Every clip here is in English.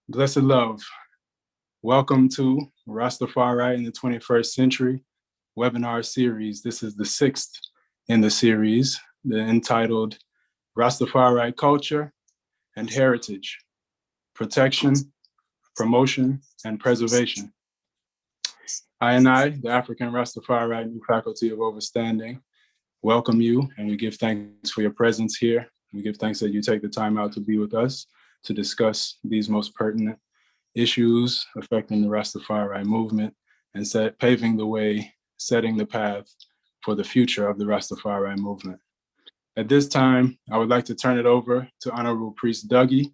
Blessed love. Welcome to Rastafari in the 21st Century webinar series. This is the sixth in the series, entitled Rastafari Culture and Heritage, Protection, Promotion, and Preservation. I, the African Rastafari New Faculty of Overstanding, welcome you, and we give thanks for your presence here. We give thanks that you take the time out to be with us to discuss these most pertinent issues affecting the Rastafari movement and paving the way, setting the path for the future of the Rastafari movement. At this time, I would like to turn it over to Honorable Priest Dougie,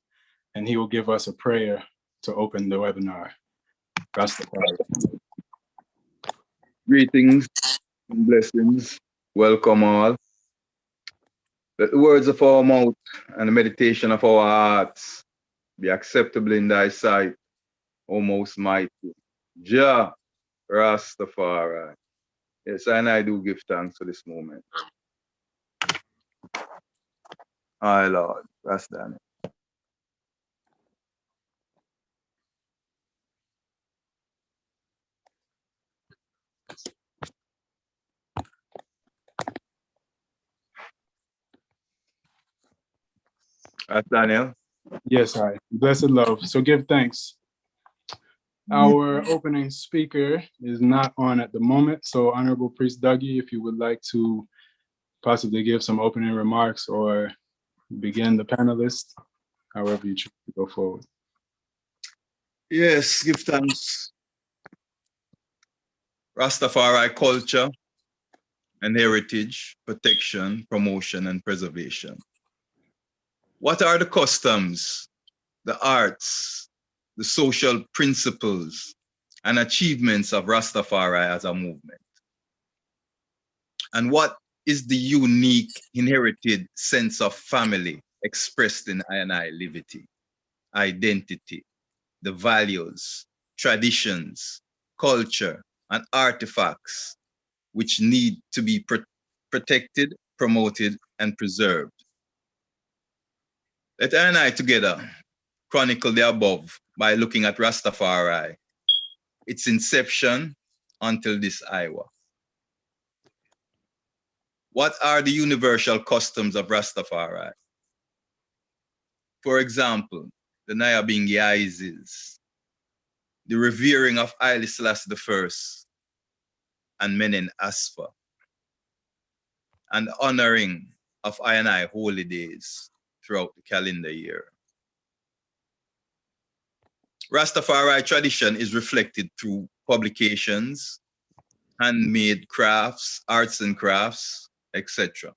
and he will give us a prayer to open the webinar. Rastafari. Greetings and blessings. Welcome all. Let the words of our mouth and the meditation of our hearts be acceptable in thy sight, O most mighty. Jah Rastafari. Yes, and I do give thanks for this moment. Aye, Lord. Rastafari. Daniel. Yes, I. Blessed love. So give thanks. Our opening speaker is not on at the moment. So Honorable Priest Dougie, if you would like to possibly give some opening remarks or begin the panelists, however you choose to go forward. Yes, give thanks. Rastafari culture and heritage, protection, promotion, and preservation. What are the customs, the arts, the social principles, and achievements of Rastafari as a movement? And what is the unique inherited sense of family expressed in I liberty, identity, the values, traditions, culture, and artifacts which need to be protected, promoted, and preserved? Let I together chronicle the above by looking at Rastafari, its inception until this hour. What are the universal customs of Rastafari? For example, the Nyabingi Isis, the revering of Haile Selassie I and Menen Asfa, and honoring of I holy days throughout the calendar year. Rastafari tradition is reflected through publications, handmade crafts, arts and crafts, etc.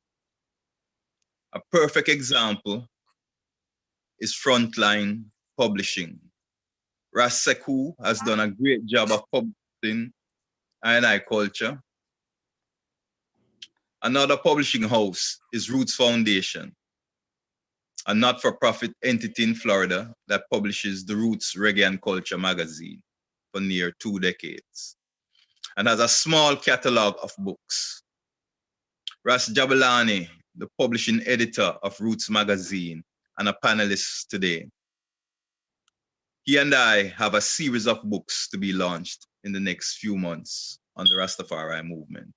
A perfect example is Frontline Publishing. Raseku has done a great job of publishing I culture. Another publishing house is Roots Foundation, a not-for-profit entity in Florida that publishes the Roots Reggae and Culture magazine for near 2 decades and has a small catalog of books. Ras Jabalani, the publishing editor of Roots magazine and a panelist today. He and I have a series of books to be launched in the next few months on the Rastafari movement.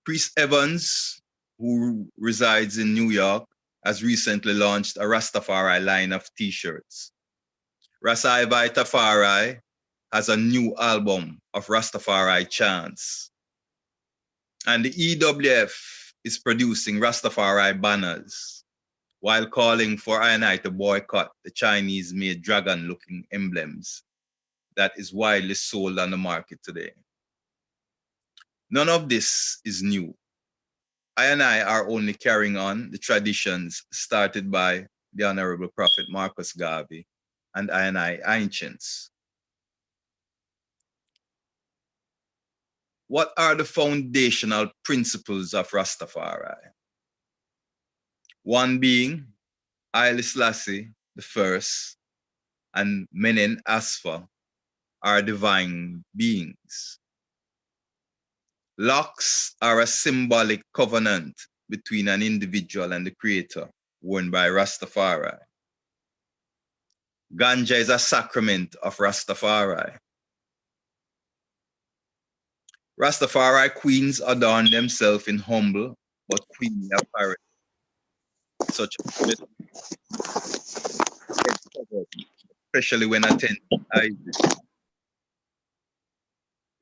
Priest Evans, who resides in New York, has recently launched a Rastafari line of t-shirts. Rasai by Tafari has a new album of Rastafari chants. And the EWF is producing Rastafari banners while calling for I to boycott the Chinese-made dragon-looking emblems that is widely sold on the market today. None of this is new. I are only carrying on the traditions started by the Honorable Prophet Marcus Garvey and I ancients. What are the foundational principles of Rastafari? One being Haile Selassie I and Menen Asfa are divine beings. Locks are a symbolic covenant between an individual and the creator worn by Rastafari. Ganja is a sacrament of Rastafari. Rastafari queens adorn themselves in humble but queenly apparel, such as especially when attending Isis.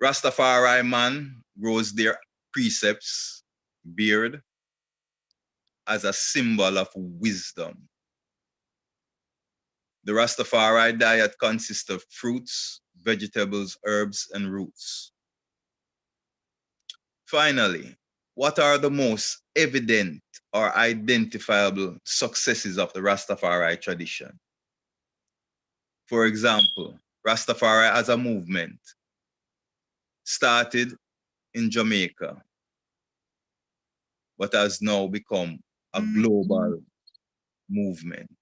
Rastafari man grows their precepts, beard, as a symbol of wisdom. The Rastafari diet consists of fruits, vegetables, herbs, and roots. Finally, what are the most evident or identifiable successes of the Rastafari tradition? For example, Rastafari as a movement started in Jamaica, but has now become a global movement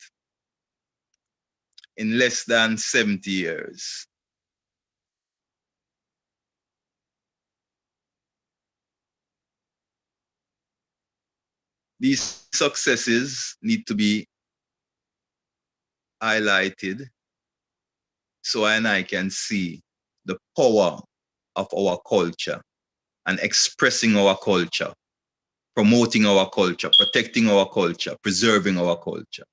in less than 70 years. These successes need to be highlighted so I can see the power of our culture and expressing our culture, promoting our culture, protecting our culture, preserving our culture.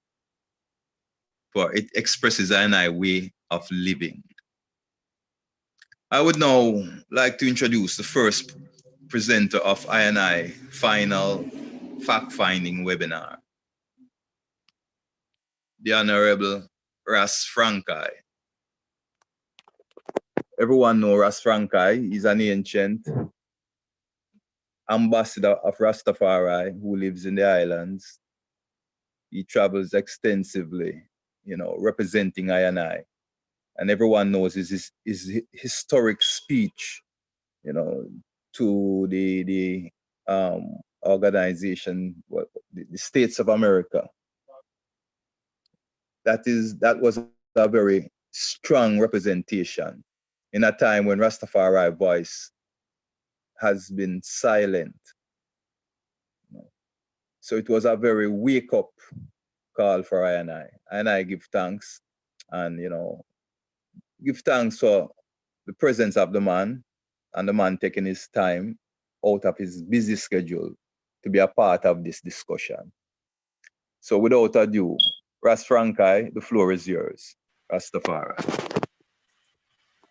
For it expresses a way of living. I would now like to introduce the first presenter of I final fact-finding webinar, the Honorable Ras Frankai. Everyone knows Ras Frankai. He's an ancient ambassador of Rastafari who lives in the islands. He travels extensively, representing I. And everyone knows his historic speech, to the organization, the States of America. That was a very strong representation in a time when Rastafari voice has been silent. So it was a very wake-up call for I. And I give thanks and, give thanks for the presence of the man and the man taking his time out of his busy schedule to be a part of this discussion. So without ado, Ras Frankai, the floor is yours. Rastafari.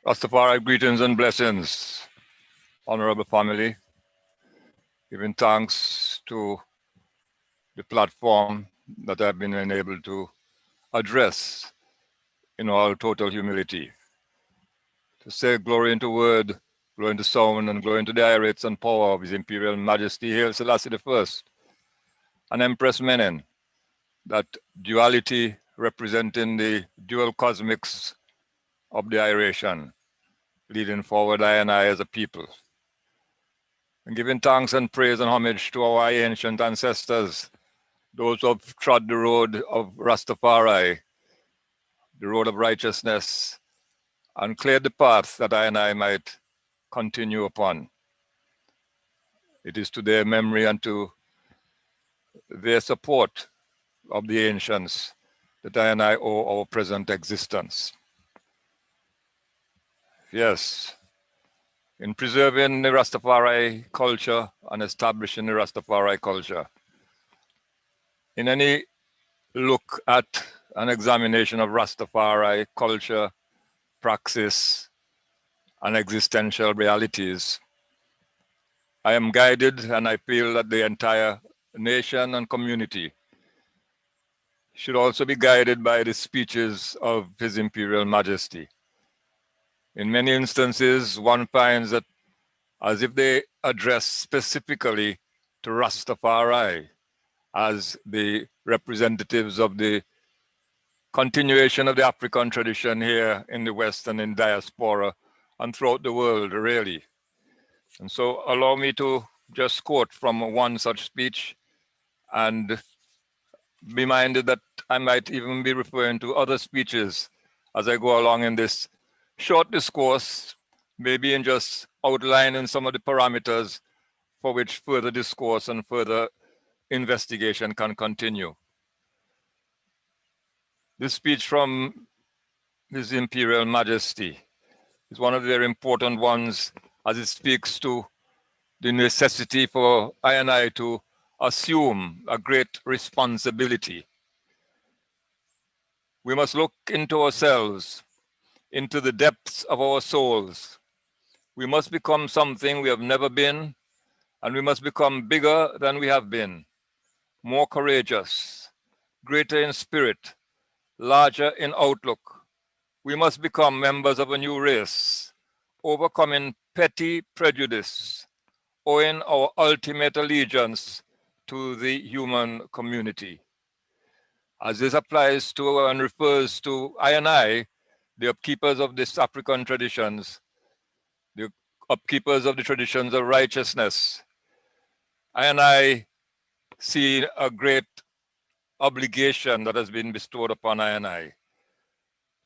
Rastafari, greetings and blessings, honorable family. Giving thanks to the platform that I've been enabled to address in all total humility. To say glory into word, glory into sound, and glory into the irates and power of His Imperial Majesty Haile Selassie I, and Empress Menen, that duality representing the dual cosmics of the iration, leading forward I and I as a people. And giving thanks and praise and homage to our ancient ancestors, those who have trod the road of Rastafari, the road of righteousness, and cleared the path that I and I might continue upon. It is to their memory and to their support of the ancients that I and I owe our present existence. Yes, in preserving the Rastafari culture and establishing the Rastafari culture, in any look at an examination of Rastafari culture, praxis, and existential realities, I am guided, and I feel that the entire nation and community should also be guided by the speeches of His Imperial Majesty. In many instances, one finds that as if they address specifically to Rastafari as the representatives of the continuation of the African tradition here in the West and in diaspora and throughout the world, really. And so allow me to just quote from one such speech and be minded that I might even be referring to other speeches as I go along in this short discourse, maybe in just outlining some of the parameters for which further discourse and further investigation can continue. This speech from His Imperial Majesty is one of the very important ones, as it speaks to the necessity for I and I to assume a great responsibility. We must look into ourselves, into the depths of our souls. We must become something we have never been, and we must become bigger than we have been, more courageous, greater in spirit, larger in outlook. We must become members of a new race, overcoming petty prejudice, owing our ultimate allegiance to the human community. As this applies to and refers to I and I, the upkeepers of these African traditions, the upkeepers of the traditions of righteousness, I and I see a great obligation that has been bestowed upon I and I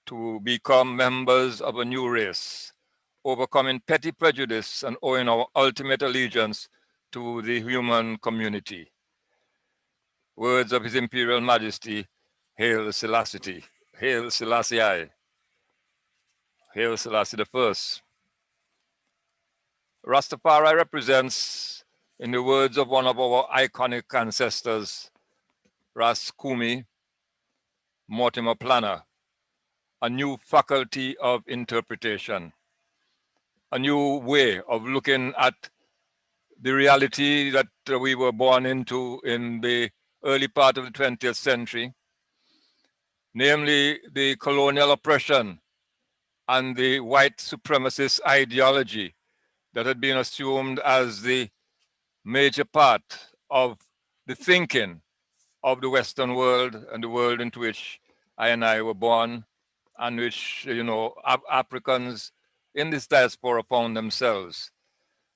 to become members of a new race, overcoming petty prejudice and owing our ultimate allegiance to the human community. Words of His Imperial Majesty, Hail Selassie, Hail Selassie I, Hail Selassie I. Rastafari represents, in the words of one of our iconic ancestors, Ras Kumi, Mortimer Planner, a new faculty of interpretation, a new way of looking at the reality that we were born into in the early part of the 20th century, namely the colonial oppression and the white supremacist ideology that had been assumed as the major part of the thinking of the Western world and the world into which I and I were born, and which, you know, Africans in this diaspora found themselves.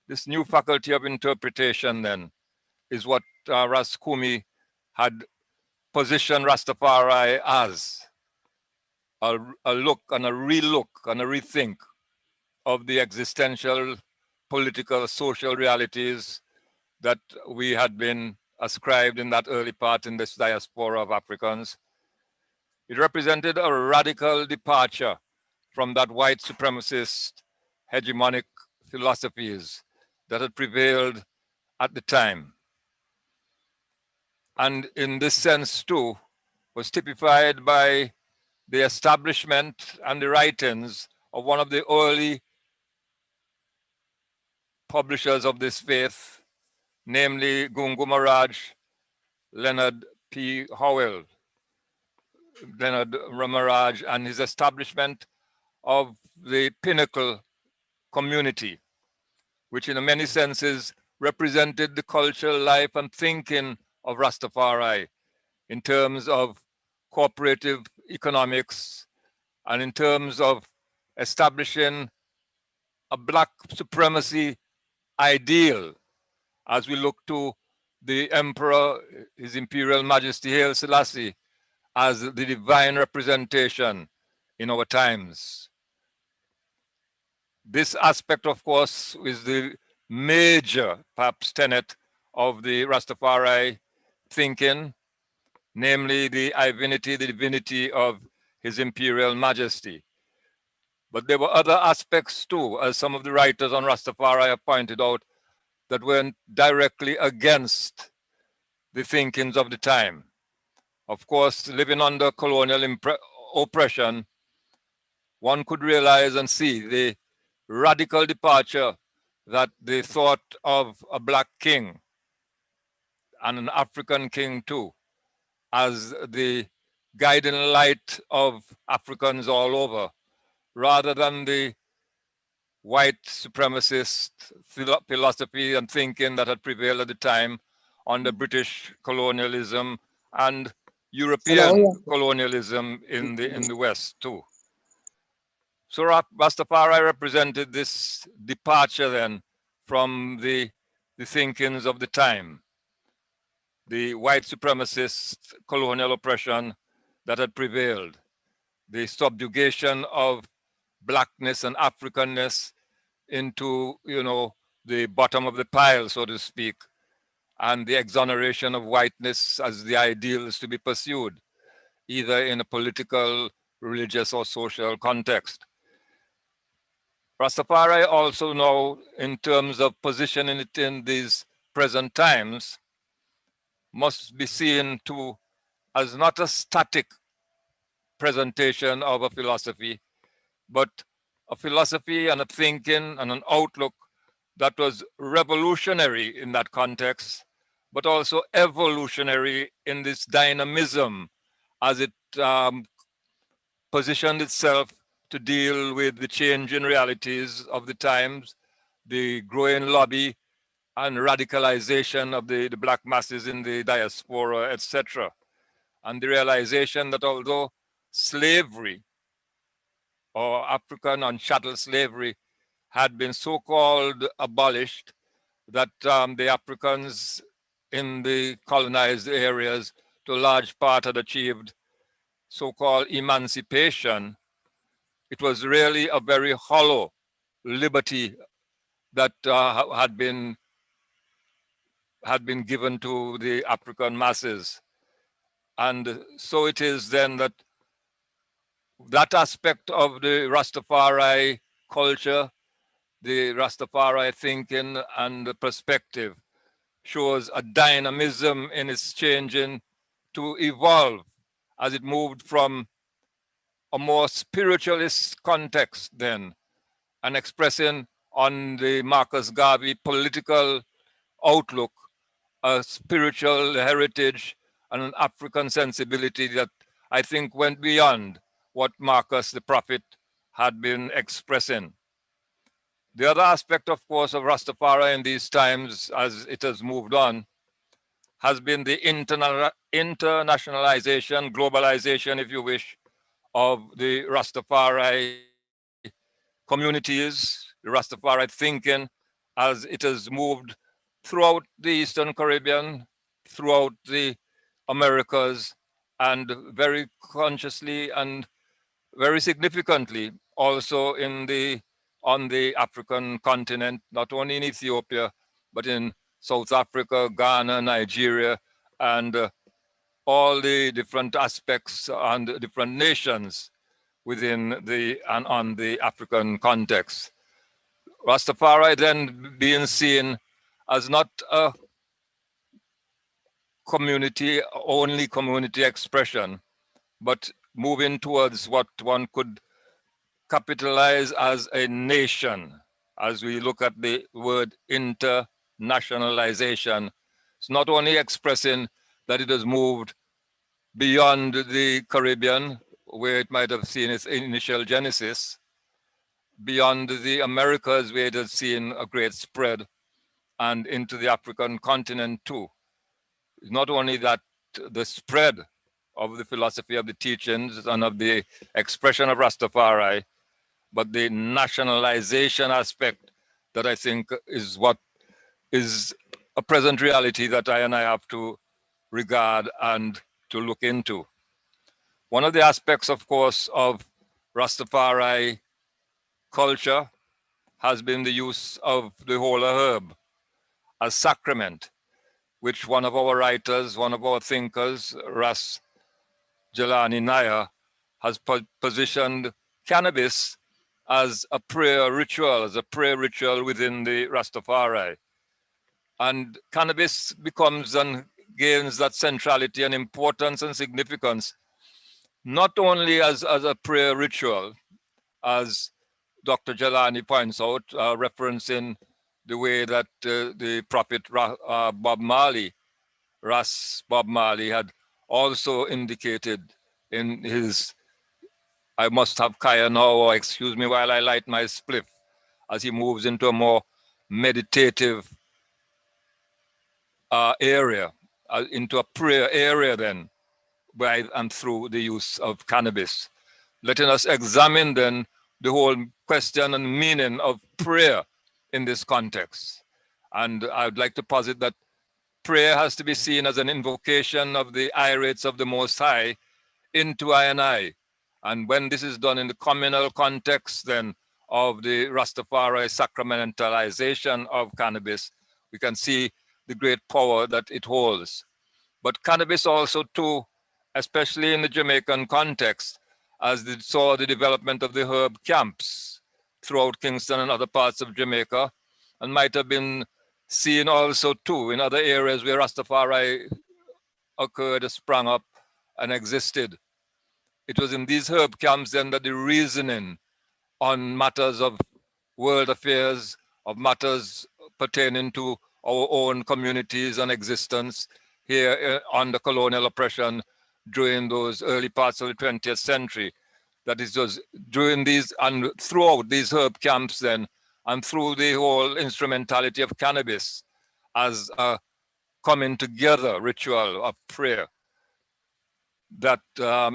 This new faculty of interpretation then is what Ras Kumi had positioned Rastafari as a look and a relook and a rethink of the existential, political, social realities that we had been ascribed in that early part in this diaspora of Africans. It represented a radical departure from that white supremacist hegemonic philosophies that had prevailed at the time. And in this sense too, was typified by the establishment and the writings of one of the early publishers of this faith, namely Gungu Maharaj, Leonard P. Howell, Leonard Maharaj, and his establishment of the pinnacle community, which in many senses represented the cultural life and thinking of Rastafari in terms of cooperative economics and in terms of establishing a Black supremacy ideal as we look to the Emperor, His Imperial Majesty Haile Selassie, as the divine representation in our times. This aspect, of course, is the major, perhaps, tenet of the Rastafari thinking, namely the divinity of His Imperial Majesty. But there were other aspects too, as some of the writers on Rastafari have pointed out, that went directly against the thinkings of the time. Of course, living under colonial oppression, one could realize and see the radical departure that the thought of a Black king and an African king too, as the guiding light of Africans all over, rather than the white supremacist philosophy and thinking that had prevailed at the time under British colonialism and European colonialism in the West too. So Rastafari represented this departure then from the thinkings of the time, the white supremacist colonial oppression that had prevailed, the subjugation of Blackness and Africanness into, you know, the bottom of the pile, so to speak, and the exoneration of whiteness as the ideals to be pursued, either in a political religious or social context. Rastafari also now, in terms of positioning it in these present times, must be seen to as not a static presentation of a philosophy, but a philosophy and a thinking and an outlook that was revolutionary in that context, but also evolutionary in this dynamism as it positioned itself to deal with the changing realities of the times, the growing lobby and radicalization of the black masses in the diaspora, etc. And the realization that although slavery or African and chattel slavery had been so-called abolished, that the Africans in the colonized areas to a large part had achieved so-called emancipation, it was really a very hollow liberty that had been given to the African masses. And so it is then that that aspect of the Rastafari culture, the Rastafari thinking and the perspective shows a dynamism in its changing to evolve as it moved from a more spiritualist context then and expressing on the Marcus Garvey political outlook a spiritual heritage and an African sensibility that I think went beyond what Marcus the prophet had been expressing. The other aspect, of course, of Rastafari in these times as it has moved on has been the internationalization, globalization, if you wish, of the Rastafari communities, the Rastafari thinking, as it has moved throughout the Eastern Caribbean, throughout the Americas, and very consciously and very significantly also on the African continent, not only in Ethiopia, but in South Africa, Ghana, Nigeria, and all the different aspects and different nations within and on the African context. Rastafari then being seen as not a only community expression, but moving towards what one could capitalize as a nation. As we look at the word internationalization, it's not only expressing that it has moved beyond the Caribbean, where it might have seen its initial genesis, beyond the Americas, where it has seen a great spread, and into the African continent too. It's not only that the spread of the philosophy of the teachings and of the expression of Rastafari, but the nationalization aspect that I think is what is a present reality that I have to regard and to look into. One of the aspects, of course, of Rastafari culture has been the use of the holy herb as sacrament, which one of our writers, one of our thinkers, Ras Jelani Nair, has positioned cannabis as a prayer ritual, within the Rastafari. And cannabis becomes and gains that centrality and importance and significance, not only as a prayer ritual, as Dr. Jelani points out, referencing the way that the prophet Bob Marley, Ras Bob Marley, had also indicated in his I must have Kaya now, or excuse me while I light my spliff, as he moves into a more meditative area, into a prayer area then, by and through the use of cannabis. Letting us examine then the whole question and meaning of prayer in this context. And I'd like to posit that prayer has to be seen as an invocation of the irates of the Most High into I and I. And when this is done in the communal context then of the Rastafari sacramentalization of cannabis, we can see the great power that it holds. But cannabis also too, especially in the Jamaican context, as they saw the development of the herb camps throughout Kingston and other parts of Jamaica, and might have been seen also too in other areas where Rastafari occurred, sprang up, and existed. It was in these herb camps then that the reasoning on matters of world affairs, of matters pertaining to our own communities and existence here under colonial oppression during those early parts of the 20th century. That it was during these and throughout these herb camps then, and through the whole instrumentality of cannabis as a coming together ritual of prayer, that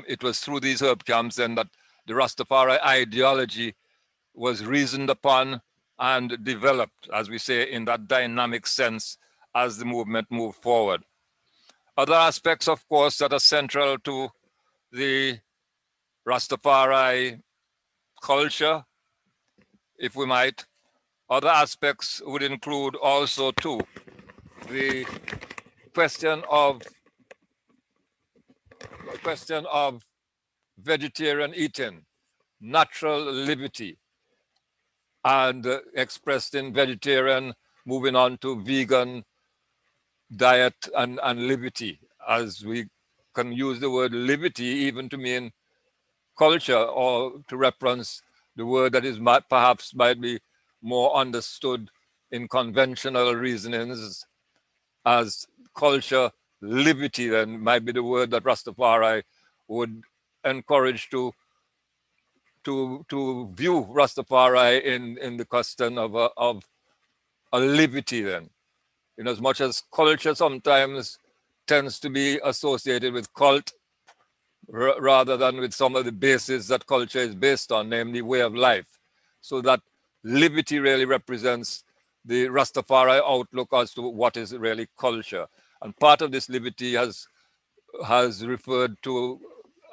it was through these herb camps then that the Rastafari ideology was reasoned upon and developed, as we say, in that dynamic sense as the movement moved forward. Other aspects, of course, that are central to the Rastafari culture, if we might, other aspects would include also too the question of vegetarian eating, natural liberty, and expressed in vegetarian, moving on to vegan diet and liberty, as we can use the word liberty even to mean culture, or to reference the word that is perhaps might be more understood in conventional reasonings as culture. Liberty then might be the word that Rastafari would encourage to view Rastafari in the question of a liberty then, in as much as culture sometimes tends to be associated with cult rather than with some of the bases that culture is based on, namely way of life. So that liberty really represents the Rastafari outlook as to what is really culture. And part of this liberty has referred to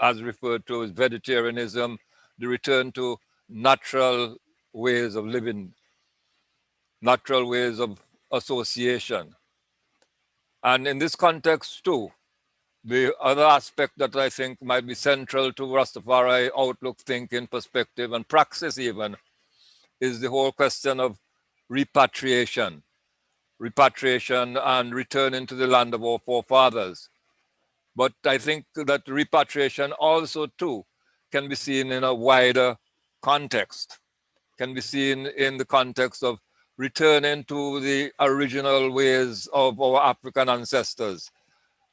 as vegetarianism, the return to natural ways of living, natural ways of association. And in this context too, the other aspect that I think might be central to Rastafari outlook, thinking, perspective, and praxis even, is the whole question of repatriation and returning to the land of our forefathers. But I think that repatriation also too can be seen in a wider context, can be seen in the context of returning to the original ways of our African ancestors,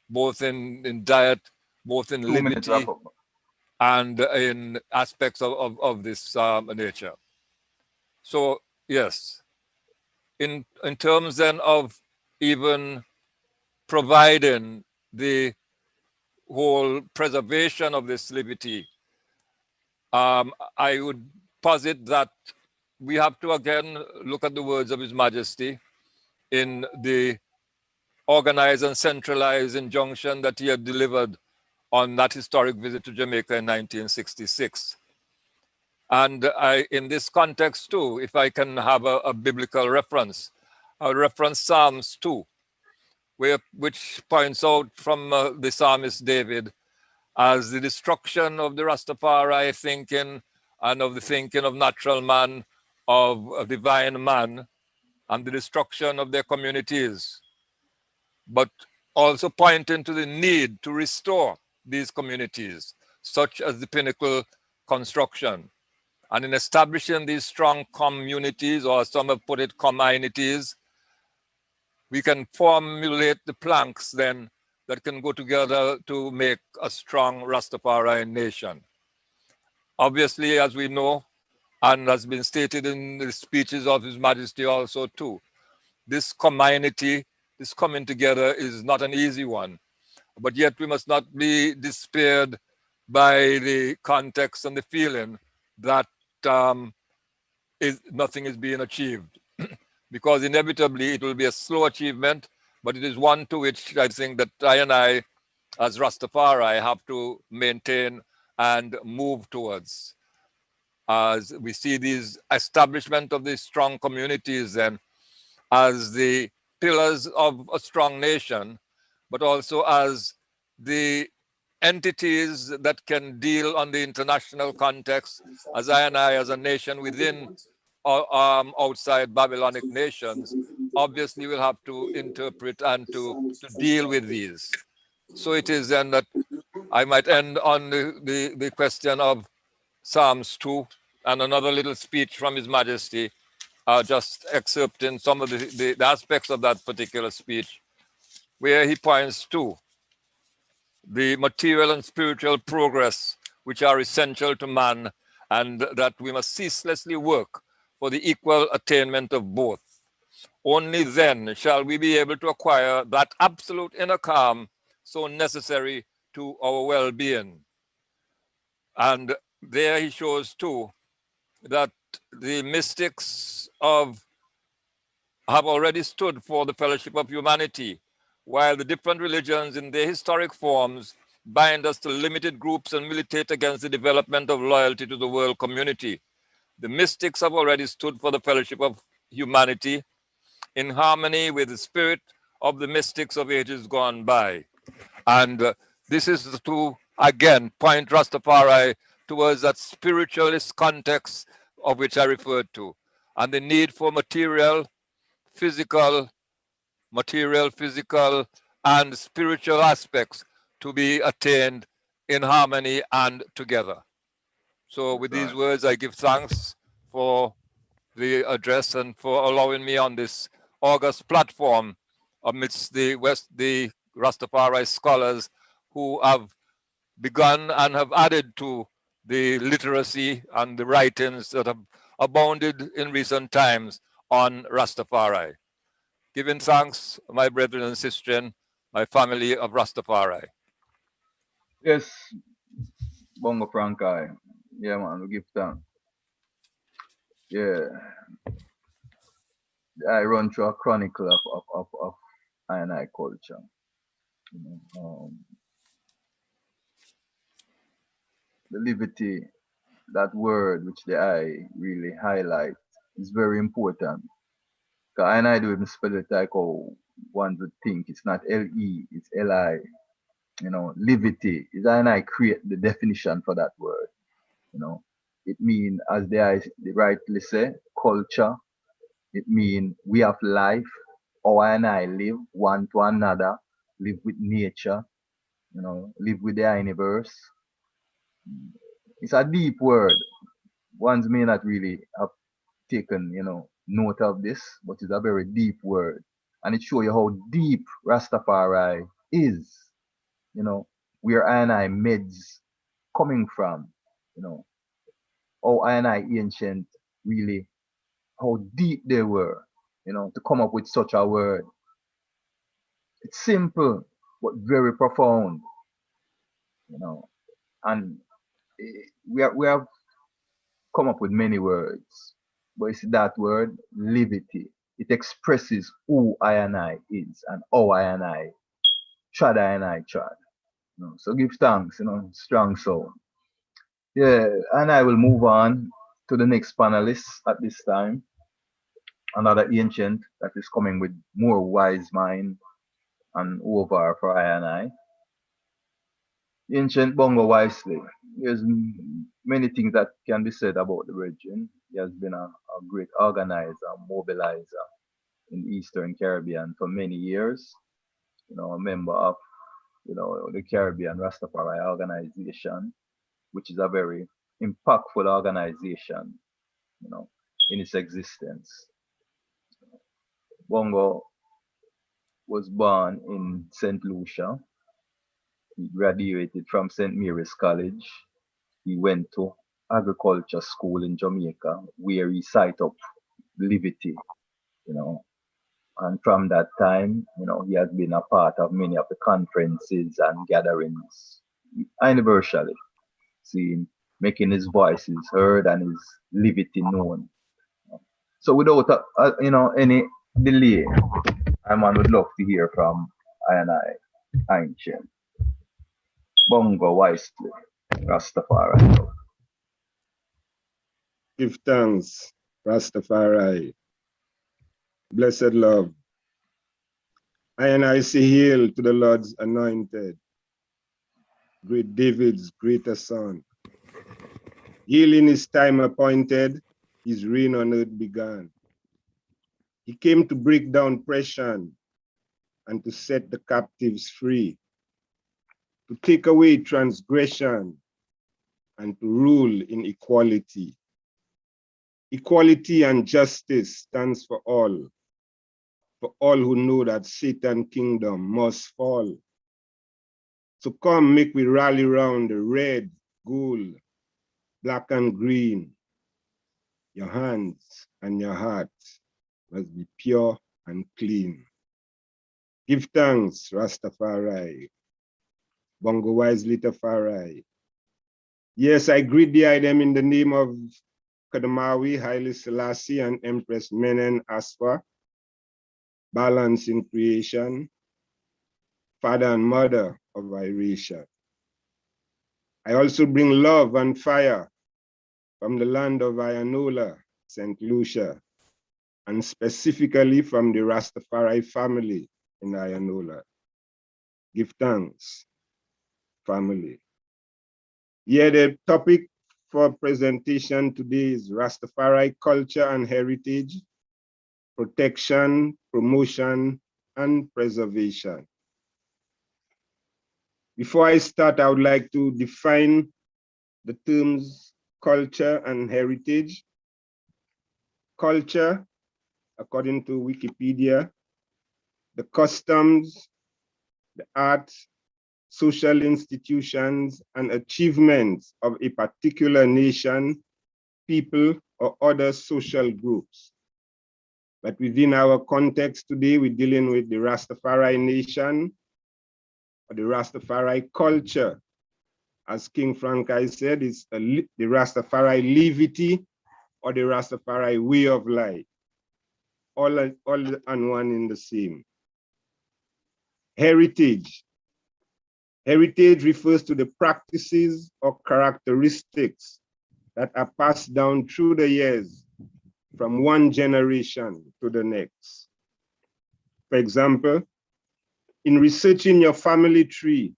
both in diet, both in liberty, and in aspects of this nature. So yes, in terms then of even providing the whole preservation of this liberty, I would posit that we have to again look at the words of His Majesty in the organized and centralized injunction that he had delivered on that historic visit to Jamaica in 1966. And in this context too, if I can have a biblical reference, I'll reference Psalms 2, which points out from the psalmist David as the destruction of the Rastafari thinking and of the thinking of natural man, of divine man, and the destruction of their communities, but also pointing to the need to restore these communities, such as the Pinnacle construction. And in establishing these strong communities, or some have put it communities, we can formulate the planks then that can go together to make a strong Rastafari nation. Obviously, as we know, and has been stated in the speeches of His Majesty also too, this community, this coming together is not an easy one, but yet we must not be despaired by the context and the feeling that nothing is being achieved, because inevitably it will be a slow achievement, but it is one to which I think that I and I, as Rastafari, have to maintain and move towards. As we see these establishment of these strong communities then as the pillars of a strong nation, but also as the entities that can deal on the international context, as I and I, as a nation within outside Babylonic nations, obviously will have to interpret and to deal with these. So it is then that I might end on the question of Psalms 2 and another little speech from His Majesty, just excerpting some of the aspects of that particular speech, where he points to the material and spiritual progress which are essential to man, and that we must ceaselessly work for the equal attainment of both. Only then shall we be able to acquire that absolute inner calm so necessary to our well-being. And there he shows too that the mystics have already stood for the fellowship of humanity, while the different religions in their historic forms bind us to limited groups and militate against the development of loyalty to the world community. The mystics have already stood for the fellowship of humanity in harmony with the spirit of the mystics of ages gone by. And this is to, again, point Rastafari towards that spiritualist context of which I referred to, and the need for material, physical, and spiritual aspects to be attained in harmony and together. So with these words, I give thanks for the address and for allowing me on this august platform amidst the Rastafari scholars who have begun and have added to the literacy and the writings that have abounded in recent times on Rastafari. Giving thanks, my brethren and sisters, my family of Rastafari. Yes, Bongo Frankai. Yeah, man, we give thanks. Yeah. I run through a chronicle of I culture. You know, the liberty, that word which the I really highlight, is very important. Because I do even spell it like how one would think. It's not L-E, it's L-I. You know, liberty is I create the definition for that word. You know, it means, as they rightly say, culture. It means we have life, how I live one to another, live with nature, you know, live with the universe. It's a deep word. Ones may not really have taken, you know, note of this, but it's a very deep word. And it shows you how deep Rastafari is, you know, where I meds coming from, you know, how I ancient really, how deep they were, you know, to come up with such a word. It's simple, but very profound, you know. And we have come up with many words, but it's that word, liberty. It expresses who I is and how I trod. You know. So give thanks, you know, strong soul. Yeah, and I will move on to the next panelist at this time. Another ancient that is coming with more wise mind and over for I. Ancient Bongo Wisely. There's many things that can be said about the region. He has been a great organizer, mobilizer in the Eastern Caribbean for many years. You know, a member of, you know, the Caribbean Rastafari organization, which is a very impactful organization, you know, in its existence. Bongo was born in St. Lucia. He graduated from St. Mary's College. He went to agriculture school in Jamaica, where he set up Liberty, you know. And from that time, you know, he has been a part of many of the conferences and gatherings, universally seen, making his voices heard and his liberty known. So without you know, any delay, I man would love to hear from I Ancient Bongo Wisely Rastafari. Give thanks, Rastafari. Blessed love. I see hail to the Lord's anointed. great David's greater son. Healing his time appointed, his reign on earth began. He came to break down oppression and to set the captives free, to take away transgression and to rule in equality. Equality and justice stands for all who know that Satan's kingdom must fall. So come, make we rally round the red, gold, black and green. Your hands and your heart must be pure and clean. Give thanks, Rastafari. Bongo wise Litafari. Yes, I greet thee, I them in the name of Kadamawi, Haile Selassie, and Empress Menen Asfa, balance in creation, father and mother of Irisha. I also bring love and fire from the land of Ayanola, St. Lucia, and specifically from the Rastafari family in Ayanola. Give thanks, family. Yeah, the topic for presentation today is Rastafari culture and heritage, protection, promotion, and preservation. Before I start, I would like to define the terms culture and heritage. Culture, according to Wikipedia, the customs, the arts, social institutions, and achievements of a particular nation, people, or other social groups. But within our context today, we're dealing with the Rastafari nation, or the Rastafari culture. As King Frankai said, it's the Rastafari levity or the Rastafari way of life, all and one in the same. Heritage. Heritage refers to the practices or characteristics that are passed down through the years from one generation to the next. For example, in researching your family tree,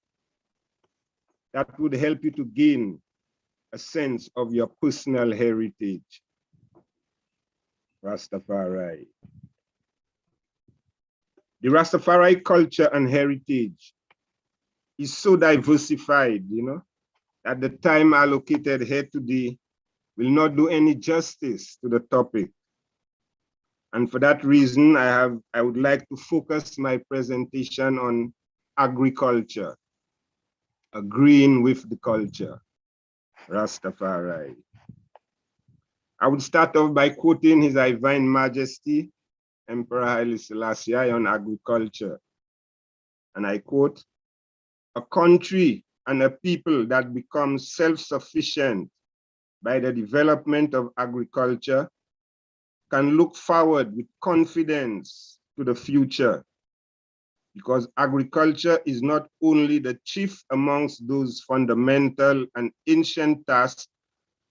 that would help you to gain a sense of your personal heritage. Rastafari. The Rastafari culture and heritage is so diversified, at the time allocated here today will not do any justice to the topic. And for that reason, I would like to focus my presentation on agriculture, agreeing with the culture, Rastafari. I would start off by quoting His Divine Majesty, Emperor Haile Selassie on agriculture. And I quote, "A country and a people that becomes self-sufficient by the development of agriculture can look forward with confidence to the future, because agriculture is not only the chief amongst those fundamental and ancient tasks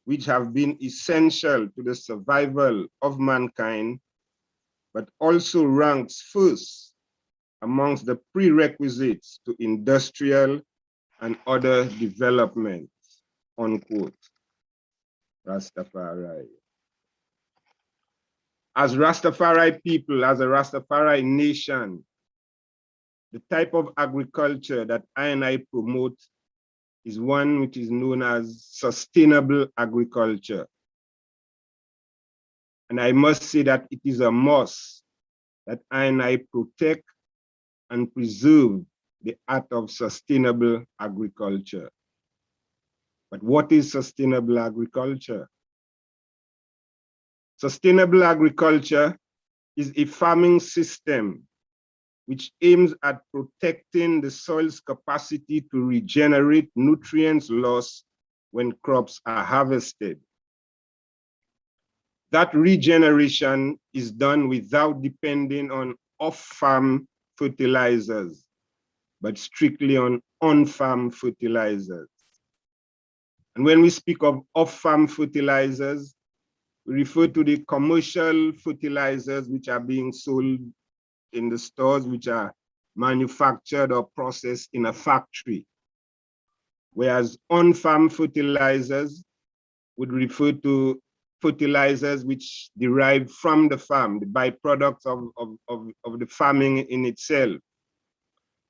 which have been essential to the survival of mankind, but also ranks first amongst the prerequisites to industrial and other developments," unquote. Rastafari. As Rastafari people, as a Rastafari nation, the type of agriculture that I promote is one which is known as sustainable agriculture. And I must say that it is a must that I protect and preserve the art of sustainable agriculture. But what is sustainable agriculture? Sustainable agriculture is a farming system which aims at protecting the soil's capacity to regenerate nutrients lost when crops are harvested. That regeneration is done without depending on off-farm fertilizers, but strictly on on-farm fertilizers. And when we speak of off-farm fertilizers, we refer to the commercial fertilizers which are being sold in the stores, which are manufactured or processed in a factory. whereas on-farm fertilizers would refer to fertilizers which derive from the farm, the byproducts of the farming in itself.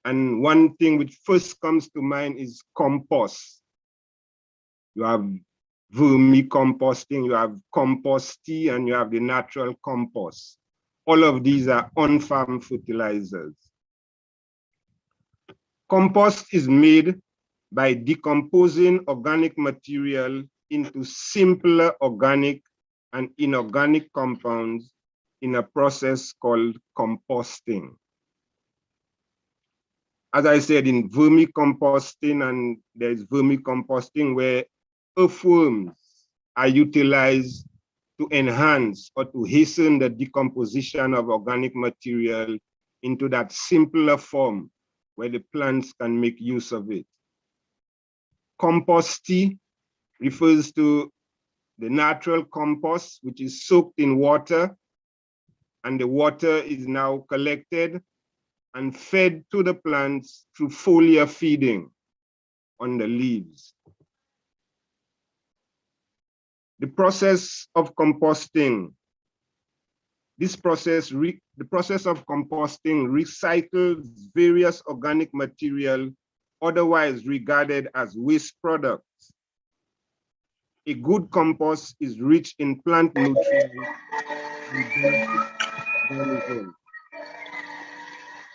And one thing which first comes to mind is compost. You have vermicomposting, you have compost tea, and you have the natural compost. All of these are on-farm fertilizers. Compost is made by decomposing organic material into simpler organic and inorganic compounds in a process called composting. As I said, in vermicomposting, and there's vermicomposting where earthworms are utilized to enhance or to hasten the decomposition of organic material into that simpler form where the plants can make use of it. Compost tea refers to the natural compost, which is soaked in water, and the water is now collected and fed to the plants through foliar feeding on the leaves. The process of composting, the process of composting recycles various organic material otherwise regarded as waste products. A good compost is rich in plant nutrients and benefits organisms.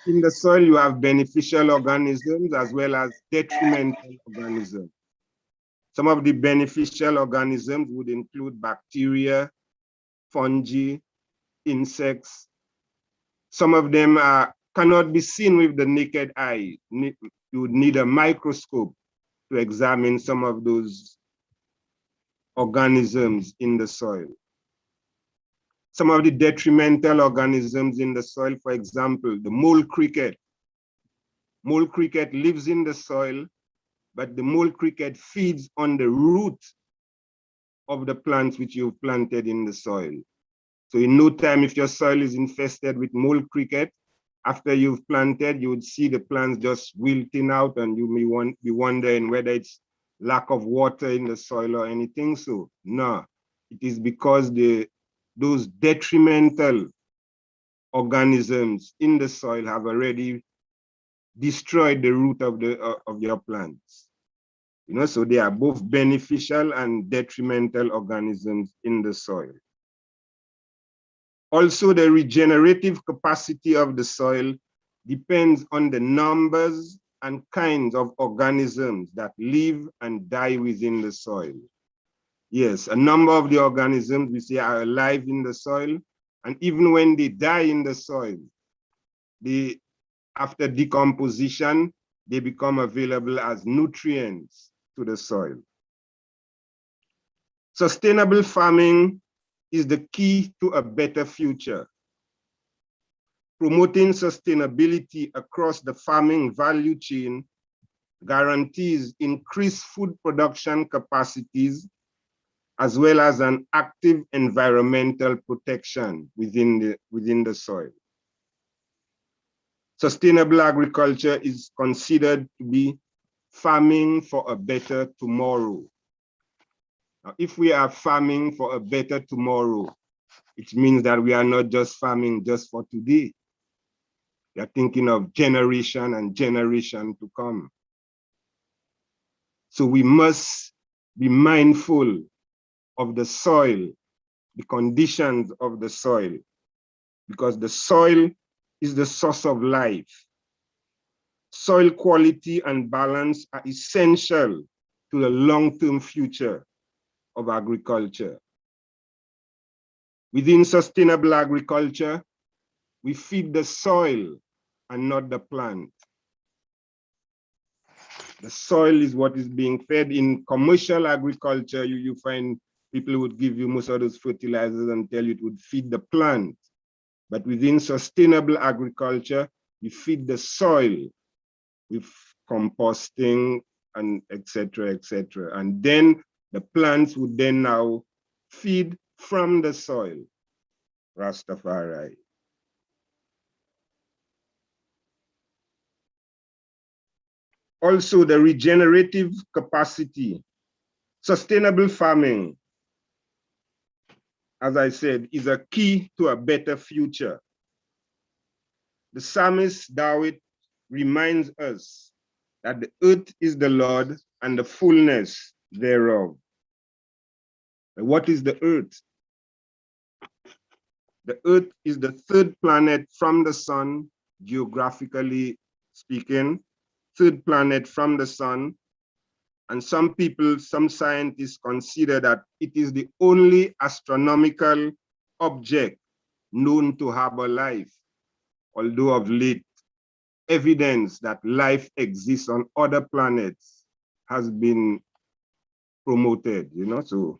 In the soil, you have beneficial organisms as well as detrimental organisms. Some of the beneficial organisms would include bacteria, fungi, insects. Some of them cannot be seen with the naked eye. You would need a microscope to examine some of those organisms in the soil. Some of the detrimental organisms in the soil, for example, the mole cricket. Mole cricket lives in the soil, but the mole cricket feeds on the root of the plants which you've planted in the soil. So in no time, if your soil is infested with mole cricket, after you've planted, you would see the plants just wilting out, and you may be wondering whether it's lack of water in the soil or anything. So no, it is because those detrimental organisms in the soil have already destroyed the root of your plants. You know, so they are both beneficial and detrimental organisms in the soil. Also, the regenerative capacity of the soil depends on the numbers and kinds of organisms that live and die within the soil. Yes, a number of the organisms we see are alive in the soil, and even when they die in the soil, after decomposition, they become available as nutrients to the soil. Sustainable farming is the key to a better future. Promoting sustainability across the farming value chain guarantees increased food production capacities as well as an active environmental protection within the soil. Sustainable agriculture is considered to be farming for a better tomorrow. Now, if we are farming for a better tomorrow, it means that we are not just farming just for today. We are thinking of generation and generation to come. So we must be mindful of the soil, the conditions of the soil, because the soil is the source of life. Soil quality and balance are essential to the long-term future of agriculture. Within sustainable agriculture, we feed the soil and not the plant. The soil is what is being fed. In commercial agriculture, you find people would give you most of those fertilizers and tell you it would feed the plant. But within sustainable agriculture, we feed the soil with composting and et cetera, and then the plants would then now feed from the soil. Rastafari. Also, the regenerative capacity, sustainable farming, as I said, is a key to a better future. The psalmist David reminds us that the earth is the Lord and the fullness thereof. What is the earth? The earth is the third planet from the sun, geographically speaking, third planet from the sun. And some people, some scientists consider that it is the only astronomical object known to have a life, although of late, evidence that life exists on other planets has been promoted, you know, so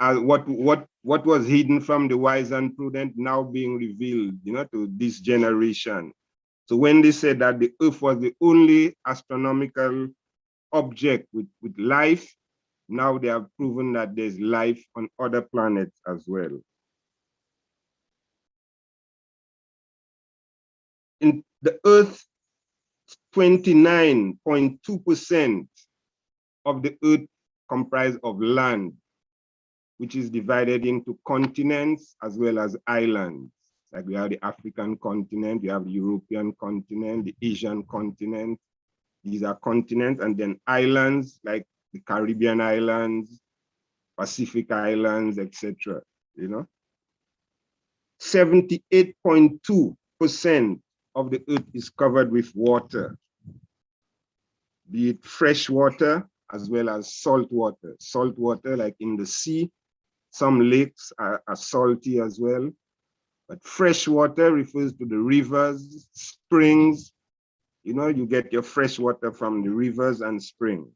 what was hidden from the wise and prudent now being revealed, you know, to this generation. So when they said that the earth was the only astronomical object with life, now they have proven that there's life on other planets as well. In the earth, 29.2% of the earth comprised of land, which is divided into continents as well as islands. Like we have the African continent, we have the European continent, the Asian continent. These are continents, and then islands like the Caribbean islands, Pacific islands, etc. You know, 78.2% of the earth is covered with water, be it fresh water as well as salt water. Salt water, like in the sea, some lakes are salty as well. But fresh water refers to the rivers, springs. You know, you get your fresh water from the rivers and springs.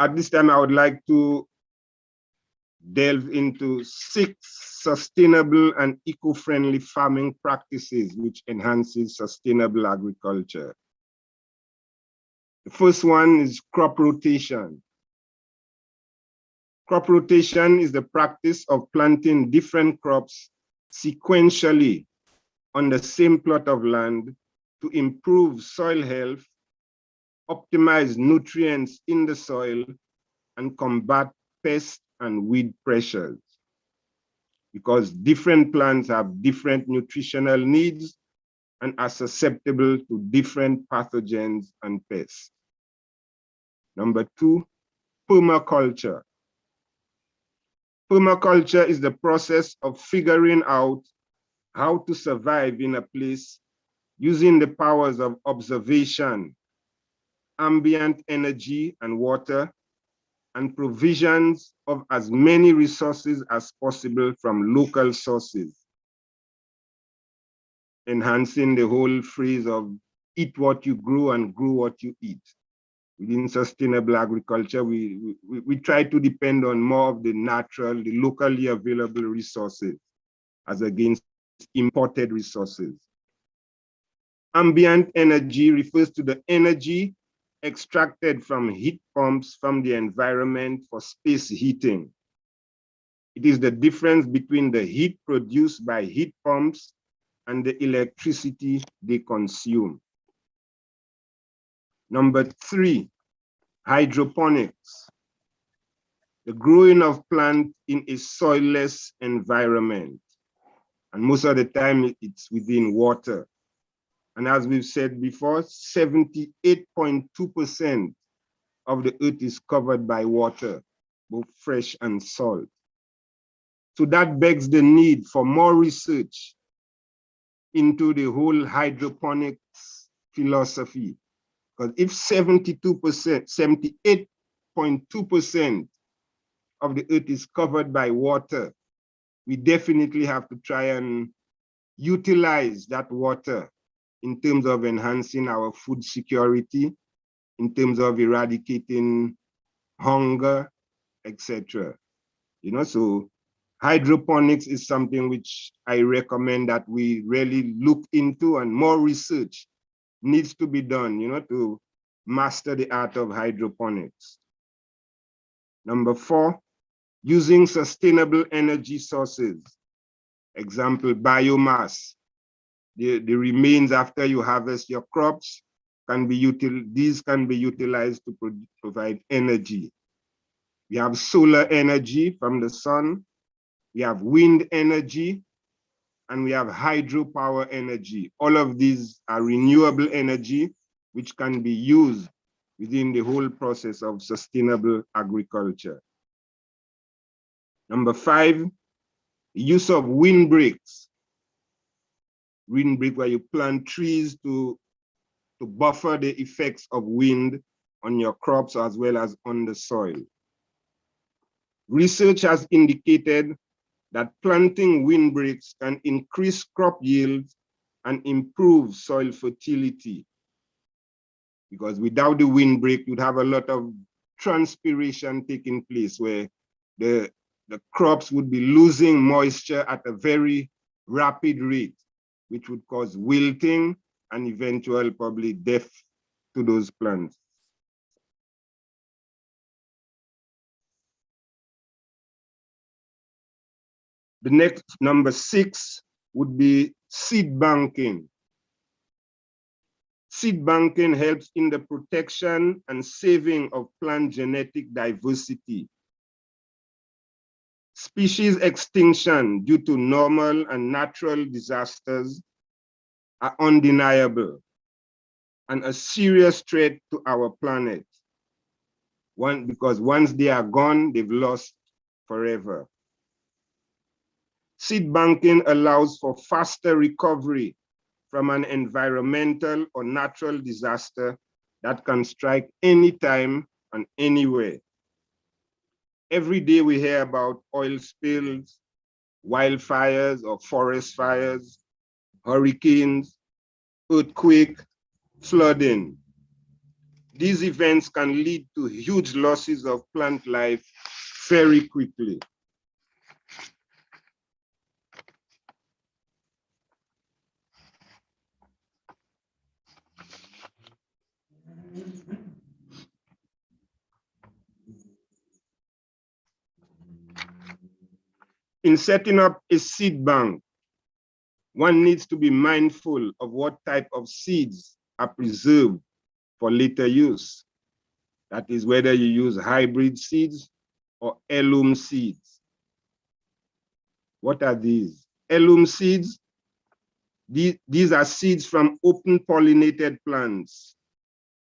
At this time, I would like to delve into 6 sustainable and eco-friendly farming practices which enhances sustainable agriculture. The first one is crop rotation. Crop rotation is the practice of planting different crops sequentially on the same plot of land to improve soil health, optimize nutrients in the soil, and combat pest and weed pressures. Because different plants have different nutritional needs and are susceptible to different pathogens and pests. Number 2, permaculture. Permaculture is the process of figuring out how to survive in a place using the powers of observation, ambient energy and water, and provisions of as many resources as possible from local sources, enhancing the whole phrase of eat what you grow and grow what you eat. Within sustainable agriculture, we try to depend on more of the natural, the locally available resources as against imported resources. Ambient energy refers to the energy extracted from heat pumps from the environment for space heating. It is the difference between the heat produced by heat pumps and the electricity they consume. Number 3, hydroponics. The growing of plants in a soilless environment. And most of the time it's within water. And as we've said before, 78.2% of the earth is covered by water, both fresh and salt. So that begs the need for more research into the whole hydroponics philosophy. Because if 78.2% of the earth is covered by water, we definitely have to try and utilize that water in terms of enhancing our food security, in terms of eradicating hunger, etc. You know, so hydroponics is something which I recommend that we really look into, and more research needs to be done, you know, to master the art of hydroponics. Number 4, using sustainable energy sources. Example, biomass. The remains after you harvest your crops these can be utilized to provide energy. We have solar energy from the sun, we have wind energy, and we have hydropower energy. All of these are renewable energy which can be used within the whole process of sustainable agriculture. Number 5, use of windbreaks. Windbreak where you plant trees to buffer the effects of wind on your crops as well as on the soil. Research has indicated that planting windbreaks can increase crop yields and improve soil fertility. Because without the windbreak, you'd have a lot of transpiration taking place where the crops would be losing moisture at a very rapid rate, which would cause wilting and eventual probably death to those plants. The next, number 6, would be seed banking. Seed banking helps in the protection and saving of plant genetic diversity. Species extinction due to normal and natural disasters are undeniable and a serious threat to our planet. Because once they are gone, they've lost forever. Seed banking allows for faster recovery from an environmental or natural disaster that can strike anytime and anywhere. Every day we hear about oil spills, wildfires or forest fires, hurricanes, earthquake, flooding. These events can lead to huge losses of plant life very quickly. In setting up a seed bank, one needs to be mindful of what type of seeds are preserved for later use. That is whether you use hybrid seeds or heirloom seeds. What are these? Heirloom seeds, these are seeds from open pollinated plants,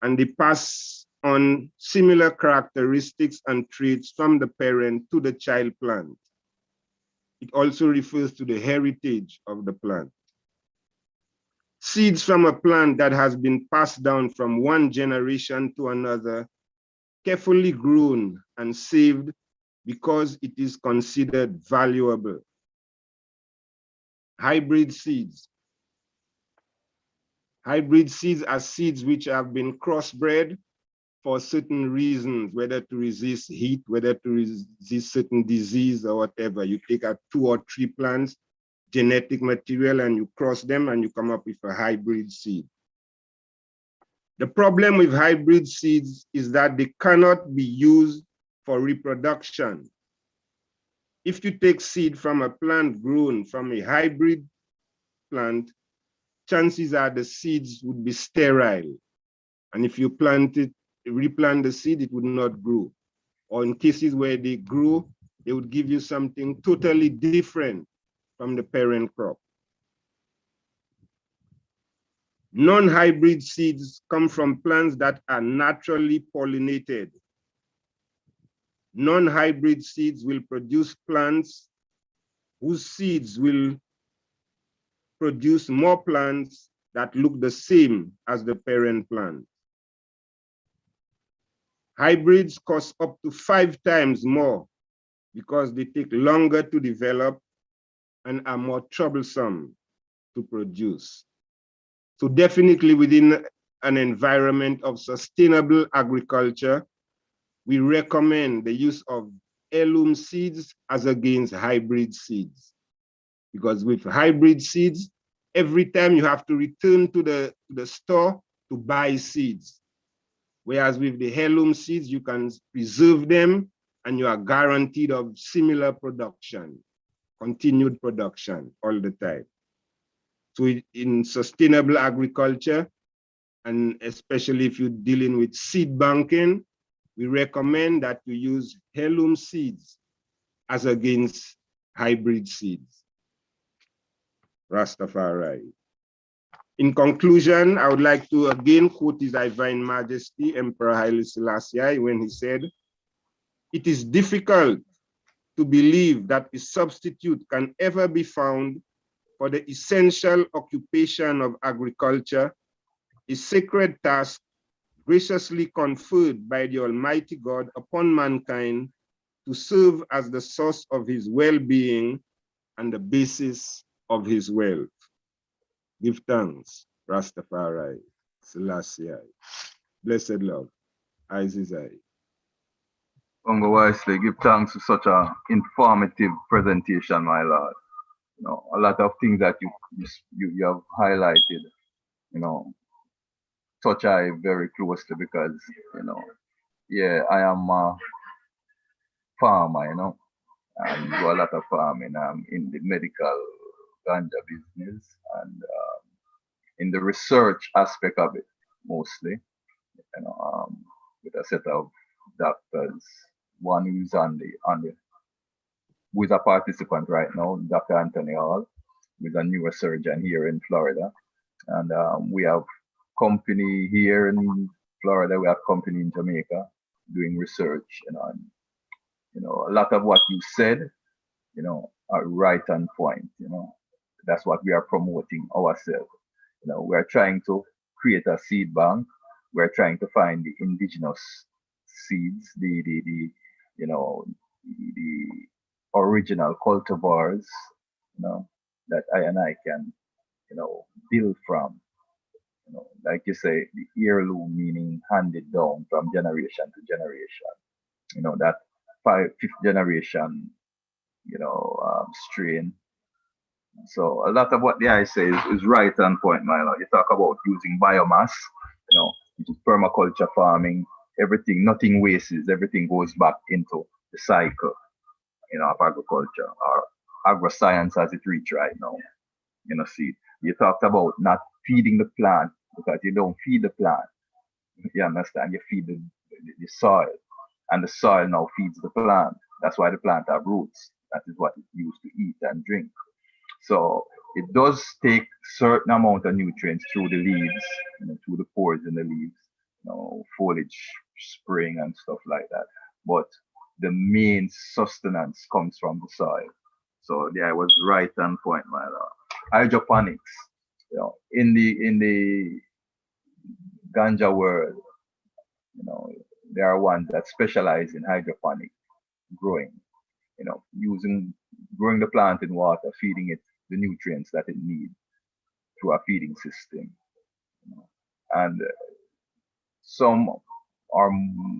and they pass on similar characteristics and traits from the parent to the child plant. It also refers to the heritage of the plant. Seeds from a plant that has been passed down from one generation to another, carefully grown and saved because it is considered valuable. Hybrid seeds. Hybrid seeds are seeds which have been crossbred for certain reasons, whether to resist heat, whether to resist certain disease or whatever. You take out 2 or 3 plants, genetic material, and you cross them and you come up with a hybrid seed. The problem with hybrid seeds is that they cannot be used for reproduction. If you take seed from a plant grown from a hybrid plant, chances are the seeds would be sterile. And if you replant the seed, it would not grow. Or in cases where they grow, they would give you something totally different from the parent crop. Non-hybrid seeds come from plants that are naturally pollinated. Non-hybrid seeds will produce plants whose seeds will produce more plants that look the same as the parent plant. Hybrids cost up to 5 times more because they take longer to develop and are more troublesome to produce. So definitely within an environment of sustainable agriculture, we recommend the use of heirloom seeds as against hybrid seeds. Because with hybrid seeds, every time you have to return to the store to buy seeds. Whereas with the heirloom seeds, you can preserve them and you are guaranteed of similar production, continued production all the time. So in sustainable agriculture, and especially if you're dealing with seed banking, we recommend that you use heirloom seeds as against hybrid seeds. Rastafari. In conclusion, I would like to again quote His Divine Majesty, Emperor Haile Selassie, when he said, "It is difficult to believe that a substitute can ever be found for the essential occupation of agriculture, a sacred task graciously conferred by the Almighty God upon mankind to serve as the source of his well-being and the basis of his wealth." Give thanks, Rastafari, Selassie. Blessed love, Isaiah. Uncle Wisely, give thanks for such an informative presentation, my lord. You know, a lot of things that you have highlighted, you know, touch I very closely because, you know, yeah, I am a farmer, you know, and do a lot of farming. I'm in the medical ganja business and in the research aspect of it mostly, you know, with a set of doctors, one who's who is a participant right now, Dr. Anthony Hall, who is a neurosurgeon here in Florida. And we have company here in Florida, we have company in Jamaica doing research, you know, and, you know, a lot of what you said, you know, are right on point, you know. That's what we are promoting ourselves. You know, we're trying to create a seed bank. We're trying to find the indigenous seeds, the you know, the original cultivars, you know, that I and I can, you know, build from. You know, like you say, the heirloom meaning handed down from generation to generation. You know, that fifth generation, you know, strain. So a lot of what the I say is right on point, my lord. You talk about using biomass, you know, which is permaculture farming, everything, nothing wastes, everything goes back into the cycle, you know, of agriculture or agroscience as it reach right now. You know, see, you talked about not feeding the plant because you don't feed the plant. You understand? You feed the soil, and the soil now feeds the plant. That's why the plant have roots. That is what it used to eat and drink. So it does take certain amount of nutrients through the leaves, you know, through the pores in the leaves, you know, foliage spraying and stuff like that. But the main sustenance comes from the soil. So yeah, I was right on point, my lord. Hydroponics, you know, in the ganja world, you know, there are ones that specialize in hydroponic growing, you know, growing the plant in water, feeding it the nutrients that it needs through a feeding system. You know. And some are,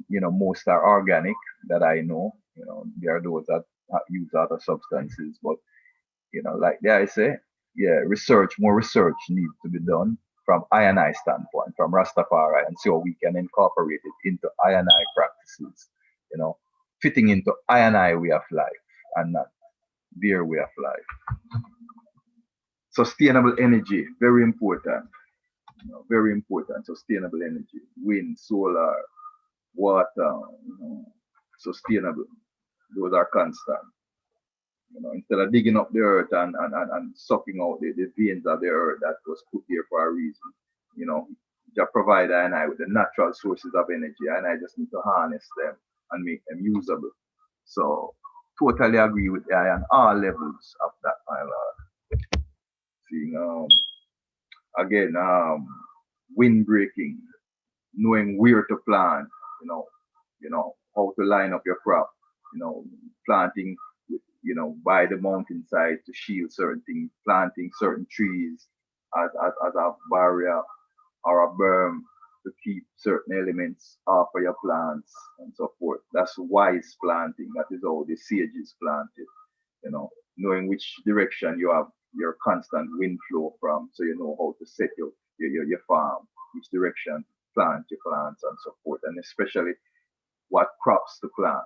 you know, most are organic that I know. You know, there are those that use other substances, but you know, like I say, yeah, more research needs to be done from I&I standpoint, from Rastafari, and see how we can incorporate it into I&I practices, you know, fitting into I&I way of life and not their way of life. Sustainable energy, very important, you know, very important. Sustainable energy, wind, solar, water, you know, sustainable. Those are constant. You know, instead of digging up the earth and sucking out the veins of the earth that was put there for a reason, you know, just provide I with the natural sources of energy, and I just need to harness them and make them usable. So, totally agree with I on all levels of that, my lord. Seeing, again, wind breaking, knowing where to plant, you know, how to line up your crop, you know, planting, you know, by the mountainside to shield certain things, planting certain trees as a barrier or a berm to keep certain elements off of your plants and so forth. That's wise planting. That is how the sage is planted, you know, knowing which direction you have your constant wind flow from, so you know how to set your farm, which direction to plant your plants and so forth, and especially what crops to plant.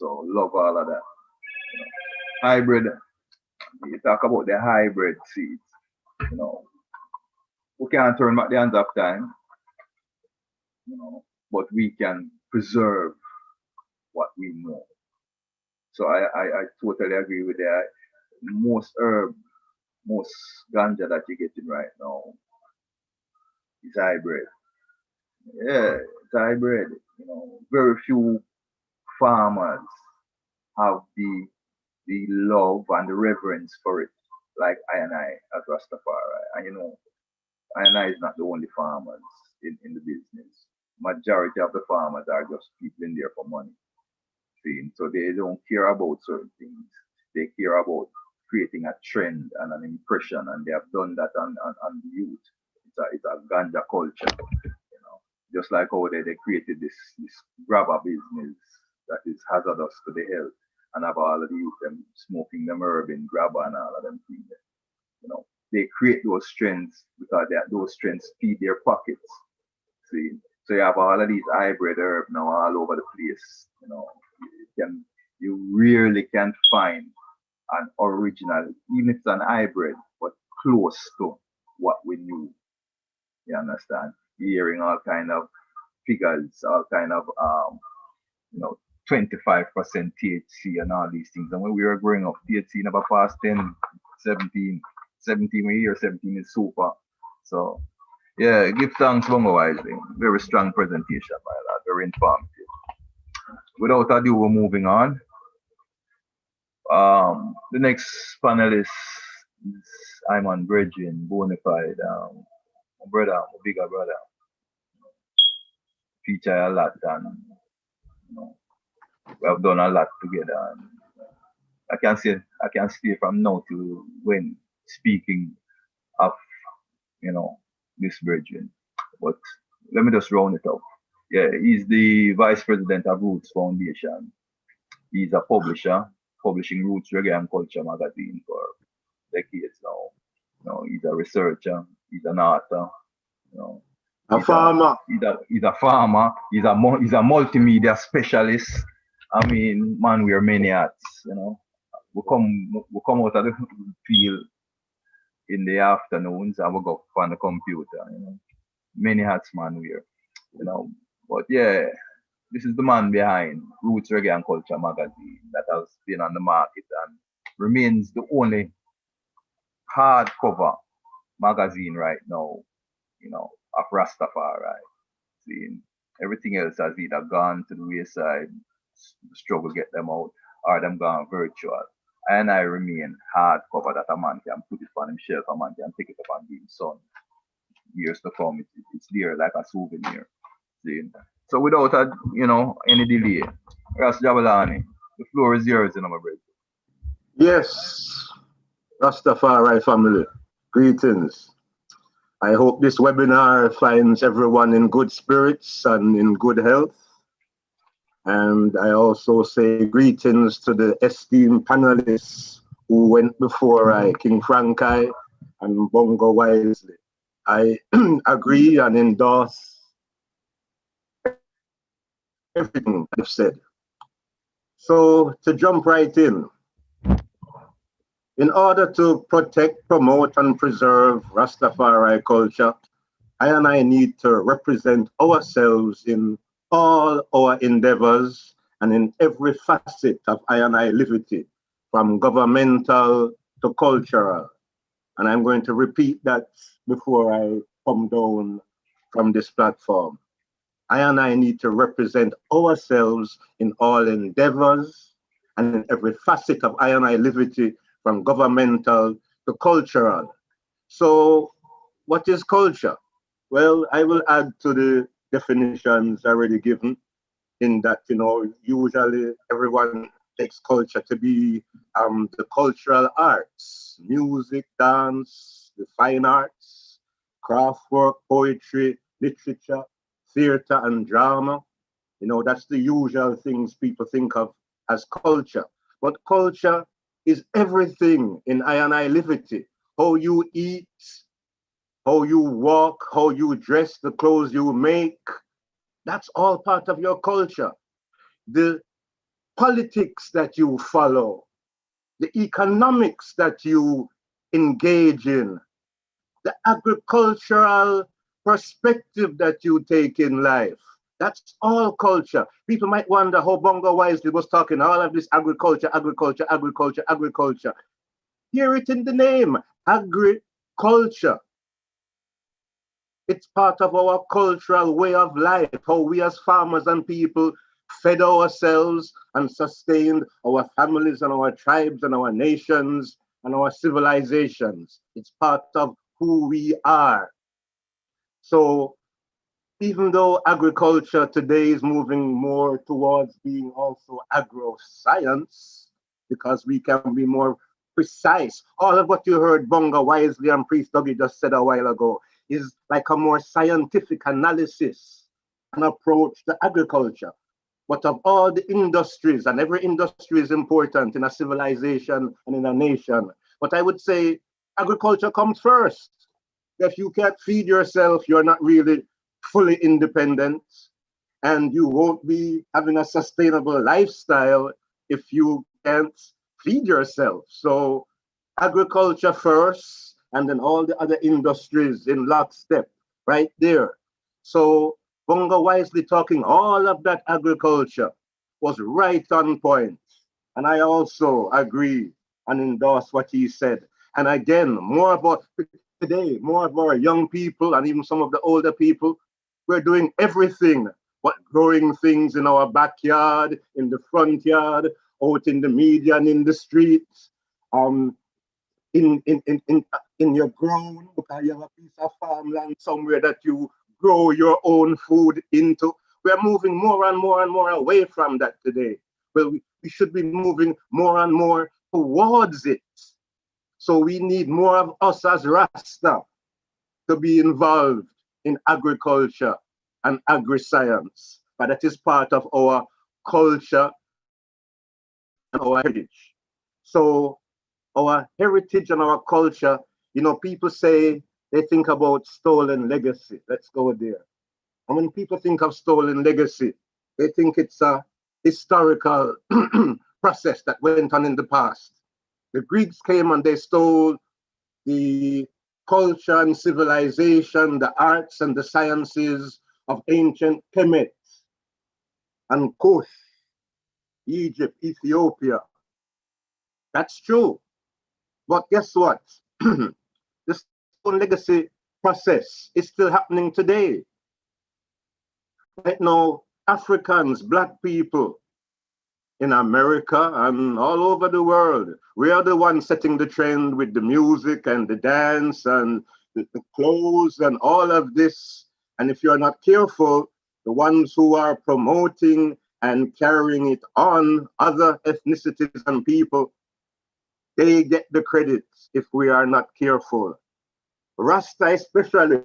So love all of that. Hybrid, you talk about the hybrid seeds, we can't turn back the hands of time, but we can preserve what we know. So I totally agree with that. Most herb, most ganja that you're getting right now is hybrid. Yeah, it's hybrid. Very few farmers have the love and the reverence for it, like I and I as Rastafari. And I and I is not the only farmers in the business. Majority of the farmers are just people in there for money. See? So they don't care about certain things. They care about creating a trend and an impression, and they have done that on the youth. It's a ganja culture, just like how they created this grabber business that is hazardous to the health, and have all of the youth them smoking them herb in grabber and all of them things. They create those trends because those trends feed their pockets. See, so you have all of these hybrid herb now all over the place. You rarely can find an original, even if it's an hybrid, but close to what we knew. You understand? Hearing all kind of figures, all kind of 25% THC and all these things. And when we were growing up, THC never passed 10, 17 we hear 17 is super. So yeah, give thanks Bongo Wisely. Very strong presentation, my lad. Very informative. Without ado, we're moving on. The next panelist is Iman Bridgin, Bonafide, my brother, my bigger brother. Feature a lot, and we have done a lot together. And I can stay from now to when speaking of this Bridgin. But let me just round it up. Yeah, he's the vice president of Roots Foundation. He's a publisher, publishing Roots Reggae and Culture magazine for decades now. He's a researcher. He's an author. A farmer. He's a farmer. He's a multimedia specialist. I mean, man, wear many hats. We come out of the field in the afternoons and we go on the computer. Many hats, man, wear. But yeah, this is the man behind Roots Reggae and Culture magazine that has been on the market and remains the only hardcover magazine right now, of Rastafari. See, everything else has either gone to the wayside, struggle to get them out, or them gone virtual. And I remain hardcover that a man can put it on himself, a man can pick it up and give his son. Years to come, it's there like a souvenir. See? So without any delay, Ras Jabalani, the floor is yours, my brother. Yes, Rastafari family, greetings. I hope this webinar finds everyone in good spirits and in good health. And I also say greetings to the esteemed panelists who went before King Frankai and Bongo Wisely. I agree and endorse everything they've said. So to jump right in order to protect, promote, and preserve Rastafari culture, I need to represent ourselves in all our endeavors and in every facet of I liberty, from governmental to cultural. And I'm going to repeat that before I come down from this platform. I need to represent ourselves in all endeavors and in every facet of I liberty, from governmental to cultural. So what is culture? Well, I will add to the definitions already given, in that, usually everyone takes culture to be the cultural arts, music, dance, the fine arts, craft work, poetry, literature, theater, and drama. That's the usual things people think of as culture. But culture is everything in I liberty. How you eat, how you walk, how you dress, the clothes you make, that's all part of your culture. The politics that you follow, the economics that you engage in, the agricultural perspective that you take in life. That's all culture. People might wonder how Bongo Wisely was talking all of this agriculture, agriculture, agriculture, agriculture. Hear it in the name, agriculture. It's part of our cultural way of life, how we as farmers and people fed ourselves and sustained our families and our tribes and our nations and our civilizations. It's part of who we are. So even though agriculture today is moving more towards being also agro-science, because we can be more precise, all of what you heard Bonga Wisely and Priest Dougie just said a while ago is like a more scientific analysis and approach to agriculture. But of all the industries, and every industry is important in a civilization and in a nation, but I would say agriculture comes first. If you can't feed yourself, you're not really fully independent, and you won't be having a sustainable lifestyle if you can't feed yourself. So agriculture first, and then all the other industries in lockstep, right there. So Bonga Wisely talking all of that agriculture was right on point. And I also agree and endorse what he said. And again, more about today, more of our young people and even some of the older people, we're doing everything but growing things in our backyard, in the front yard, out in the media and in the streets, in your ground, because you have a piece of farmland somewhere that you grow your own food into. We're moving more and more and more away from that today. Well, we should be moving more and more towards it. So we need more of us as Rasta to be involved in agriculture and agri-science. But that is part of our culture and our heritage. So our heritage and our culture, you know, people say they think about stolen legacy. Let's go there. And when people think of stolen legacy, they think it's a historical process that went on in the past. The Greeks came and they stole the culture and civilization, the arts and the sciences of ancient Kemet and Kush, Egypt, Ethiopia. That's true. But guess what? The stone legacy process is still happening today. Right now, Africans, Black people in America and all over the world, we are the ones setting the trend with the music and the dance and the clothes and all of this. And if you're not careful, the ones who are promoting and carrying it on, other ethnicities and people, they get the credit if we are not careful. Rasta especially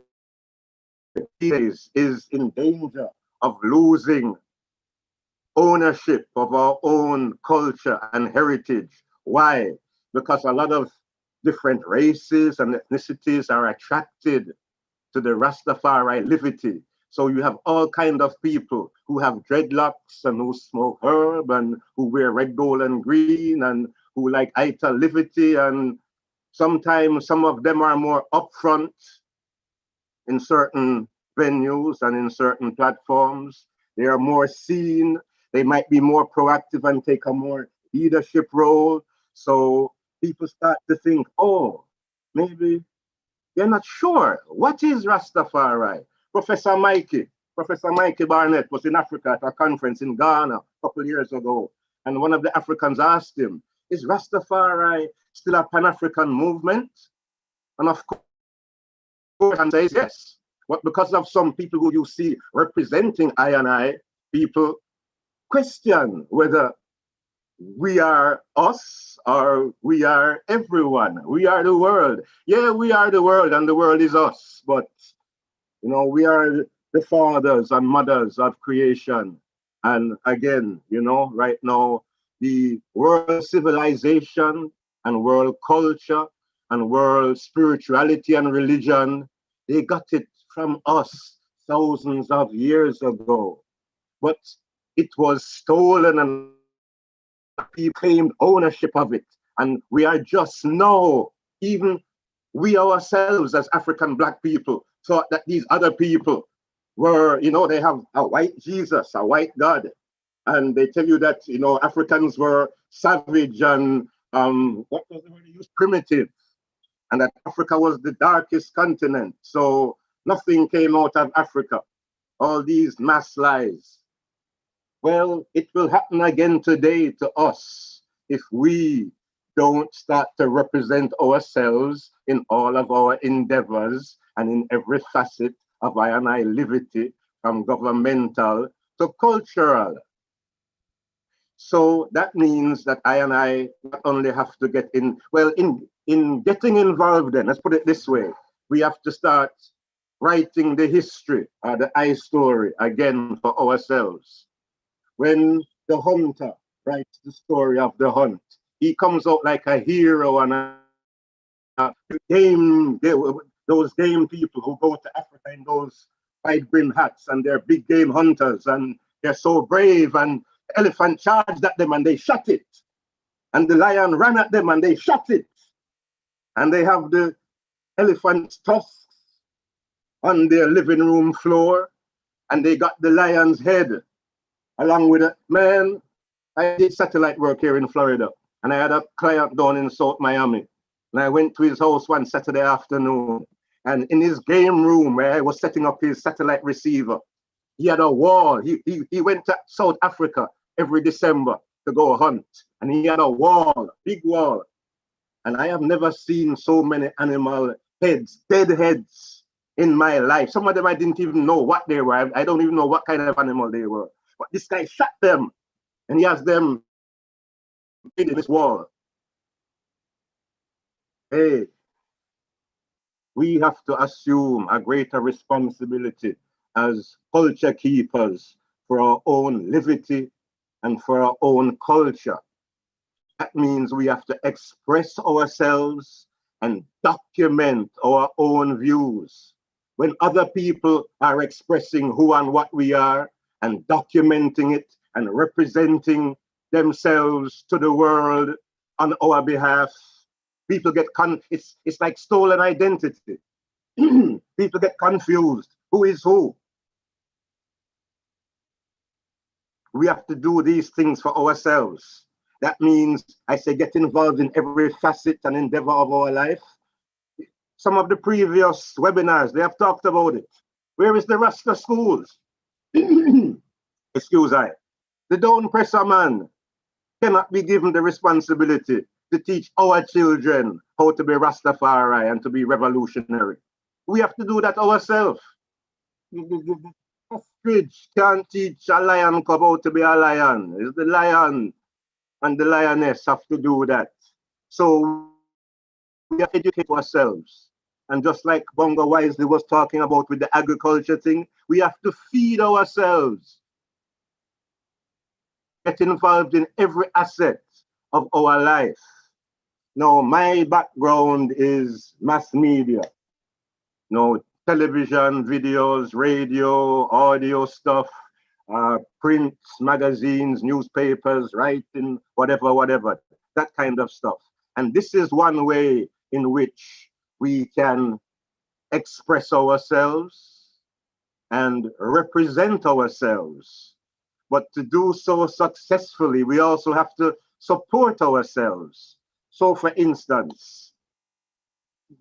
is in danger of losing ownership of our own culture and heritage. Why? Because a lot of different races and ethnicities are attracted to the Rastafari liberty. So you have all kind of people who have dreadlocks and who smoke herb and who wear red, gold, and green and who like Ita liberty. And sometimes some of them are more upfront in certain venues and in certain platforms. They are more seen. They might be more proactive and take a more leadership role. So people start to think, oh, maybe they're not sure. What is Rastafari? Professor Mikey Barnett was in Africa at a conference in Ghana a couple of years ago. And one of the Africans asked him, is Rastafari still a Pan-African movement? And of course, and says yes. But because of some people who you see representing I, people question whether we are us or we are everyone. We are the world. Yeah, we are the world and the world is us. But, you know, we are the fathers and mothers of creation. And again, you know, right now, the world civilization and world culture and world spirituality and religion, they got it from us thousands of years ago. But it was stolen and we claimed ownership of it. And we are just now, even we ourselves as African Black people, thought that these other people were, they have a white Jesus, a white God. And they tell you that, Africans were savage and, what was the word they used? Primitive. And that Africa was the darkest continent. So nothing came out of Africa. All these mass lies. Well, it will happen again today to us if we don't start to represent ourselves in all of our endeavors and in every facet of I and I liberty, from governmental to cultural. So that means that I and I not only have to get in, well, in getting involved then, let's put it this way, we have to start writing the history, the I story again for ourselves. When the hunter writes the story of the hunt, he comes out like a hero and those game people who go to Africa in those white brim hats and they're big game hunters and they're so brave, and the elephant charged at them and they shot it. And the lion ran at them and they shot it. And they have the elephant's tusks on their living room floor and they got the lion's head along with it. Man, I did satellite work here in Florida and I had a client down in South Miami. And I went to his house one Saturday afternoon, and in his game room where I was setting up his satellite receiver, he had a wall. He went to South Africa every December to go hunt, and he had a wall, big wall. And I have never seen so many animal heads, dead heads in my life. Some of them I didn't even know what they were. I don't even know what kind of animal they were. But this guy shot them, and he has them in his wall. Hey, we have to assume a greater responsibility as culture keepers for our own liberty and for our own culture. That means we have to express ourselves and document our own views. When other people are expressing who and what we are and documenting it and representing themselves to the world on our behalf, people get it's like stolen identity. People get confused. Who is who? We have to do these things for ourselves. That means, I say, get involved in every facet and endeavor of our life. Some of the previous webinars, they have talked about it. Where is the Rasta schools? Excuse I. The down presser man cannot be given the responsibility to teach our children how to be Rastafari and to be revolutionary. We have to do that ourselves. The ostrich can't teach a lion cub how to be a lion. It's the lion and the lioness have to do that. So we have to educate ourselves. And just like Bongo Wisely was talking about with the agriculture thing, we have to feed ourselves. Get involved in every asset of our life. Now, my background is mass media. Television, videos, radio, audio stuff, print, magazines, newspapers, writing, whatever, that kind of stuff. And this is one way in which we can express ourselves and represent ourselves. But to do so successfully, we also have to support ourselves. So for instance,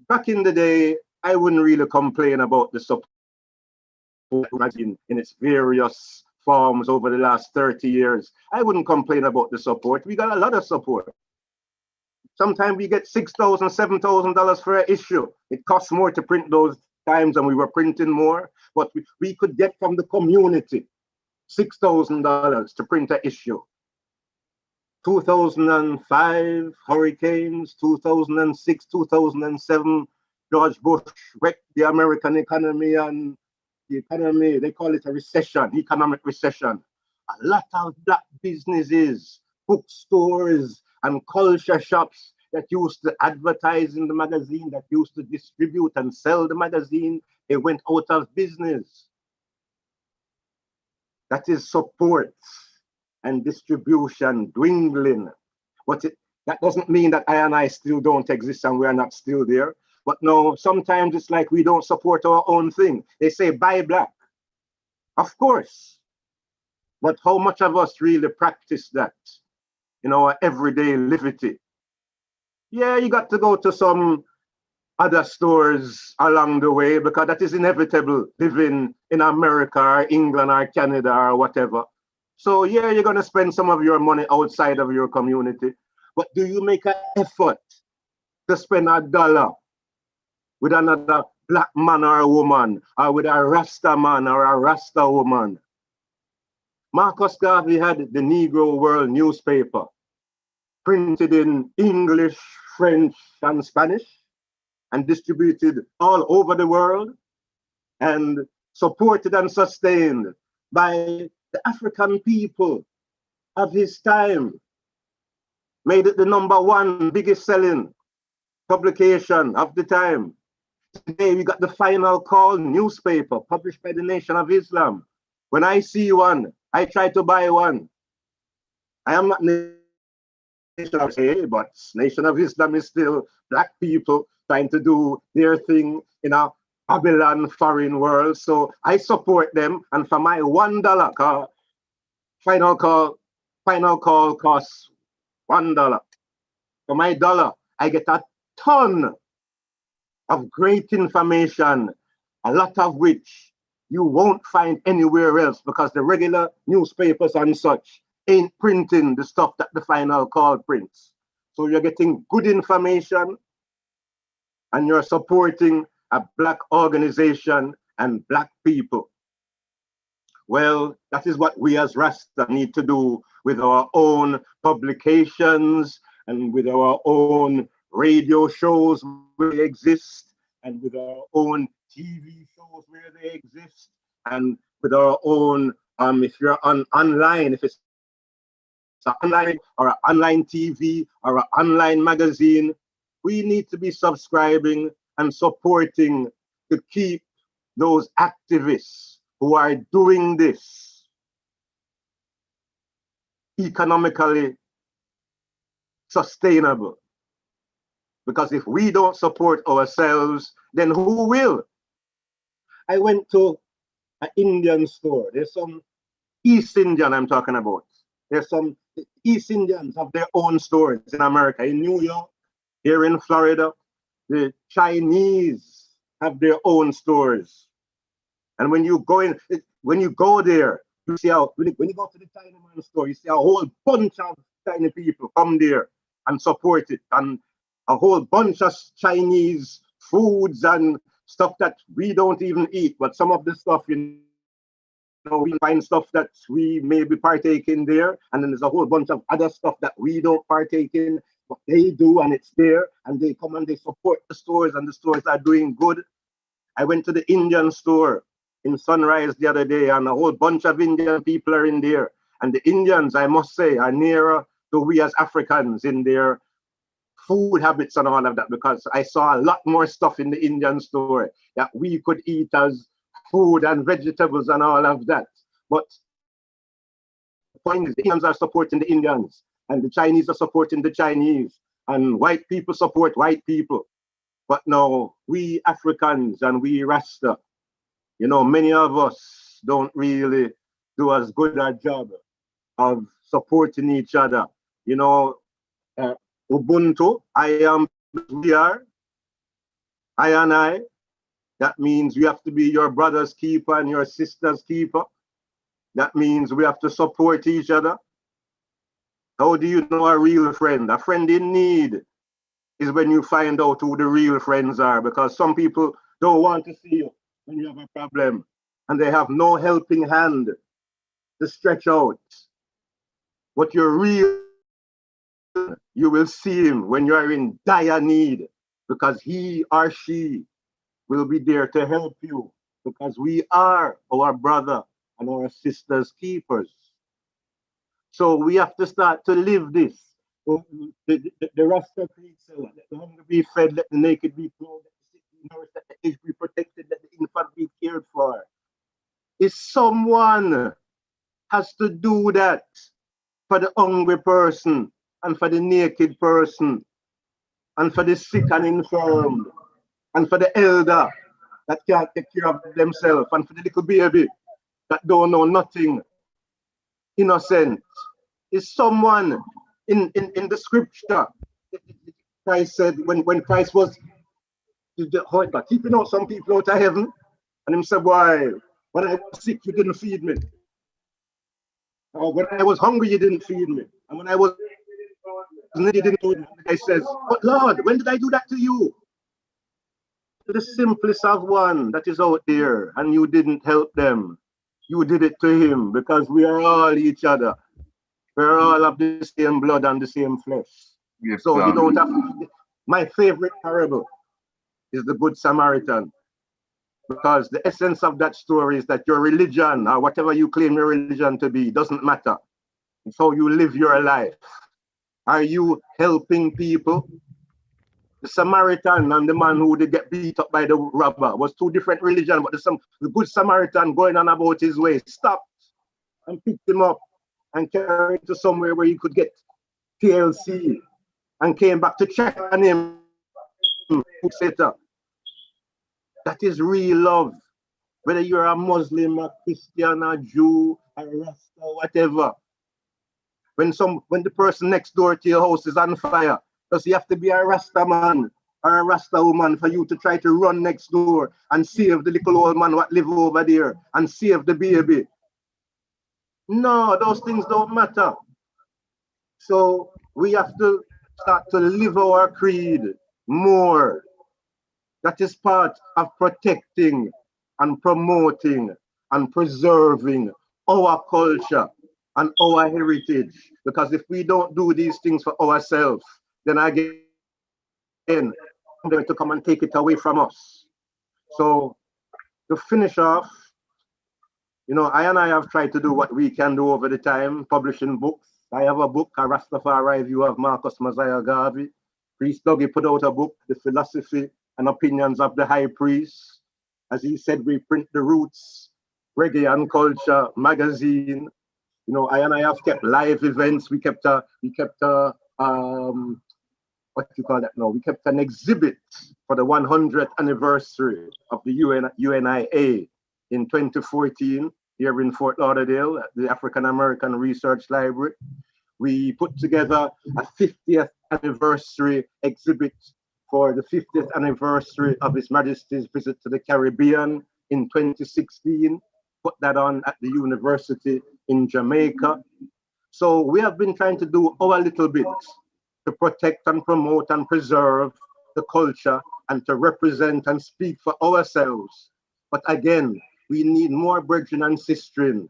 back in the day, I wouldn't really complain about the support in its various forms over the last 30 years. I wouldn't complain about the support. We got a lot of support. Sometimes we get $6,000, $7,000 for an issue. It costs more to print those times and we were printing more, but we could get from the community $6,000 to print an issue. 2005 hurricanes, 2006, 2007, George Bush wrecked the American economy, and the economy, they call it a recession, economic recession. A lot of black businesses, bookstores, and culture shops that used to advertise in the magazine, that used to distribute and sell the magazine, they went out of business. That is support. and distribution dwindling. But that doesn't mean that I and I still don't exist and we're not still there. But no, sometimes it's like we don't support our own thing. They say buy black. Of course. But how much of us really practice that in our everyday livity? Yeah, you got to go to some other stores along the way because that is inevitable living in America or England or Canada or whatever. So yeah, you're going to spend some of your money outside of your community. But do you make an effort to spend $1 with another black man or a woman, or with a Rasta man or a Rasta woman? Marcus Garvey had the Negro World newspaper, printed in English, French, and Spanish, and distributed all over the world, and supported and sustained by the African people of his time. Made it the #1 biggest selling publication of the time. Today we got the Final Call newspaper published by the Nation of Islam. When I see one, I try to buy one. I am not Nation of Islam, but Nation of Islam is still black people trying to do their thing in a Babylon foreign world. So I support them, and for my $1, Final Call costs $1. For my dollar, I get a ton of great information, a lot of which you won't find anywhere else because the regular newspapers and such ain't printing the stuff that the Final Call prints. So you're getting good information and you're supporting a black organization and black people. Well, that is what we as Rasta need to do with our own publications and with our own radio shows where they exist, and with our own TV shows where they exist, and with our own, if you're online, if it's online or an online TV or an online magazine, we need to be subscribing and supporting to keep those activists who are doing this economically sustainable. Because if we don't support ourselves, then who will? I went to an Indian store. There's some East Indian I'm talking about. There's some East Indians have their own stores in America, in New York, here in Florida. The Chinese have their own stores. And when you go there, you see how, when you go to the China man store, you see a whole bunch of Chinese people come there and support it. And a whole bunch of Chinese foods and stuff that we don't even eat. But some of the stuff, you know, we find stuff that we maybe partake in there. And then there's a whole bunch of other stuff that we don't partake in, but they do, and it's there. And they come and they support the stores, and the stores are doing good. I went to the Indian store in Sunrise the other day, and a whole bunch of Indian people are in there. And the Indians, I must say, are nearer to we as Africans in their food habits and all of that, because I saw a lot more stuff in the Indian store that we could eat as food and vegetables and all of that. But the point is, the Indians are supporting the Indians, and the Chinese are supporting the Chinese, and white people support white people. But no, we Africans and we Rasta, you know, many of us don't really do as good a job of supporting each other. You know, Ubuntu, I am, we are, I and I. That means we have to be your brother's keeper and your sister's keeper. That means we have to support each other. How do you know a real friend? A friend in need is when you find out who the real friends are, because some people don't want to see you when you have a problem and they have no helping hand to stretch out. But you're real, you will see him when you are in dire need, because he or she will be there to help you, because we are our brother and our sister's keepers. So we have to start to live this. The Rasta Creed said, let the hungry be fed, let the naked be clothed, let the sick be nourished, let the aged be protected, let the infant be cared for. If someone has to do that, for the hungry person, and for the naked person, and for the sick and infirm, and for the elder that can't take care of themselves, and for the little baby that don't know nothing, innocent. Is someone in the scripture. Christ said when Christ was keeping out some people out of heaven, and him said, boy, when I was sick, you didn't feed me. Or when I was hungry, you didn't feed me. And when I was needy, you didn't feed me. The guy says, but Lord, when did I do that to you? To the simplest of one that is out there, and you didn't help them. You did it to him, because we are all each other. We're all of the same blood and the same flesh. Yes, So you don't have to. My favorite parable is the Good Samaritan. Because the essence of that story is that your religion, or whatever you claim your religion to be, doesn't matter. It's how you live your life. Are you helping people? The Samaritan and the man who did get beat up by the robber was two different religions, but the Good Samaritan going on about his way stopped and picked him up and carried him to somewhere where he could get TLC, and came back to check on him, etc. That is real love. Whether you're a Muslim, a Christian, a Jew, a Rasta, whatever. When the person next door to your house is on fire, does you have to be a Rasta man or a Rasta woman for you to try to run next door and save the little old man what live over there and save the baby? No, those things don't matter. So we have to start to live our creed more. That is part of protecting and promoting and preserving our culture and our heritage. Because if we don't do these things for ourselves, then again, they're going to come and take it away from us. So to finish off, I and I have tried to do what we can do over the time, publishing books. I have a book, A Rastafari View of Marcus Mosiah Garvey. Priest Dougie put out a book, The Philosophy and Opinions of the High Priest. As he said, we print the Roots, Reggae and Culture magazine. I and I have kept live events. We kept what you call that now? We kept an exhibit for the 100th anniversary of the UNIA in 2014 here in Fort Lauderdale at the African American Research Library. We put together a 50th anniversary exhibit for the 50th anniversary of His Majesty's visit to the Caribbean in 2016. Put that on at the university in Jamaica. So we have been trying to do our little bit to protect and promote and preserve the culture and to represent and speak for ourselves. But again, we need more brethren and sistren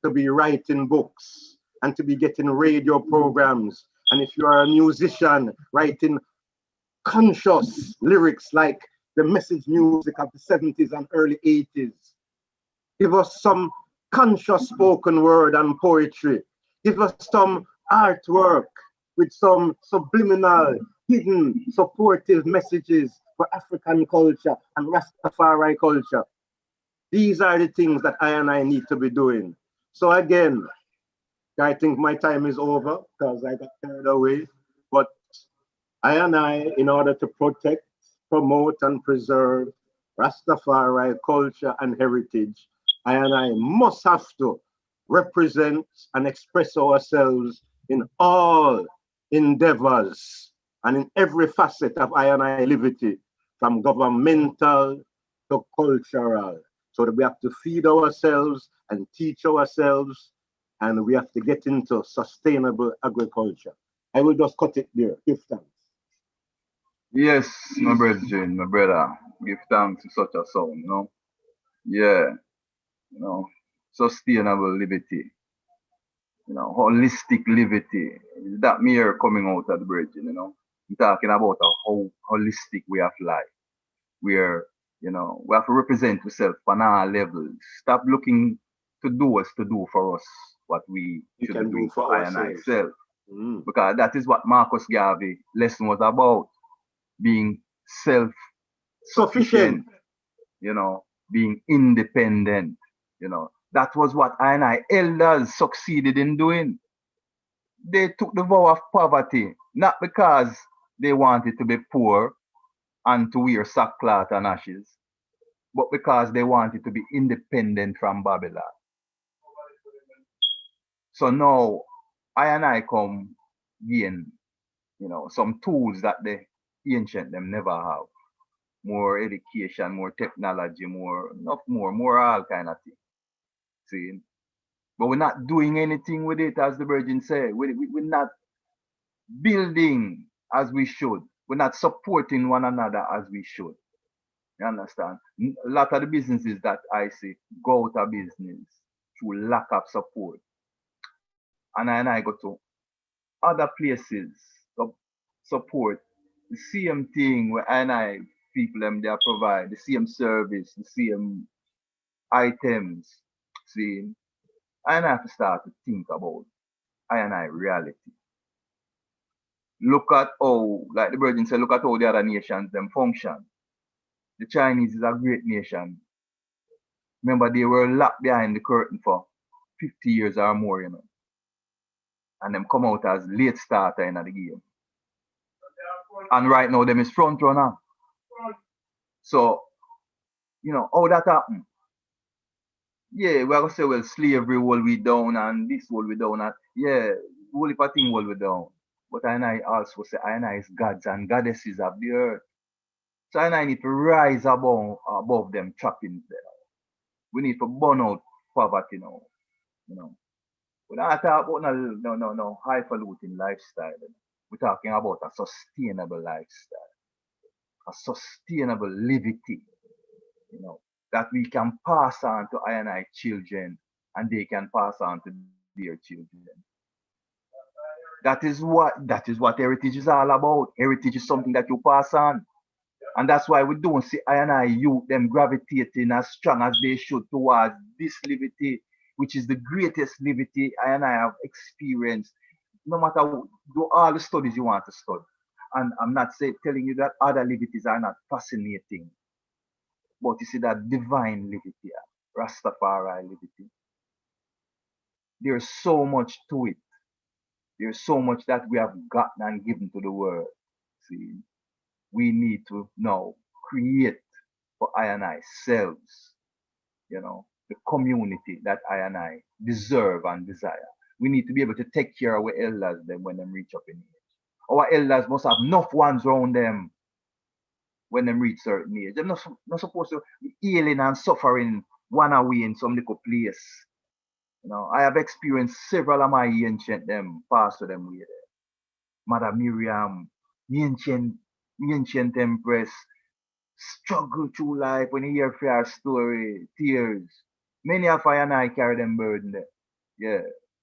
to be writing books and to be getting radio programs. And if you are a musician, writing conscious lyrics like the message music of the 70s and early 80s. Give us some conscious spoken word and poetry. Give us some artwork with some subliminal, hidden, supportive messages for African culture and Rastafari culture. These are the things that I and I need to be doing. So again, I think my time is over because I got carried away. But I and I, in order to protect, promote, and preserve Rastafari culture and heritage, I and I must have to represent and express ourselves in all endeavors and in every facet of I and I liberty, from governmental to cultural. So that we have to feed ourselves and teach ourselves, and we have to get into sustainable agriculture. I will just cut it there. Give thanks. Yes, my brethren, my brother, give thanks to such a sound, Yeah, sustainable liberty, holistic liberty. That mere coming out of the brethren, I'm talking about a whole holistic way of life, where, we have to represent ourselves on all levels. Stop looking to do us to do for us what we should be doing for I and I self. Because that is what Marcus Garvey lesson was about. Being self-sufficient, being independent, that was what I and I elders succeeded in doing. they took the vow of poverty, not because they wanted to be poor and to wear sackcloth and ashes, but because they wanted to be independent from Babylon. So now I and I come gain, some tools that the ancient them never have. More education, more technology, more all kind of things. See? But we're not doing anything with it, as the Virgin said. We're not building as we should. We're not supporting one another as we should. You understand? A lot of the businesses that I see go out of business through lack of support. And I go to other places to support the same thing where I people them they provide the same service, the same items. See, I have to start to think about I reality. Look at how, like the Virgin said, look at how the other nations them function. The Chinese is a great nation. Remember, they were locked behind the curtain for 50 years or more, And them come out as late starter in the game. And right now, them is front runner. So, how that happen? Yeah, we're gonna say, well, slavery will be down and this will be down. And yeah, whole heap of thing will be down. But I also say I is gods and goddesses of the earth. So I need to rise above them trappings there. We need to burn out poverty now. We're not talking about no highfalutin lifestyle. We're talking about a sustainable lifestyle, a sustainable liberty, that we can pass on to I children and they can pass on to their children. That is what heritage is all about. Heritage is something that you pass on. And that's why we don't see I youth them gravitating as strong as they should towards this liberty, which is the greatest liberty I have experienced. No matter what, do all the studies you want to study. And I'm not telling you that other liberties are not fascinating. But you see that divine liberty, Rastafari liberty. There's so much to it. There's so much that we have gotten and given to the world. See, we need to now create for I selves, the community that I deserve and desire. We need to be able to take care of our elders then when they reach up in age. Our elders must have enough ones around them when they reach certain age. They're not supposed to be ailing and suffering one away in some little place. I have experienced several of my ancient them pass to them way there. Mother Miriam, the ancient empress, struggle through life when you hear her story, tears. Many of I carry them burden there. Yeah,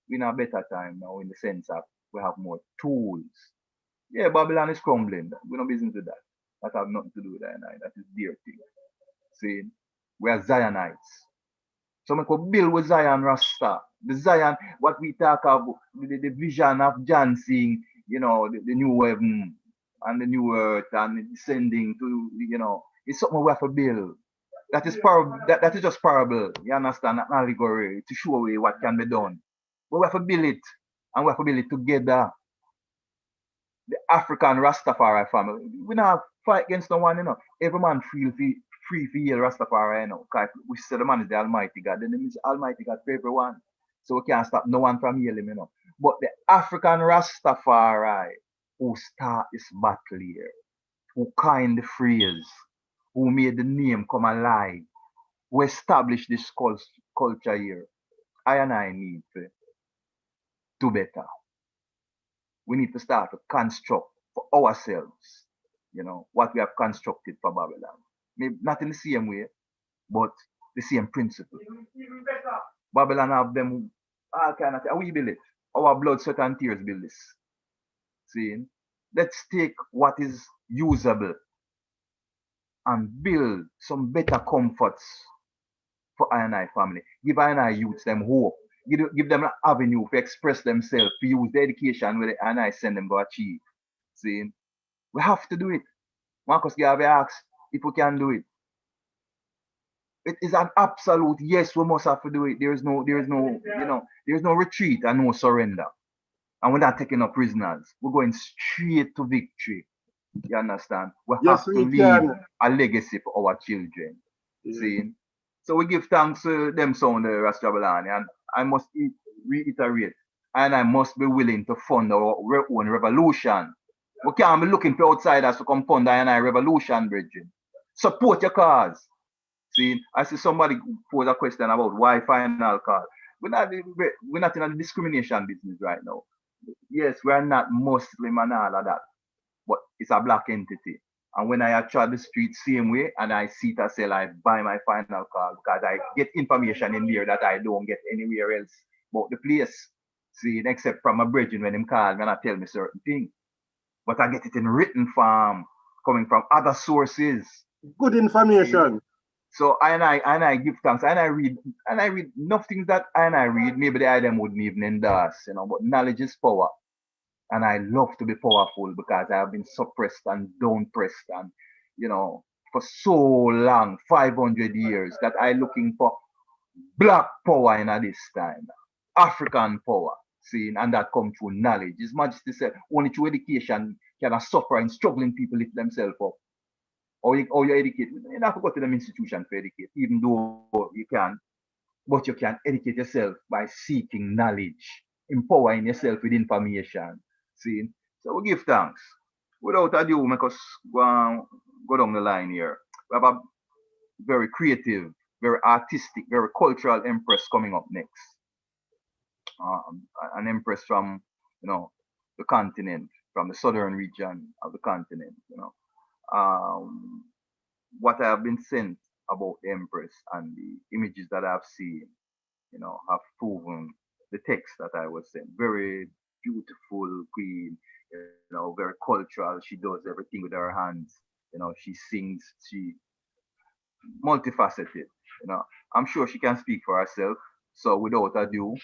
we in a better time now in the sense of we have more tools. Yeah, Babylon is crumbling. We no business with that. That have nothing to do with I. That is their thing. See, we are Zionites. So we could build with Zion Rasta. The Zion, what we talk of, the vision of John seeing, the new heaven and the new earth and descending to, it's something we have to build. That is that is just parable. You understand? An allegory to show you what can be done. But we have to build it, and we have to build it together. The African Rastafari family. We not fight against no one, Every man free for heal Rastafari, Because we say the man is the Almighty God. Then it means Almighty God for everyone. So we can't stop no one from healing, But the African Rastafari who start this battle here, who coined the phrase, who made the name come alive, who established this culture here. I need to do better. We need to start to construct for ourselves, what we have constructed for Babylon. Maybe not in the same way, but the same principle. Babylon have them all kind of things. We build it. Our blood, sweat, and tears build this. See? Let's take what is usable and build some better comforts for I family. Give I youths them hope. Give them an avenue to express themselves, to use the education where I send them to achieve. See? We have to do it. Marcus Garvey asks if we can do it. It is an absolute yes, we must have to do it. There is no retreat and no surrender. And we're not taking up prisoners. We're going straight to victory. You understand? We Yes, have to we leave can. a legacy for our children. Yeah. See? So we give thanks to them sound Rastabalani, and I must reiterate, and I must be willing to fund our own revolution. We can't be looking for outsiders to come fund our revolution, brethren. Support your cause. See, I see somebody pose a question about why final call. We're not in a discrimination business right now. Yes, we are not Muslim and all of that, but it's a black entity. And when I travel the street same way and I see it, I say, I buy my final call because I get information in there that I don't get anywhere else about the place. See, except from my brethren when him call me and I tell me certain things. But I get it in written form, coming from other sources. Good information. So I give thanks and I read enough things that I read, maybe the item wouldn't even endorse, but knowledge is power. And I love to be powerful because I have been suppressed and down pressed and for so long, 500 years, that I looking for black power in this time, African power, see, and that come through knowledge. His Majesty said only through education can a suffering, struggling people lift themselves up. Or you educate. You don't have to go to them institution to educate, even though you can. But you can educate yourself by seeking knowledge, empowering yourself with information. See? So we give thanks. Without ado, make us go down the line here. We have a very creative, very artistic, very cultural empress coming up next. An empress from, the continent, from the southern region of the continent, what I have been sent about the Empress and the images that I've seen, have proven the text that I was sent. Very beautiful queen, very cultural. She does everything with her hands. She sings, she multifaceted. I'm sure she can speak for herself. So without ado,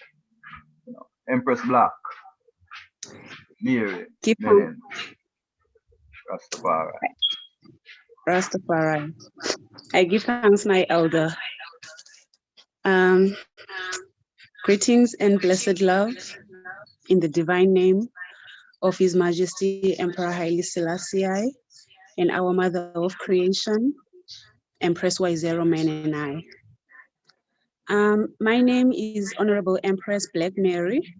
Empress Black, Mary, Keep on. Menen, Rastafari. Rastafari. I give thanks, my elder. Greetings and blessed love in the divine name of His Majesty Emperor Haile Selassie I, and our Mother of Creation, Empress Waizero Menenai. My name is Honorable Empress Black Mary.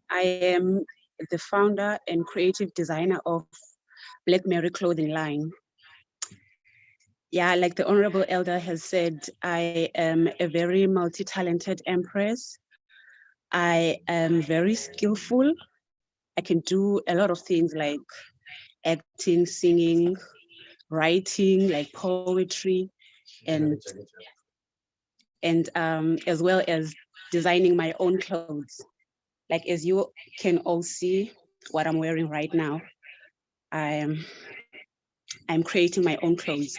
I am the founder and creative designer of Black Mary clothing line. Yeah, like the Honorable Elder has said, I am a very multi-talented empress. I am very skillful. I can do a lot of things like acting, singing, writing, like poetry, and as well as designing my own clothes. Like as you can all see what I'm wearing right now, I'm creating my own clothes,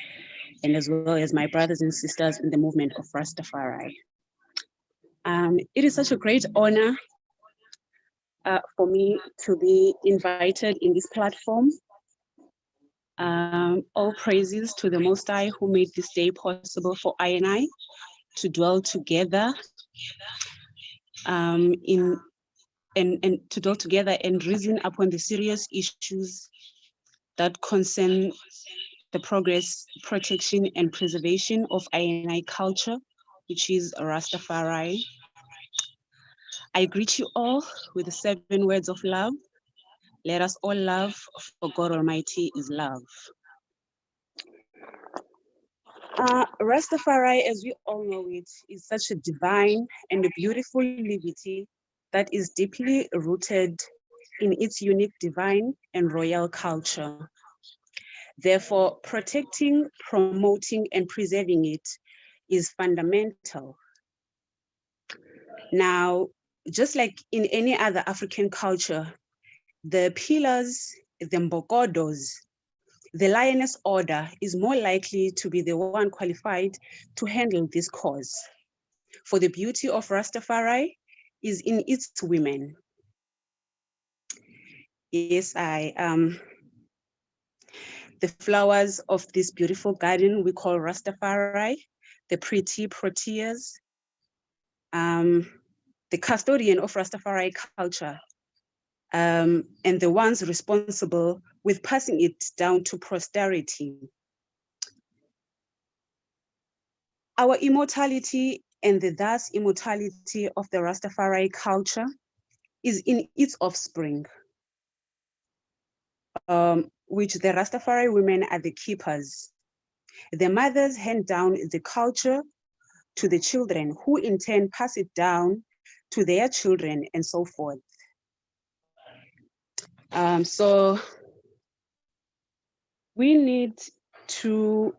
and as well as my brothers and sisters in the movement of Rastafari. It is such a great honor for me to be invited in this platform. All praises to the Most High who made this day possible for I and I to dwell together and to dwell together and reason upon the serious issues that concern the progress, protection, and preservation of I and I culture, which is Rastafari. I greet you all with the 7 words of love. Let us all love, for God Almighty is love. Rastafari, as we all know it, is such a divine and a beautiful liberty that is deeply rooted in its unique divine and royal culture. Therefore, protecting, promoting, and preserving it is fundamental. Now, just like in any other African culture, the pillars, the mbokodos, the lioness order is more likely to be the one qualified to handle this cause. For the beauty of Rastafari is in its women. Yes, the flowers of this beautiful garden we call Rastafari, the pretty proteas, the custodian of Rastafari culture and the ones responsible with passing it down to posterity. Our immortality and the thus immortality of the Rastafari culture is in its offspring, which the Rastafari women are the keepers. The mothers hand down the culture to the children, who in turn pass it down to their children, and so forth. So we need to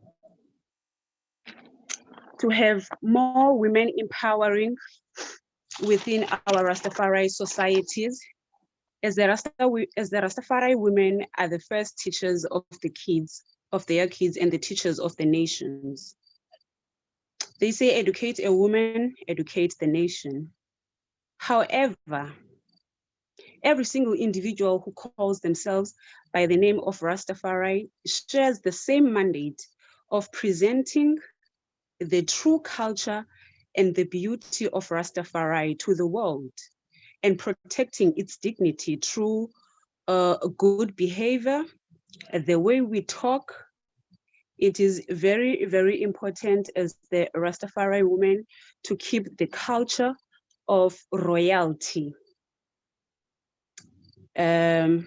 have more women empowering within our Rastafari societies, as the Rastafari women are the first teachers of the kids, of their kids, and the teachers of the nations. They say, educate a woman, educate the nation. However, every single individual who calls themselves by the name of Rastafari shares the same mandate of presenting the true culture and the beauty of Rastafari to the world, and protecting its dignity through good behavior, the way we talk. It is very, very important as the Rastafari women to keep the culture of royalty. I've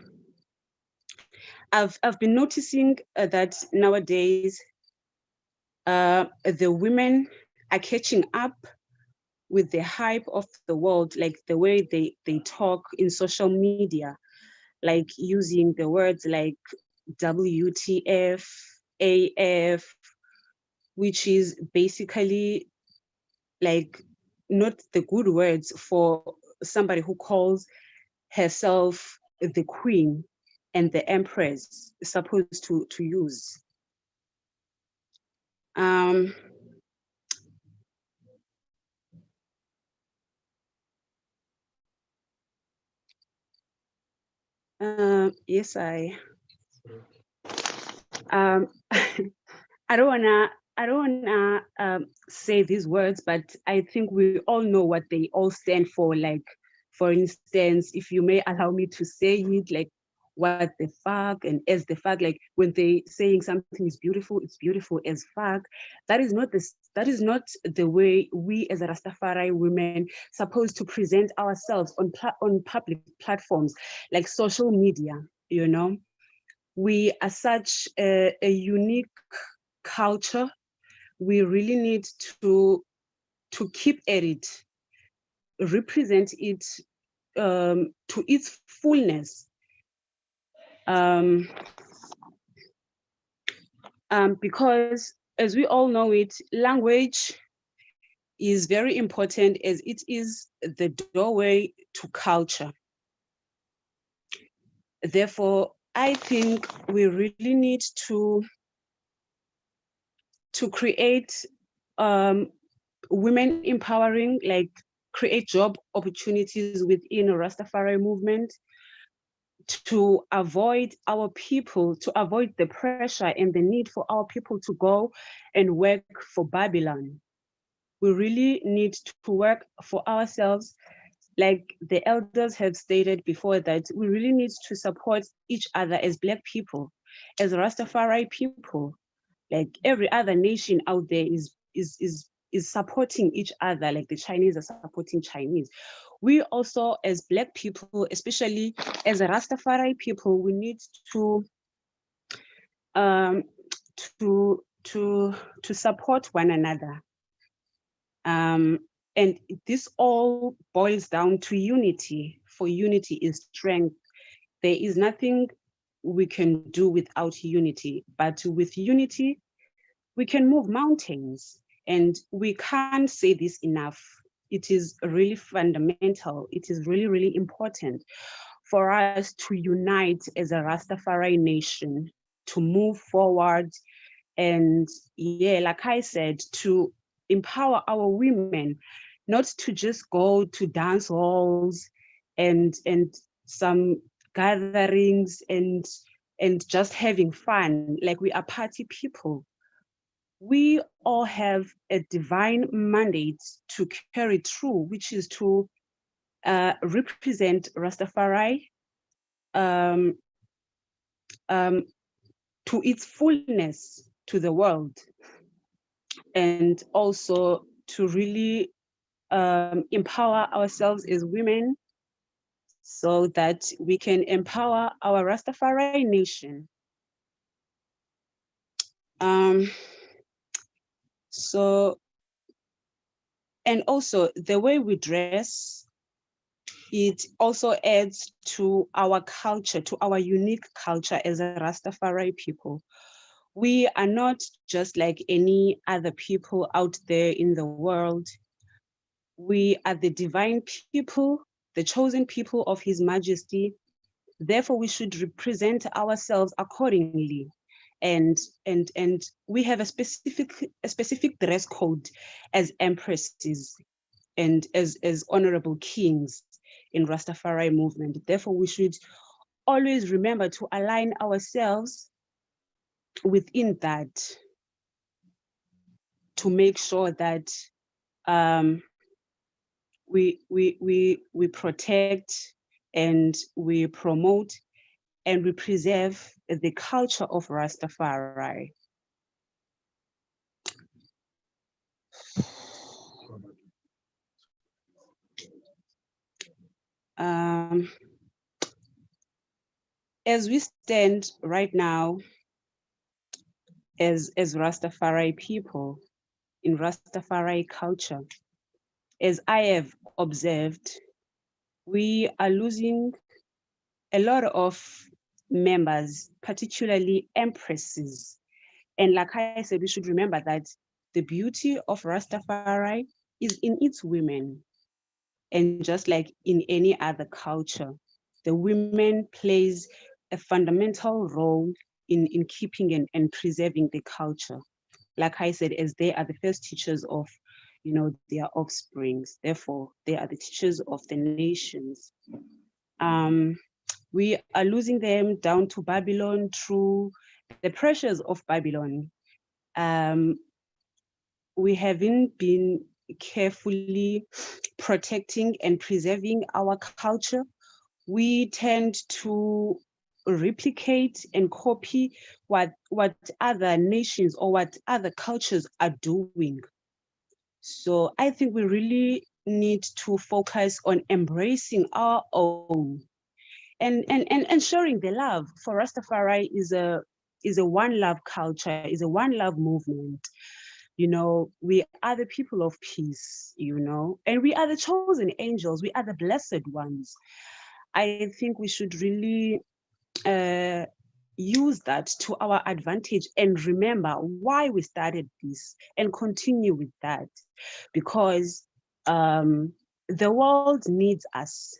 been noticing that nowadays the women are catching up with the hype of the world, like the way they talk in social media, like using the words like WTF, AF, which is basically like not the good words for somebody who calls herself the queen and the empress is supposed to use. Yes, I I don't wanna say these words, but I think we all know what they all stand for. Like, for instance, if you may allow me to say it, like what the fuck and as the fuck, like when they saying something is beautiful, it's beautiful as fuck. That is not the way we as a Rastafari women supposed to present ourselves on public platforms like social media, you know. We are such a unique culture. We really need to keep at it, represent it to its fullness. Because as we all know it, language is very important as it is the doorway to culture. Therefore, I think we really need to create women empowering, like create job opportunities within a Rastafari movement, to avoid the pressure and the need for our people to go and work for Babylon. We really need to work for ourselves. Like the elders have stated before, that we really need to support each other as Black people, as Rastafari people. Like every other nation out there is supporting each other, like the Chinese are supporting Chinese. We also, as Black people, especially as a Rastafari people, we need to support one another. And this all boils down to unity, for unity is strength. There is nothing we can do without unity, but with unity, we can move mountains. And we can't say this enough. It is really fundamental. It is really, really important for us to unite as a Rastafari nation, to move forward. And yeah, like I said, to empower our women, not to just go to dance halls and some gatherings and just having fun. Like, we are party people. We all have a divine mandate to carry through, which is to represent Rastafari to its fullness to the world, and also to really empower ourselves as women so that we can empower our Rastafari nation. So, and also the way we dress, it also adds to our culture, to our unique culture as a Rastafari people. We are not just like any other people out there in the world. We are the divine people, the chosen people of His Majesty. Therefore, we should represent ourselves accordingly. And we have a specific dress code as empresses and as honorable kings in Rastafari movement. Therefore, we should always remember to align ourselves within that, to make sure that we protect and we promote and we preserve the culture of Rastafari. As we stand right now as Rastafari people in Rastafari culture, as I have observed, we are losing a lot of members, particularly empresses. And like I said, we should remember that the beauty of Rastafari is in its women. And just like in any other culture, the women plays a fundamental role in keeping and preserving the culture. Like I said, as they are the first teachers of, their offsprings. Therefore, they are the teachers of the nations. We are losing them down to Babylon through the pressures of Babylon. We haven't been carefully protecting and preserving our culture. We tend to replicate and copy what other nations or what other cultures are doing. So I think we really need to focus on embracing our own and sharing the love. For Rastafari is a one love culture, is a one love movement. We are the people of peace, and we are the chosen angels. We are the blessed ones. I think we should really use that to our advantage and remember why we started this and continue with that, because the world needs us.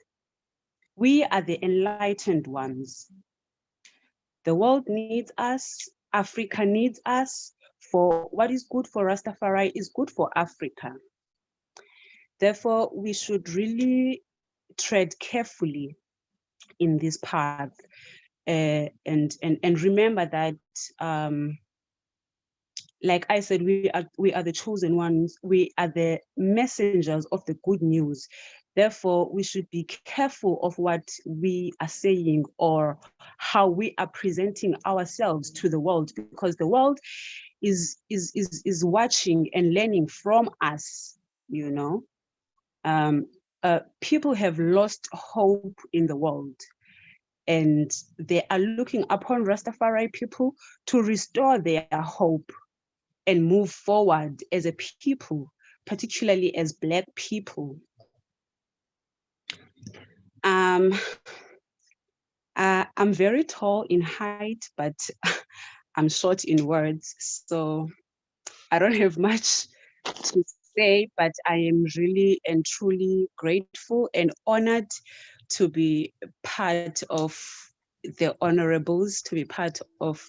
We are the enlightened ones. The world needs us. Africa needs us. For what is good for Rastafari is good for Africa. Therefore, we should really tread carefully in this path, and remember that, like I said, we are the chosen ones. We are the messengers of the good news. Therefore, we should be careful of what we are saying or how we are presenting ourselves to the world, because the world is watching and learning from us. People have lost hope in the world, and they are looking upon Rastafari people to restore their hope and move forward as a people, particularly as Black people. I'm very tall in height, but I'm short in words, so I don't have much to say, but I am really and truly grateful and honored to be part of the honorables, to be part of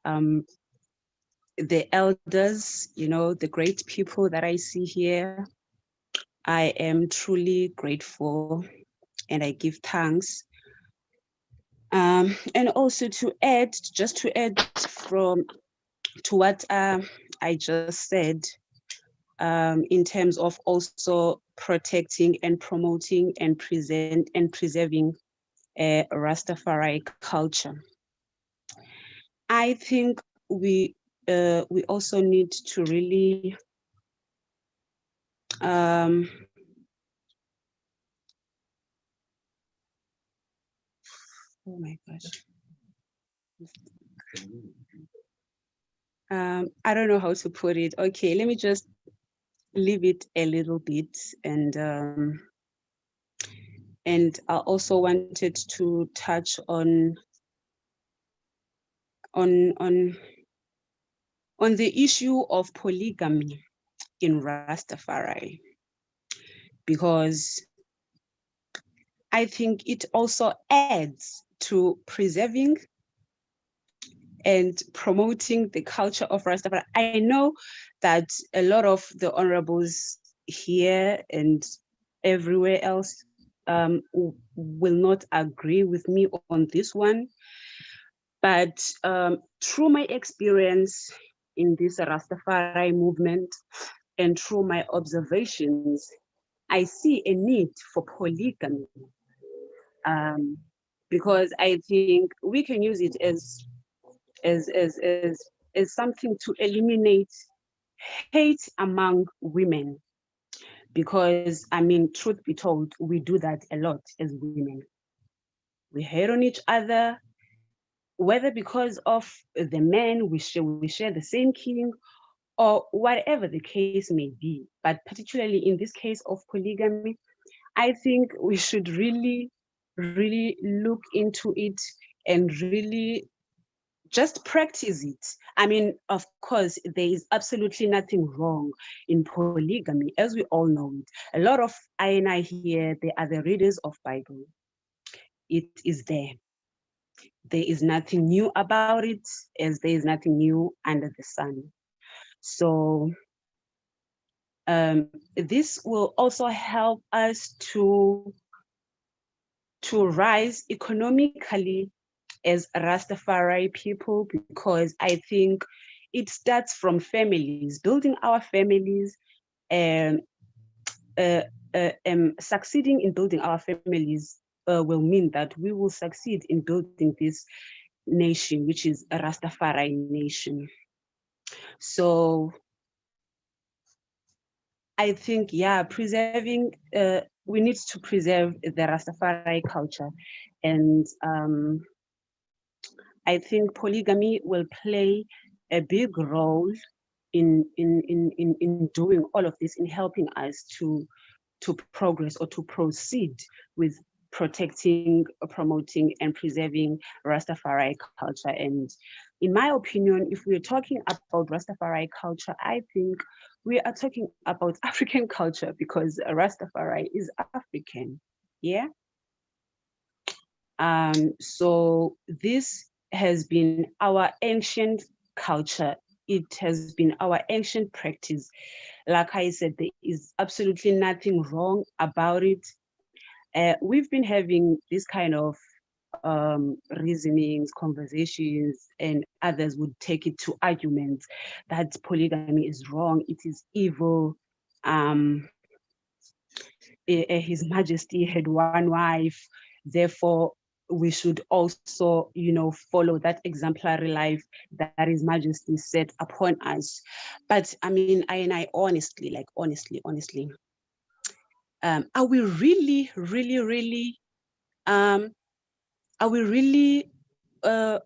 the elders, the great people that I see here. I am truly grateful and I give thanks. And also to add to what I just said, in terms of also protecting and promoting and preserving Rastafari culture. I think we also need to really oh my gosh. I don't know how to put it. Okay, let me just leave it a little bit, and I also wanted to touch on the issue of polygamy in Rastafari, because I think it also adds to preserving and promoting the culture of Rastafari. I know that a lot of the honorables here and everywhere else will not agree with me on this one, but through my experience in this Rastafari movement and through my observations, I see a need for polygamy, because I think we can use it as something to eliminate hate among women. Because, I mean, truth be told, we do that a lot as women. We hate on each other, whether because of the men, we share the same king, or whatever the case may be. But particularly in this case of polygamy, I think we should really, really look into it and really just practice it. I mean, of course, there is absolutely nothing wrong in polygamy, as we all know it. A lot of I here, they are the readers of Bible. It is there. There is nothing new about it, as there is nothing new under the sun. So this will also help us to rise economically as Rastafari people, because I think it starts from families, building our families, and succeeding in building our families will mean that we will succeed in building this nation, which is a Rastafari nation. So I think, yeah, preserving, we need to preserve the Rastafari culture. And I think polygamy will play a big role in doing all of this, in helping us to progress or to proceed with protecting, promoting, and preserving Rastafari culture. And in my opinion, if we're talking about Rastafari culture, I think we are talking about African culture, because Rastafari is African. Yeah. So this has been our ancient culture. It has been our ancient practice. Like I said, there is absolutely nothing wrong about it. We've been having this kind of reasonings, conversations, and others would take it to arguments that polygamy is wrong, it is evil. His Majesty had one wife, therefore we should also, follow that exemplary life that His Majesty set upon us. But I mean, I honestly, are we really, really, really, are we really, what?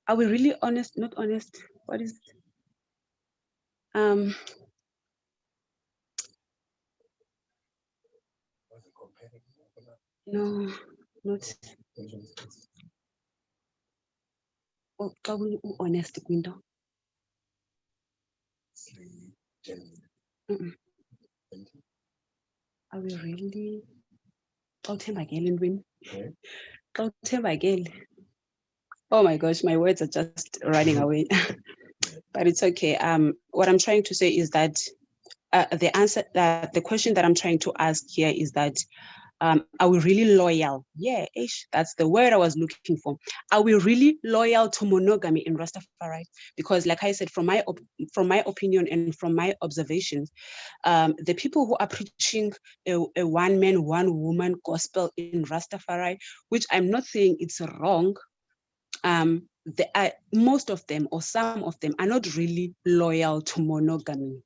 Are we really honest? Not honest. What is it? No, not. Oh, are we honest, window? Are we really? Oh my gosh, my words are just running away. But it's okay. What I'm trying to say is that the question that I'm trying to ask here is that are we really loyal? Yeah, that's the word I was looking for. Are we really loyal to monogamy in Rastafari? Because like I said, from my opinion and from my observations, the people who are preaching a one man, one woman gospel in Rastafari, which I'm not saying it's wrong, most of them or some of them are not really loyal to monogamy,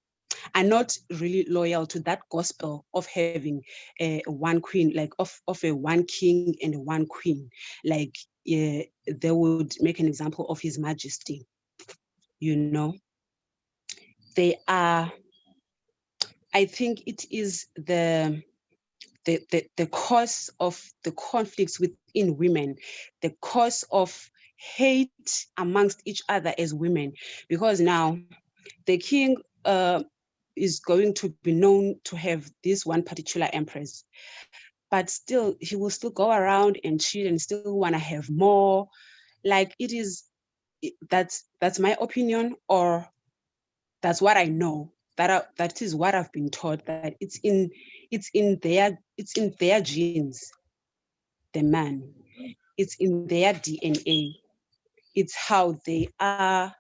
are not really loyal to that gospel of having one queen, like of a one king and one queen. Like they would make an example of His Majesty. You know, they are, I think it is the cause of the conflicts within women, the cause of hate amongst each other as women, because now the king is going to be known to have this one particular empress, but still he will still go around and cheat and still want to have more. Like that's my opinion, or that's what I know. That is what I've been taught, that it's in their genes, the man. It's in their DNA. It's how they are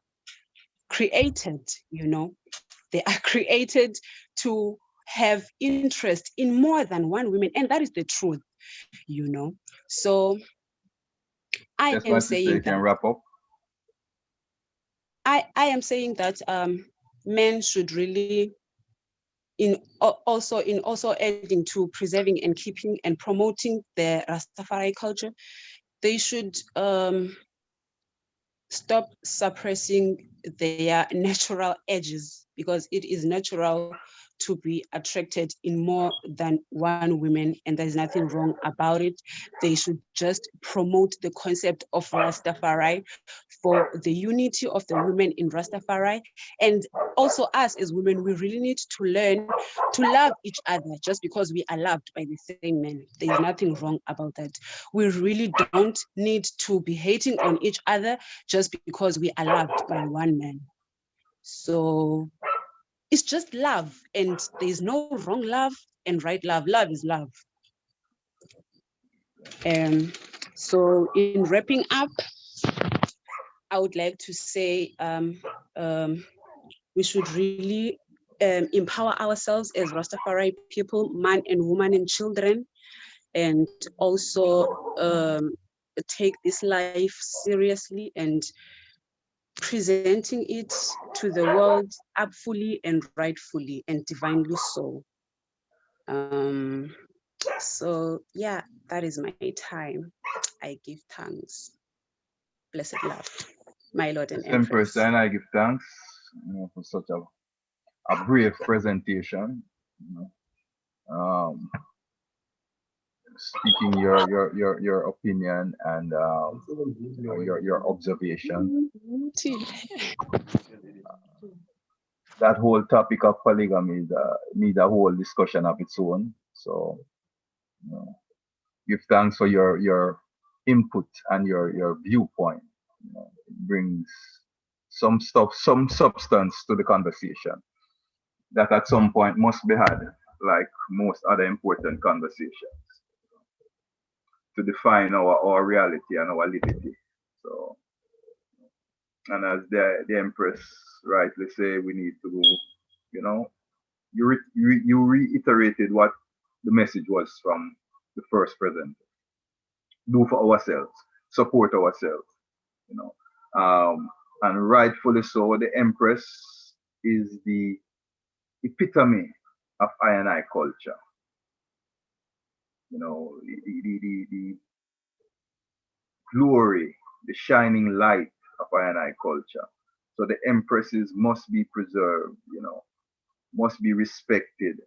created, you know. They are created to have interest in more than one woman, and that is the truth, you know. So I Yes, am my sister, you saying can that wrap up. I am saying that men should really also adding to preserving and keeping and promoting the Rastafari culture, they should stop suppressing their natural edges, because it is natural to be attracted in more than one woman, and there's nothing wrong about it. They should just promote the concept of Rastafari for the unity of the women in Rastafari. And also us as women, we really need to learn to love each other just because we are loved by the same men. There's nothing wrong about that. We really don't need to be hating on each other just because we are loved by one man. So it's just love, and there's no wrong love and right love. Love is love. So in wrapping up, I would like to say we should really empower ourselves as Rastafari people, man and woman and children, and also take this life seriously and presenting it to the world upfully and rightfully and divinely so. So yeah, that is my time. I give thanks. Blessed love, my Lord and Empress. And I give thanks, for such a brave presentation. Speaking your opinion and your observation. That whole topic of polygamy needs a whole discussion of its own. So, give thanks for your input and your viewpoint. It brings some substance to the conversation that at some point must be had, like most other important conversations, to define our reality and our liberty. So, and as the Empress rightly say, we need to go, you reiterated what the message was from the first presenter. Do for ourselves, support ourselves, and rightfully so, the Empress is the epitome of I culture. The glory, the shining light of I culture. So the empresses must be preserved, must be respected,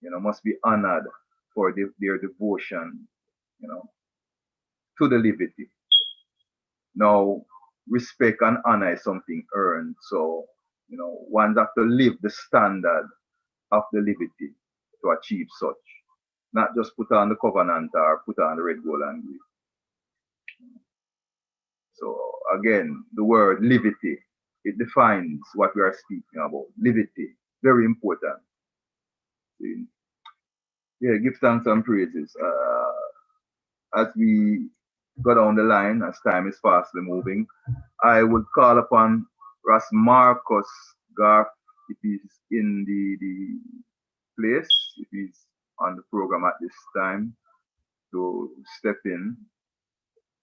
must be honored for their devotion, to the liberty. Now, respect and honor is something earned. So, one have to live the standard of the liberty to achieve such. Not just put on the covenant or put on the red, gold, and green. So again, the word liberty, it defines what we are speaking about. Liberty, very important. Yeah, give thanks and praises. As we go down the line, as time is fastly moving, I would call upon Ras Marcus Garth if he's in the place, if he's on the program at this time, to step in,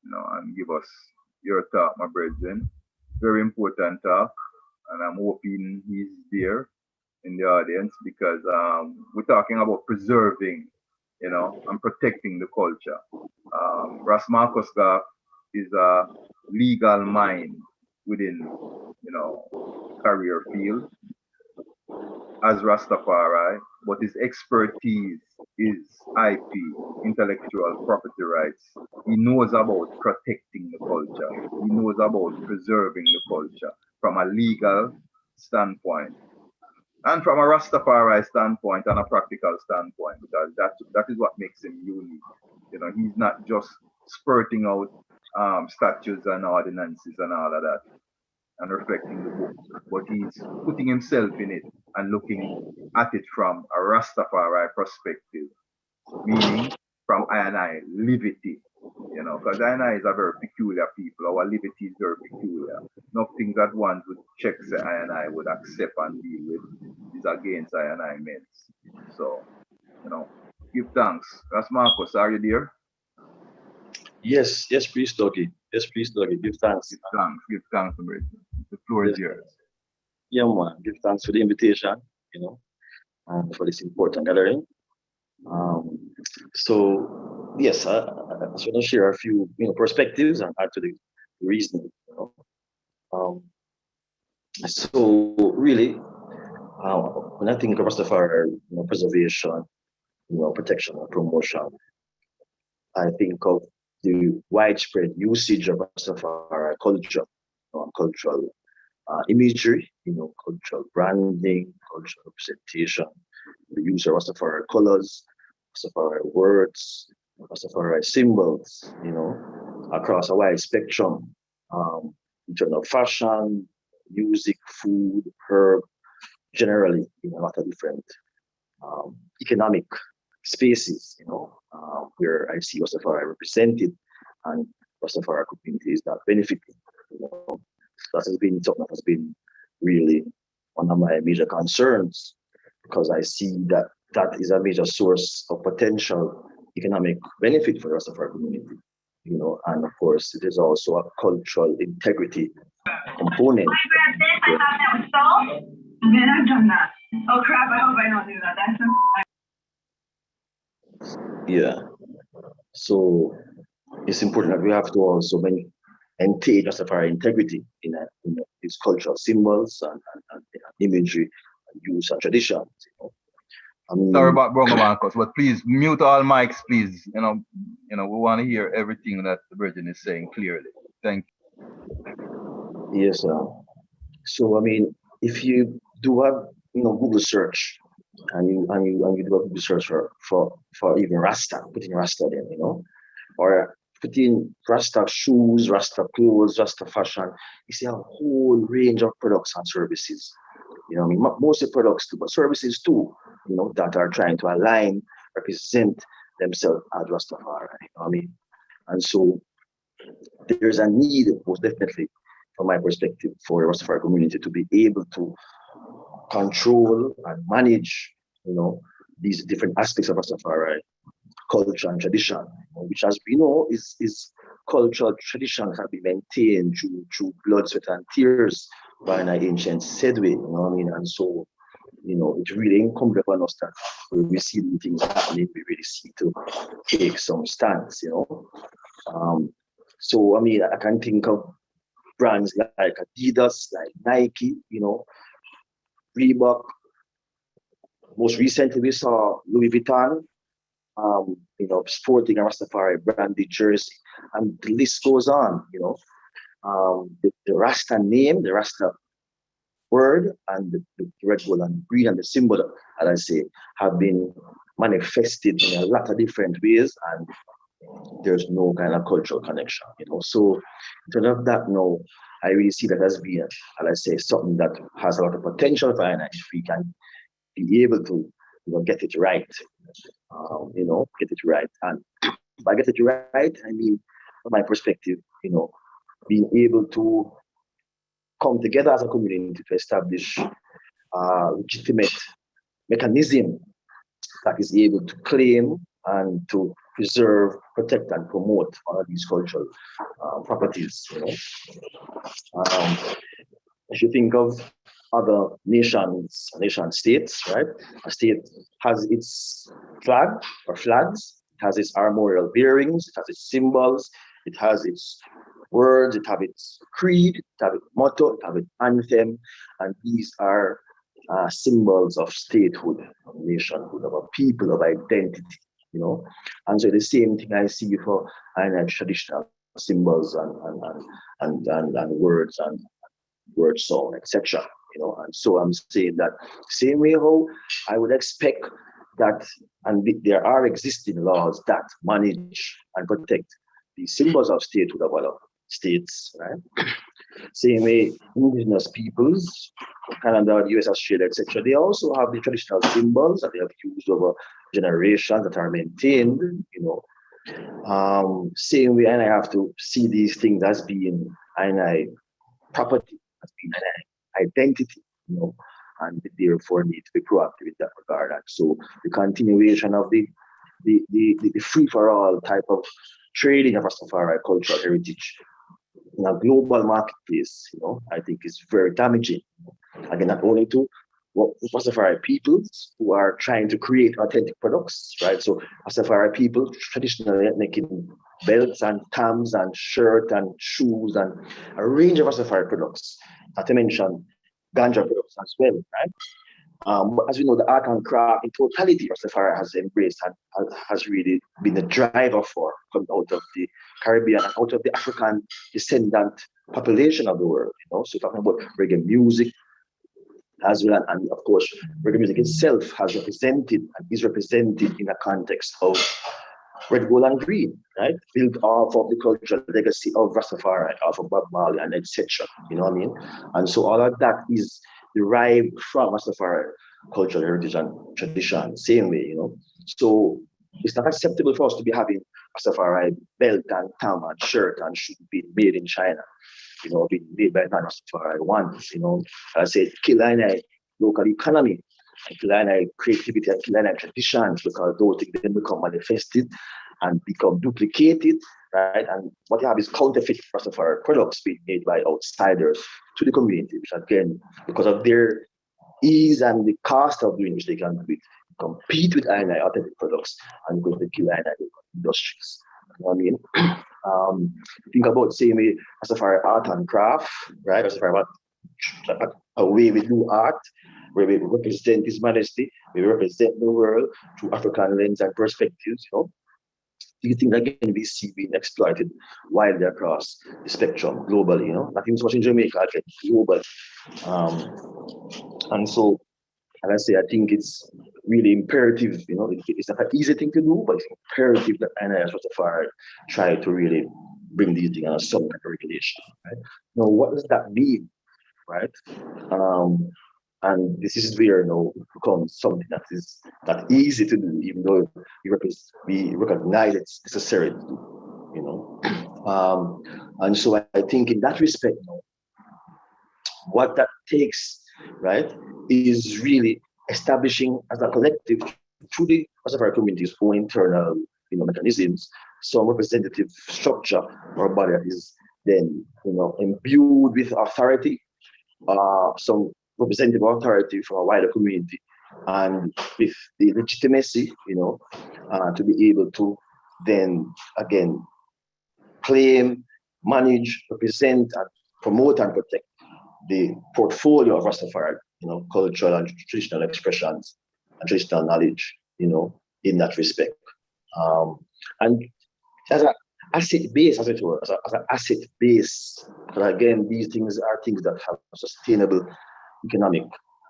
and give us your talk, my brethren. Very important talk, and I'm hoping he's there in the audience because we're talking about preserving, and protecting the culture. Ras Marcus Garth is a legal mind within, career field as Rastafari, but his expertise is IP, intellectual property rights. He knows about protecting the culture. He knows about preserving the culture from a legal standpoint and from a Rastafari standpoint and a practical standpoint, because that is what makes him unique. He's not just spurting out statutes and ordinances and all of that and reflecting the book, but he's putting himself in it and looking at it from a Rastafari perspective, meaning from I and I, liberty, because I and I is a very peculiar people. Our liberty is very peculiar. Nothing that one would check say I and I would accept and deal with is against I and I means. So, give thanks. Ras Marcus, are you there? Yes, please, Dougie. Yes, please, Dougie. Give thanks. Give thanks, Bridget. The floor is yours. Yeah, man. Give thanks for the invitation, and for this important gathering. So, yes, I just want to share a few, perspectives and add to the reasoning. So, really, when I think of Rastafari, preservation, protection and promotion, I think of the widespread usage of Rastafari culture, cultural imagery, cultural branding, cultural representation, the use of Rastafari colors, Rastafari words, Rastafari symbols, across a wide spectrum, in terms of fashion, music, food, herb, generally in a lot of different economic spaces, where I see Rastafari represented and Rastafari community is not benefiting. That has been something that has been really one of my major concerns, because I see that is a major source of potential economic benefit for the Rastafari community, and of course it is also a cultural integrity component. I thought that was salt. Man, I've done that. Oh crap, I hope I don't do that. That's Yeah. So it's important that we have to also maintain Rastafari integrity in its cultural symbols and imagery, and use and traditions. Sorry about Bronco Marcus, but please mute all mics, please. We want to hear everything that the Virgin is saying clearly. Thank you. Yes, so if you do a Google search and you do a Google search for even Rasta, putting Rasta there, or putting Rasta shoes, Rasta clothes, Rasta fashion, you see a whole range of products and services. Mostly products too, but services too, that are trying to align, represent themselves as Rastafari. And so there's a need, most definitely, from my perspective, for the Rastafari community to be able to control and manage, these different aspects of Rastafari culture and tradition, which, as we know, is cultural traditions have been maintained through blood, sweat, and tears by an ancient Sedway, and so, it's really incumbent upon us that when we see the things happening, we really see to take some stance, So, I can think of brands like Adidas, like Nike, Reebok. Most recently, we saw Louis Vuitton, sporting a Rastafari branded jersey, and the list goes on. The Rasta name, the Rasta word, and the red, gold, and green, and the symbol, as I say, have been manifested in a lot of different ways, and there's no kind of cultural connection. So in terms of that, now I really see that as being, as I say, something that has a lot of potential for us if we can be able to get it right. get it right. And by get it right, I mean, from my perspective, being able to come together as a community to establish legitimate mechanism that is able to claim and to preserve, protect, and promote all of these cultural properties. If you think of other nations, nation states, right? A state has its flag or flags, it has its armorial bearings, it has its symbols, it has its words, it has its creed, it has its motto, it has its anthem, and these are symbols of statehood, of nationhood, of a people, of identity, And so the same thing I see for traditional symbols and words and word song, etc. And so I'm saying that same way how I would expect that, and there are existing laws that manage and protect the symbols of statehood of other states, right? Same way indigenous peoples, Canada, US, Australia, etc., they also have the traditional symbols that they have used over generations that are maintained, Same way, and I have to see these things as being property, as being an identity, and therefore need to be proactive in that regard. And so the continuation of the free-for-all type of trading of Rastafari cultural heritage in a global marketplace, I think is very damaging. Again, not only to Rastafari peoples who are trying to create authentic products, right? So Rastafari people traditionally making belts and tams and shirt and shoes and a range of Rastafari products, not to mention ganja products as well, right? But as we know, the art and craft in totality, Rastafari has embraced and has really been the driver for coming out of the Caribbean and out of the African descendant population of the world. So talking about reggae music as well, and of course, reggae music itself has represented and is represented in a context of red, gold, and green, right? Built off of the cultural legacy of Rastafari, off of Bob Marley, and etc. You know what I mean? And so all of that is derived from Rastafari cultural heritage and tradition, same way, So it's not acceptable for us to be having Rastafari belt and tam and shirt and shoe being made in China, being made by non-Rastafari ones, I say kill any local economy, kill any creativity and kill any traditions, because those things then become manifested and become duplicated, right? And what you have is counterfeit Rastafari products being made by outsiders to the community, which again, because of their ease and the cost of doing which they can compete with authentic products and go to kill industries. You know what I mean? Think about same way Rastafari art and craft, right? Rastafari a way we do art, where we represent His Majesty, we represent the world through African lens and perspectives, Do you think that can be being exploited widely across the spectrum globally, Not even so much in Jamaica, again, global. And so, and I say, I think it's really imperative, it's not an easy thing to do, but it's imperative that NIS Rastafari try to really bring these things on some kind of regulation, right? Now, what does that mean, right? And this is where it becomes something that is not easy to do, even though we recognize it's necessary to do, And so I think in that respect, what that takes, right, is really establishing as a collective through the Rastafari community's own internal, mechanisms, some representative structure or body that is then, imbued with authority, some representative authority from a wider community, and with the legitimacy, to be able to then again claim, manage, represent, and promote and protect the portfolio of Rastafari, cultural and traditional expressions and traditional knowledge, in that respect. And as an asset base, as it were, as an asset base, but again, these things are things that have sustainable economic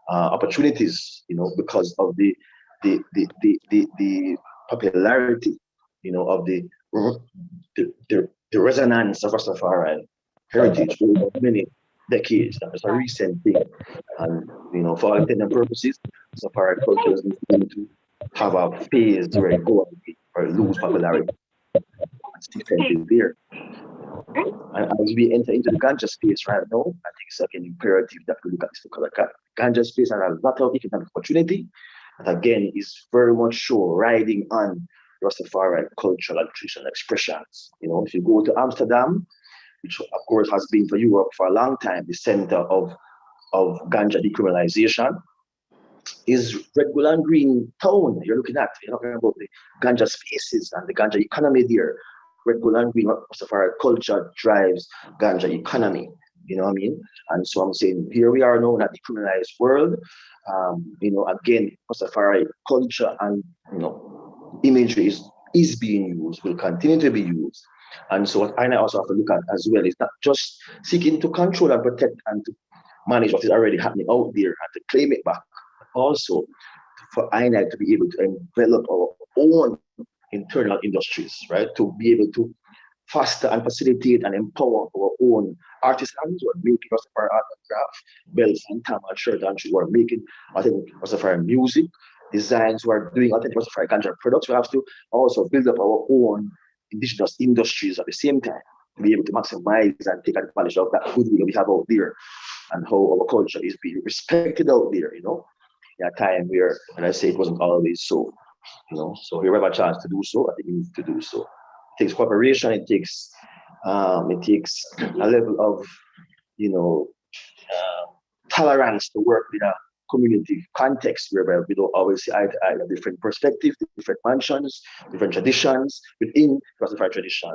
opportunities, because of the popularity, of the resonance of Rastafari heritage over many decades. That was a recent thing, and for all intents and purposes, Rastafari culture is going to have a phase where it go or lose popularity. It's there. And as we enter into the ganja space right now, I think it's like an imperative that we look at this because ganja space has a lot of economic opportunity. That again is very much so riding on Rastafari cultural and traditional expressions. You know, if you go to Amsterdam, which of course has been for Europe for a long time, the center of ganja decriminalization, is red, gold, and green town you're looking at. You're talking about the ganja spaces and the ganja economy there. Red, gold, and green Rastafari culture drives ganja economy. You know what I mean? And so I'm saying here we are now in a decriminalized world. You know, again, Rastafari culture and imagery is being used, will continue to be used. And so what I also have to look at as well is not just seeking to control and protect and to manage what is already happening out there and to claim it back, but also for INI to be able to develop our own internal industries, right? To be able to foster and facilitate and empower our own artisans who are making Rastafari art and craft, bells and tam and shirt and shoes, who are making authentic Rastafari music, designs, who are doing authentic Rastafari ganja products. We have to also build up our own indigenous industries at the same time to be able to maximize and take advantage of that goodwill we have out there and how our culture is being respected out there, you know. In a time where, and I say it wasn't always so, you know. So we have a chance to do so, I think we need to do so. It takes cooperation, it takes a level of, tolerance to work in a community context whereby we don't always see eye to eye, different perspectives, different mansions, different traditions within Rastafari tradition.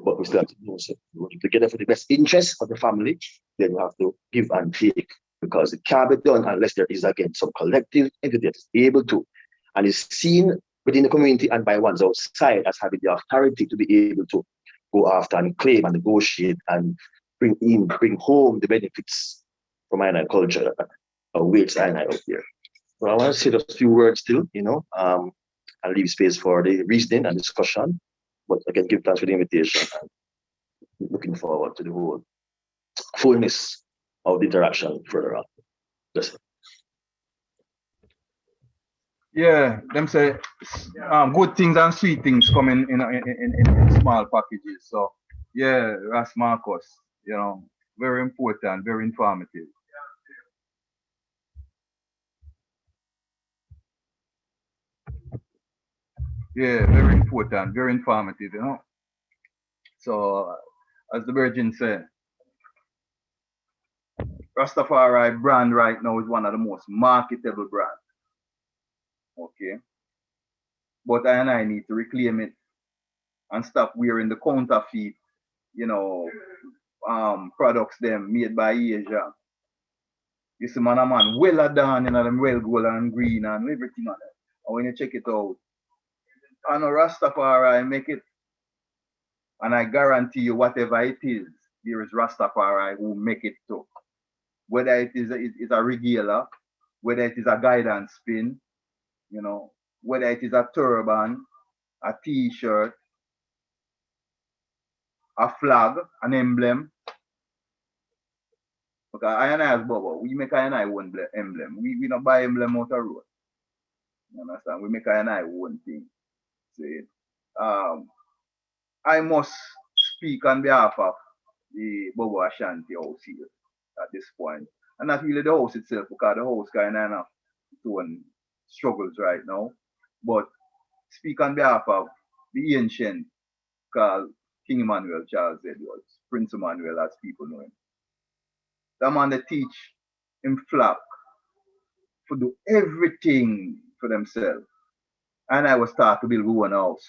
But we still have to do so. Working together for the best interests of the family, then you have to give and take, because it can't be done unless there is, again, some collective entity that is able to and is seen within the community and by one's outside as having the authority to be able to go after and claim and negotiate and bring home the benefits from INI culture that awaits INI out there. So I want to say just a few words still, and leave space for the reasoning and discussion. But I can give thanks for the invitation and looking forward to the whole fullness of the interaction further on. Yes. Yeah, them say good things and sweet things come in small packages. So yeah, Ras Marcus, very important, very informative. Yeah, very important, very informative, So as the Virgin said, Rastafari brand right now is one of the most marketable brands. Okay. But I need to reclaim it and stop wearing the counterfeit, products them made by Asia. You see, man, well done, them well gold and green and everything on it. And when you check it out, I know Rastafari make it. And I guarantee you, whatever it is, there is Rastafari who make it too. Whether it is a regular, whether it is a guidance pin, whether it is a turban, a t-shirt, a flag, an emblem. Okay, I as Bobo, we make I one emblem. We don't buy emblem out of road. You understand? We make I one thing. See, I must speak on behalf of the Bobo Ashanti house here at this point. And not really the house itself, because the house kind of have its own struggles right now. But speak on behalf of the ancient called King Emmanuel Charles Edwards, Prince Emmanuel as people know him. That man they teach him flock to do everything for themselves. And I was start to build one house.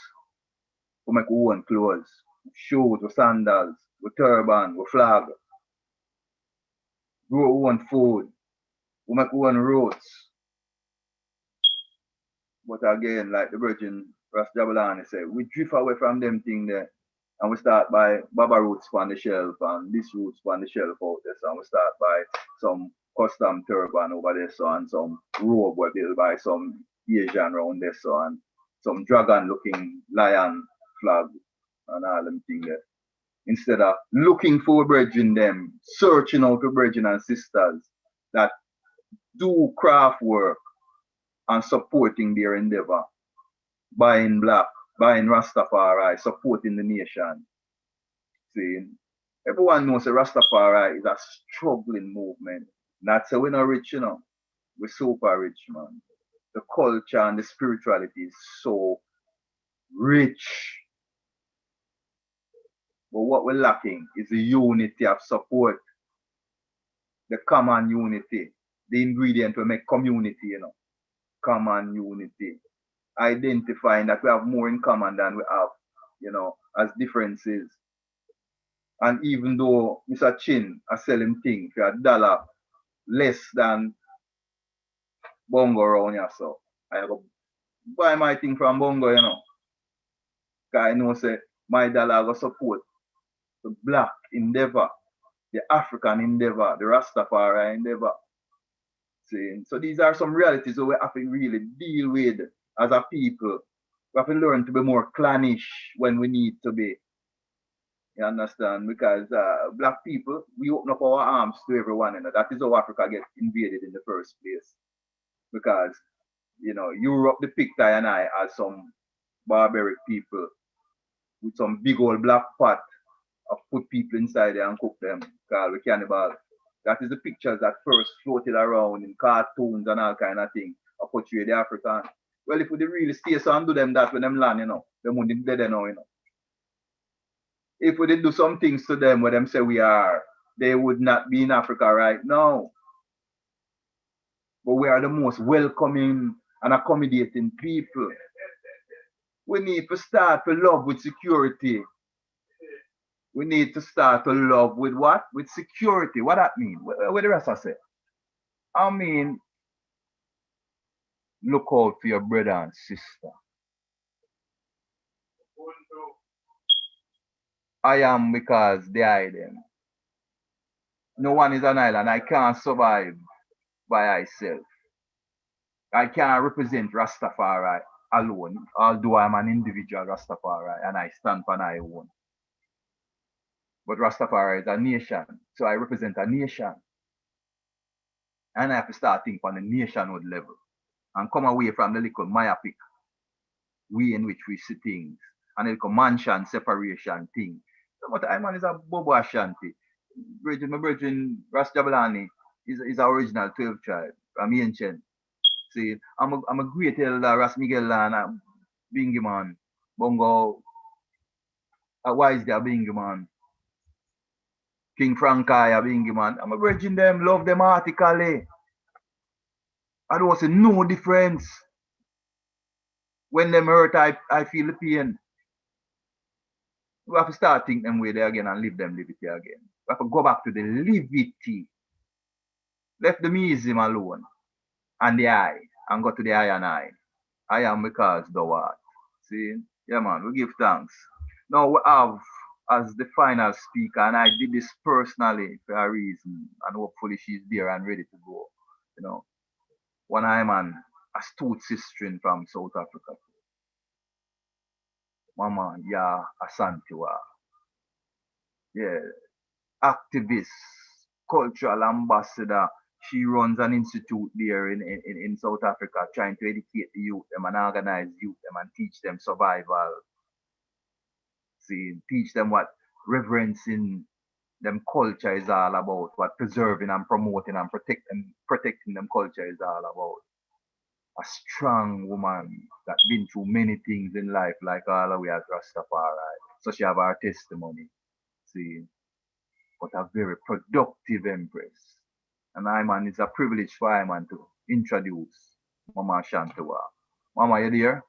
We make one clothes, shoes, with sandals, with turban, with flag. Grow one food. We make one roads. But again, like the Virgin Ras Jabalani said, we drift away from them thing there. And we start by Baba roots on the shelf and this roots on the shelf out there. So we start by some custom turban over there, so, and some robe we built by some Asian around there, so, and some dragon looking lion flag and all them things there. Instead of looking for brethren them, searching out for brethren and sisters that do craft work and supporting their endeavor buying black, buying Rastafari, supporting the nation. See, everyone knows that Rastafari is a struggling movement. Not so we're not rich, you know. We're super rich, man. The culture and the spirituality is so rich. But what we're lacking is the unity of support, the common unity, the ingredient to make community, you know. Common unity. Identifying that we have more in common than we have, you know, as differences. And even though Mr. Chin I sell him thing for $1 less than Bongo around here, so I go buy my thing from Bongo, you know. Because I know say my dollar go support the black endeavor, the African endeavor, the Rastafari endeavor. See? So these are some realities that we have to really deal with as a people. We have to learn to be more clannish when we need to be. You understand? Because black people, we open up our arms to everyone. You know? That is how Africa gets invaded in the first place. Because, you know, Europe depict I and I as some barbaric people with some big old black pot of put people inside there and cook them, called we cannibal. That is the pictures that first floated around in cartoons and all kind of things of portray the African. Well, if we really stay so and do them that when them land, you know, them wouldn't be dead now, you know. If we did do some things to them where them say we are, they would not be in Africa right now. But we are the most welcoming and accommodating people. We need to start to love with security. We need to start to love with what? With security. What that mean? What the rest I say? I mean, look out for your brother and sister. I am because they are them. No one is an island. I can't survive by myself. I can't represent Rastafari alone, although I'm an individual Rastafari and I stand for my own. But Rastafari is a nation, so I represent a nation. And I have to start thinking on the nationhood level and come away from the little myopic way in which we see things and the little mansion separation thing. So what I man is a Bobo Ashanti. My virgin Ras Jabalani is our original 12 tribe. I'm ancient. See, I'm a great elder Ras Miguel Lana, Bingy man, Bongo, Wise there, Bingy man. King Frankai, Bingy man. I'm a virgin them, love them artically. I don't see no difference. When them hurt, I feel the pain. We have to start thinking them way there again and live them liberty again. We have to go back to the liberty. Left the museum alone and the I and go to the I and I. I am because thou art. See? Yeah man, we give thanks. Now we have as the final speaker, and I did this personally for a reason, and hopefully she's there and ready to go. You know. One I man, astute sister from South Africa. Mama, yeah, Asantiwa. Yeah, activist, cultural ambassador. She runs an institute there in South Africa trying to educate the youth them and organize youth them and teach them survival. See, teach them what reverencing them culture is all about, what preserving and promoting and protecting them culture is all about. A strong woman that been through many things in life, like all the way at Rastafari. So she have her testimony. See, but a very productive empress. And I man, it's a privilege for I man to introduce Mama Shantua. Mama, you there?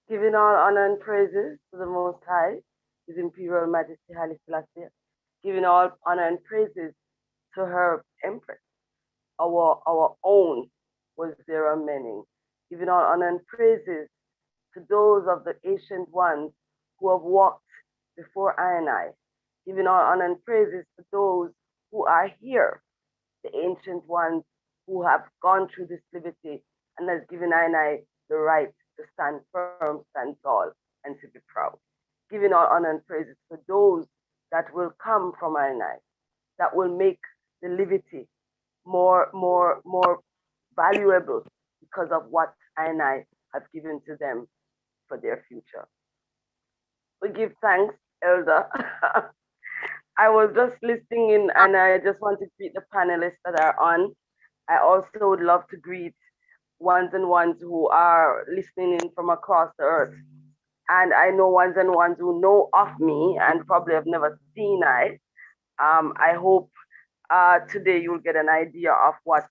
Giving all honor and praises to the Most High, His Imperial Majesty Haile Selassie. Giving all honor and praises to her Empress, our own, was there are many. Giving all honor and praises to those of the ancient ones who have walked before I and I. Giving all honor and praises to those who are here, the ancient ones who have gone through this liberty and has given I and I the right to stand firm, stand tall, and to be proud. Giving all honor and praises to those that will come from I and I, that will make the liberty more valuable because of what I and I have given to them for their future. We give thanks, Elder. I was just listening in and I just want to greet the panelists that are on. I also would love to greet ones and ones who are listening in from across the earth. And I know ones and ones who know of me and probably have never seen I. I hope today you'll get an idea of what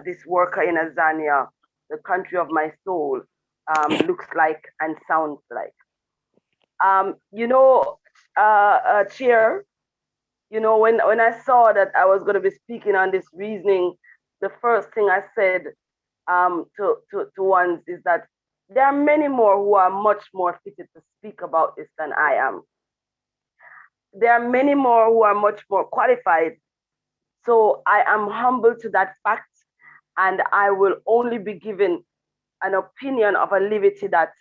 this worker in Azania, the country of my soul, looks like and sounds like. Chair, when I saw that I was going to be speaking on this reasoning, the first thing I said to ones is that there are many more who are much more fitted to speak about this than I am. There are many more who are much more qualified. So I am humble to that fact, and I will only be given an opinion of a liberty that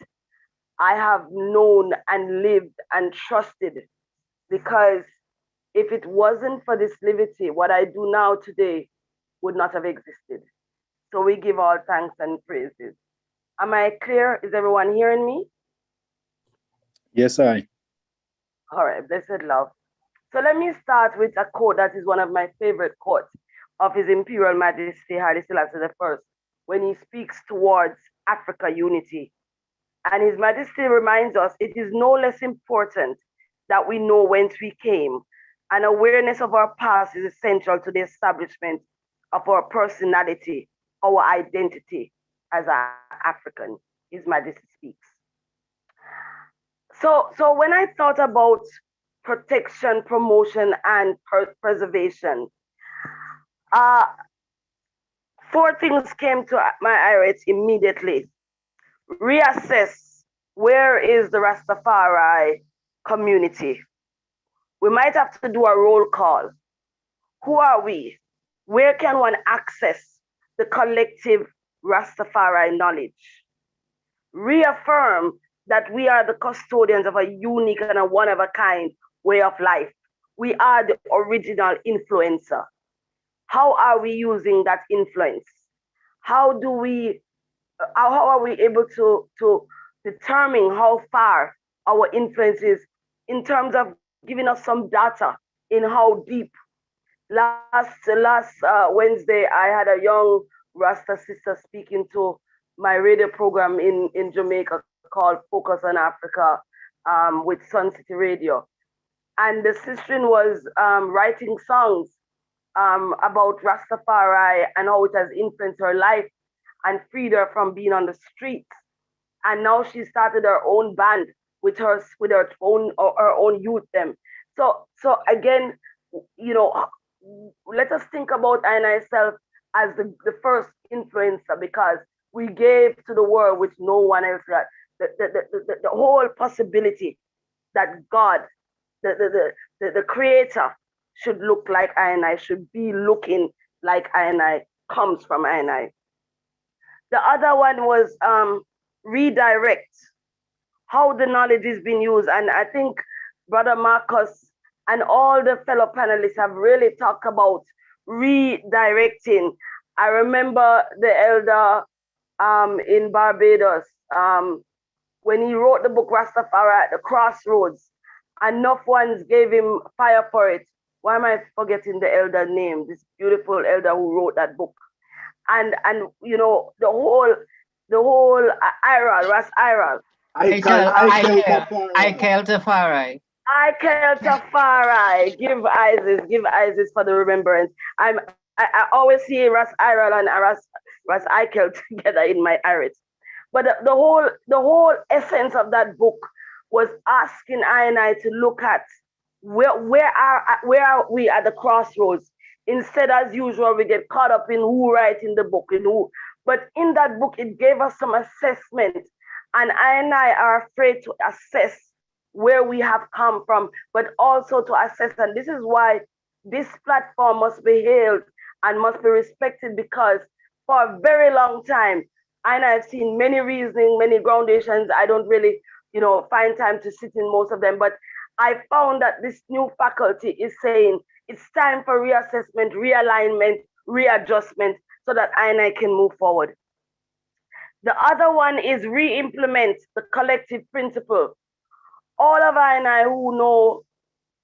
I have known and lived and trusted, because if it wasn't for this liberty, what I do now today would not have existed. So we give all thanks and praises. Am I clear? Is everyone hearing me? Yes, I. All right, blessed love. So let me start with a quote that is one of my favorite quotes of His Imperial Majesty Haile Selassie I, when he speaks towards Africa unity. And His Majesty reminds us it is no less important that we know whence we came, and awareness of our past is essential to the establishment of our personality, our identity as an African, His Majesty speaks. So when I thought about protection, promotion, and preservation, four things came to my iris immediately. Reassess, where is the Rastafari community? We might have to do a roll call. Who are we? Where can one access the collective Rastafari knowledge? Reaffirm that we are the custodians of a unique and a one-of-a-kind way of life. We are the original influencer. How are we using that influence? How are we able to determine how far our influence is in terms of giving us some data in how deep? Last Wednesday, I had a young Rasta sister speaking to my radio program in Jamaica called Focus on Africa with Sun City Radio. And the sister was writing songs about Rastafari and how it has influenced her life and freed her from being on the streets. And now she started her own band with her own youth them. So again, let us think about I and myself as the first influencer, because we gave to the world which no one else got. The whole possibility that God, the creator, should look like I and I, should be looking like I and I, comes from I and I. The other one was redirect, how the knowledge is being used. And I think Brother Marcus and all the fellow panelists have really talked about redirecting. I remember the elder in Barbados, when he wrote the book Rastafari at the Crossroads, enough ones gave him fire for it. Why am I forgetting the elder name? This beautiful elder who wrote that book. And the whole Iral, Ras Iral. Ikel Tafari. Give Isis for the remembrance. I always see Ras Iral and Ras Ikel together in my iris. But the whole essence of that book was asking I and I to look at where are we at the crossroads. Instead, as usual, we get caught up in who writing the book and who. But in that book, it gave us some assessment, and I are afraid to assess where we have come from, but also to assess. And this is why this platform must be hailed and must be respected, because for a very long time, and I've seen many reasoning, many groundations. I don't really, find time to sit in most of them, but I found that this new faculty is saying it's time for reassessment, realignment, readjustment, so that I and I can move forward. The other one is re-implement the collective principle. All of I and I who know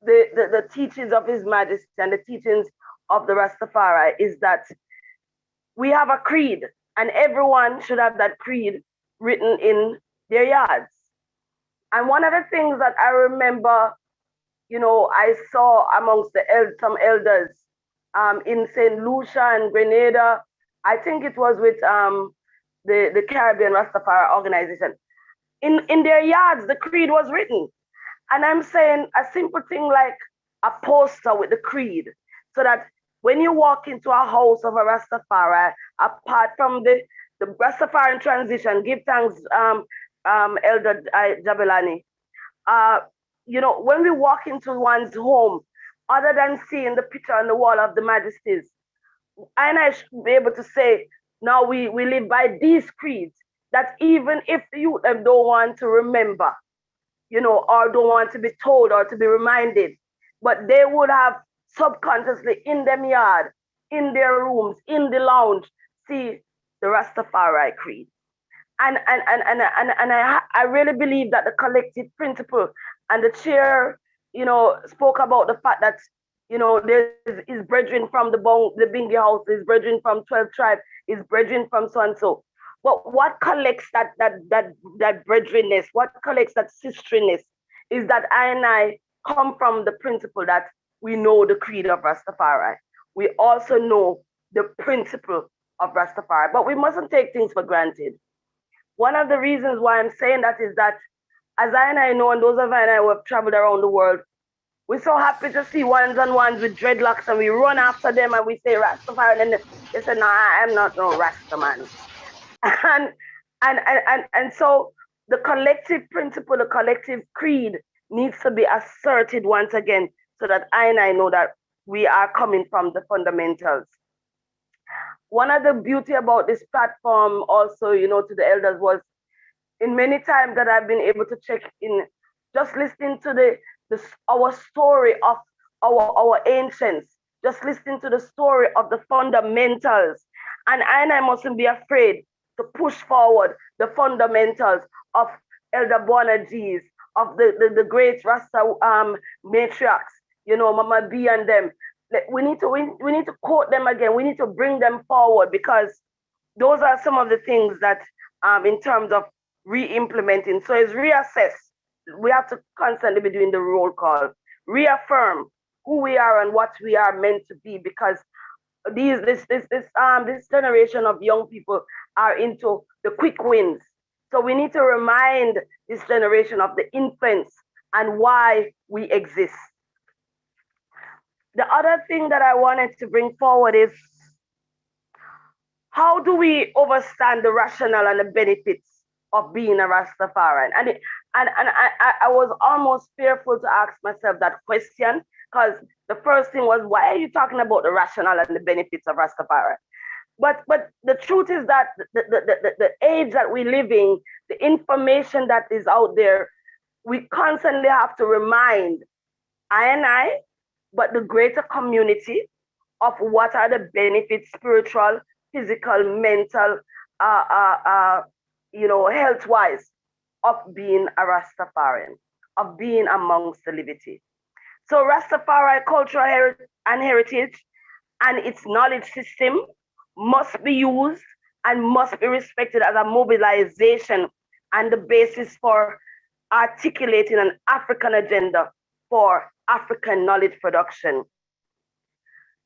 the teachings of His Majesty and the teachings of the Rastafari is that we have a creed, and everyone should have that creed written in their yards. And one of the things that I remember, I saw amongst some elders in St. Lucia and Grenada, I think it was with the Caribbean Rastafari organization. In their yards, the creed was written. And I'm saying a simple thing like a poster with the creed, so that when you walk into a house of a Rastafari, apart from the Rastafarian transition, give thanks, Elder Jabelani. When we walk into one's home, other than seeing the picture on the wall of the Majesties, I should be able to say, now we live by these creeds, that even if the youth don't want to remember, or don't want to be told or to be reminded, but they would have subconsciously in them yard, in their rooms, in the lounge, see the Rastafari creed. And I really believe that the collective principle, and the chair, spoke about the fact that, there's his brethren from the Bingi house, his brethren from 12 tribe, his brethren from so and so. But what collects that brethrenness, what collects that sisteriness, is that I and I come from the principle that we know the creed of Rastafari. We also know the principle of Rastafari, but we mustn't take things for granted. One of the reasons why I'm saying that is that, as I and I know, and those of I and I who have traveled around the world, we're so happy to see ones and ones with dreadlocks, and we run after them and we say Rastafari, and then they say, no, I'm not no Rasta man. And so the collective principle, the collective creed needs to be asserted once again, so that I and I know that we are coming from the fundamentals. One of the beauty about this platform also, to the elders, was in many times that I've been able to check in, just listening to our story of our ancients, just listening to the story of the fundamentals. And I mustn't be afraid to push forward the fundamentals of Elder Bonagees, of the great Rasta matriarchs, Mama B and them. We need to quote them again. We need to bring them forward, because those are some of the things that, in terms of re-implementing. So it's reassess. We have to constantly be doing the roll call, reaffirm who we are and what we are meant to be, because this generation of young people are into the quick wins. So we need to remind this generation of the influence and why we exist. The other thing that I wanted to bring forward is, how do we understand the rationale and the benefits of being a Rastafarian? And I was almost fearful to ask myself that question, because the first thing was, why are you talking about the rationale and the benefits of Rastafari? But the truth is that the age that we live in, the information that is out there, we constantly have to remind I, but the greater community, of what are the benefits, spiritual, physical, mental, health-wise, of being a Rastafarian, of being amongst the living. So Rastafari cultural and heritage and its knowledge system must be used and must be respected as a mobilization and the basis for articulating an African agenda for African knowledge production.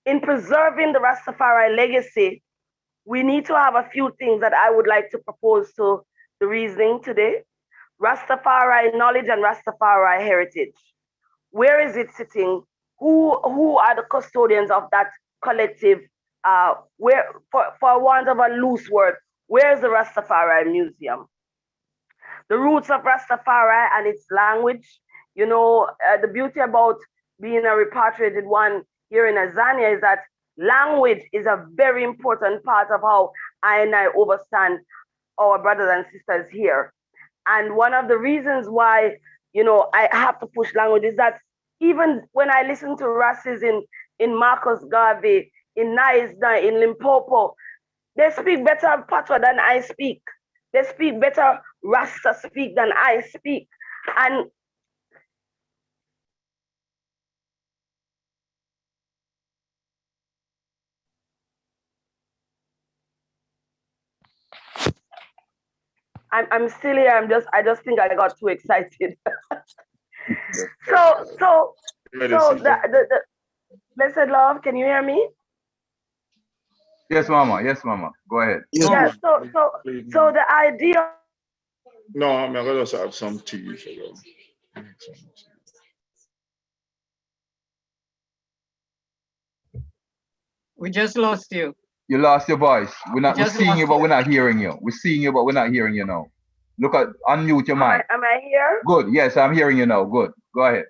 In preserving the Rastafari legacy, we need to have a few things that I would like to propose to the reasoning today. Rastafari knowledge and Rastafari heritage. Where is it sitting? Who are the custodians of that collective? Where, for want of a loose word, where's the Rastafari Museum? The roots of Rastafari and its language. The beauty about being a repatriated one here in Azania is that language is a very important part of how I and I understand our brothers and sisters here. And one of the reasons why, I have to push language is that even when I listen to Rassis in Marcus Garvey, in Naisda, in Limpopo, they speak better Patois than I speak. They speak better Rasta speak than I speak. And I'm still here. I just think I got too excited. So the blessed love, can you hear me? Yes, mama. Yes, mama. Go ahead. Yes, Yeah, ma'am. so the idea. No, I'm gonna just have some tea for you. We just lost you. You lost your voice. We're Just seeing you, lost but you. we're not hearing you. We're seeing you, but we're not hearing you now. Look at unmute your mic. Am I here? Good. Yes, I'm hearing you now. Good. Go ahead.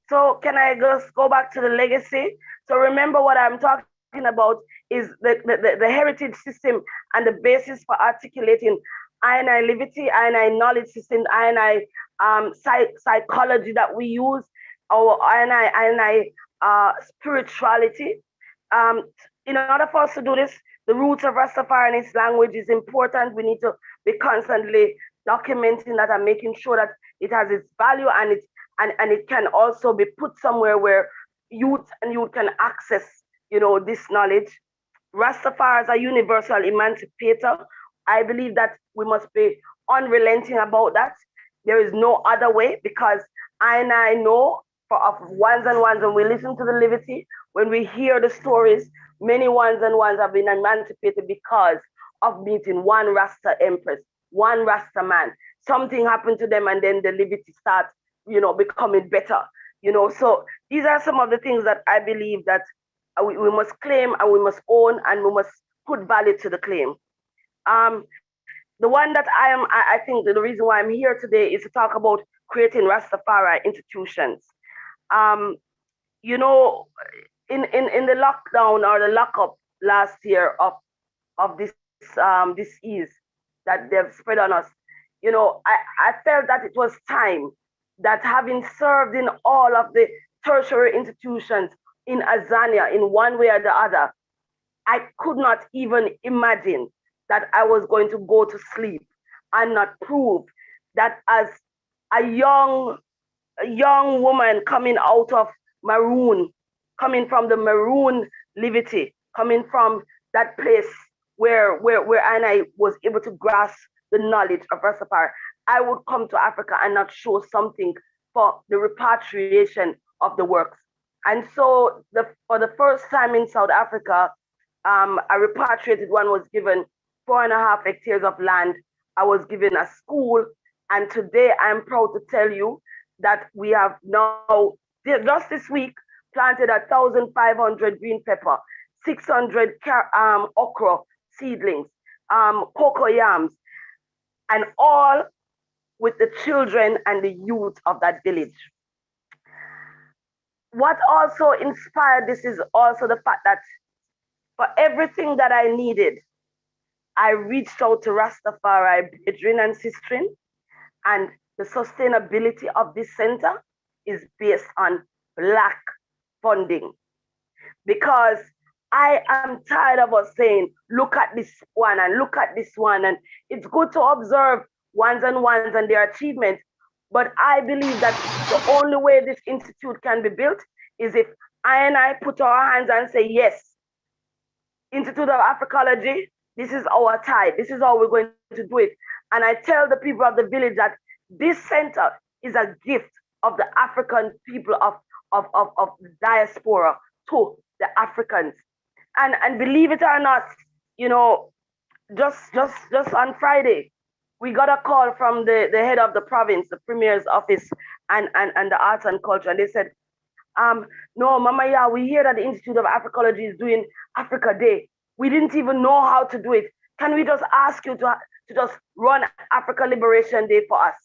So can I just go back to the legacy? So remember what I'm talking about is the heritage system and the basis for articulating I liberty, I knowledge system, I psychology that we use, our I spirituality. In order for us to do this, the roots of Rastafari and its language is important. We need to be constantly documenting that and making sure that it has its value and it can also be put somewhere where youth can access, this knowledge. Rastafari is a universal emancipator. I believe that we must be unrelenting about that. There is no other way, because I know of ones and ones, when we listen to the liberty, when we hear the stories, many ones and ones have been emancipated because of meeting one Rasta Empress, one Rasta man. Something happened to them and then the liberty starts, becoming better. So these are some of the things that I believe that we must claim and we must own and we must put value to the claim. The one that I think the reason why I'm here today is to talk about creating Rastafari institutions. In the lockdown or the lockup last year of this ease that they've spread on us, I felt that it was time that, having served in all of the tertiary institutions in Azania in one way or the other, I could not even imagine that I was going to go to sleep and not prove that as a young woman coming out of Maroon, coming from the Maroon Liberty, coming from that place where I was able to grasp the knowledge of Rastafari, I would come to Africa and not show something for the repatriation of the works. And so for the first time in South Africa, a repatriated one was given 4.5 hectares of land. I was given a school. And today I'm proud to tell you that we have now, just this week, planted 1,500 green pepper, 600 okra seedlings, cocoa yams, and all with the children and the youth of that village. What also inspired this is also the fact that for everything that I needed, I reached out to Rastafari, brethren and sistren, and the sustainability of this center is based on Black funding. Because I am tired of us saying, look at this one and look at this one. And it's good to observe ones and their achievements. But I believe that the only way this institute can be built is if I put our hands and say, yes, Institute of Africology, this is our tide. This is how we're going to do it. And I tell the people of the village that this center is a gift of the African people of the diaspora to the Africans. And believe it or not, just on Friday, we got a call from the head of the province, the premier's office, and the arts and culture. And they said, no, Mama, yeah, we hear that the Institute of Africology is doing Africa Day. We didn't even know how to do it. Can we just ask you to just run Africa Liberation Day for us?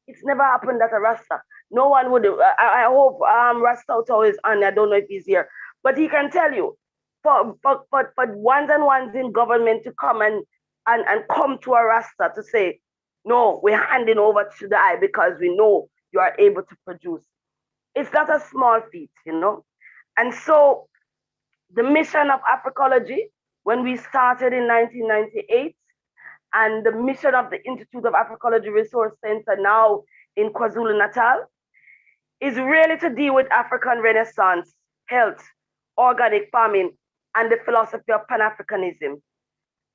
It's never happened at a Rasta. No one would. I hope Rasta is on. I don't know if he's here, but he can tell you. For ones and ones in government to come and come to a Rasta to say, no, we're handing over to the eye because we know you are able to produce. It's not a small feat, And so the mission of Africology, when we started in 1998, and the mission of the Institute of Africology Resource Center now in KwaZulu-Natal is really to deal with African Renaissance, health, organic farming, and the philosophy of Pan-Africanism.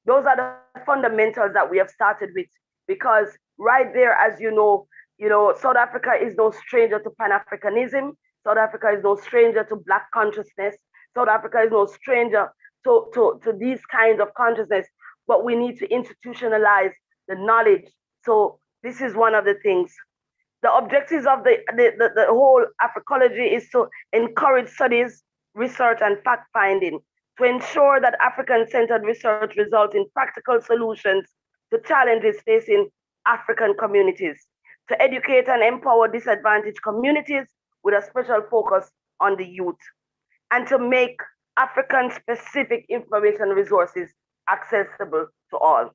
Those are the fundamentals that we have started with, because right there, as you know, South Africa is no stranger to Pan-Africanism. South Africa is no stranger to Black consciousness. South Africa is no stranger to these kinds of consciousness, but we need to institutionalize the knowledge. So this is one of the things. The objectives of the whole Africology is to encourage studies, research, and fact-finding, to ensure that African-centered research results in practical solutions to challenges facing African communities, to educate and empower disadvantaged communities with a special focus on the youth, and to make African-specific information resources accessible to all.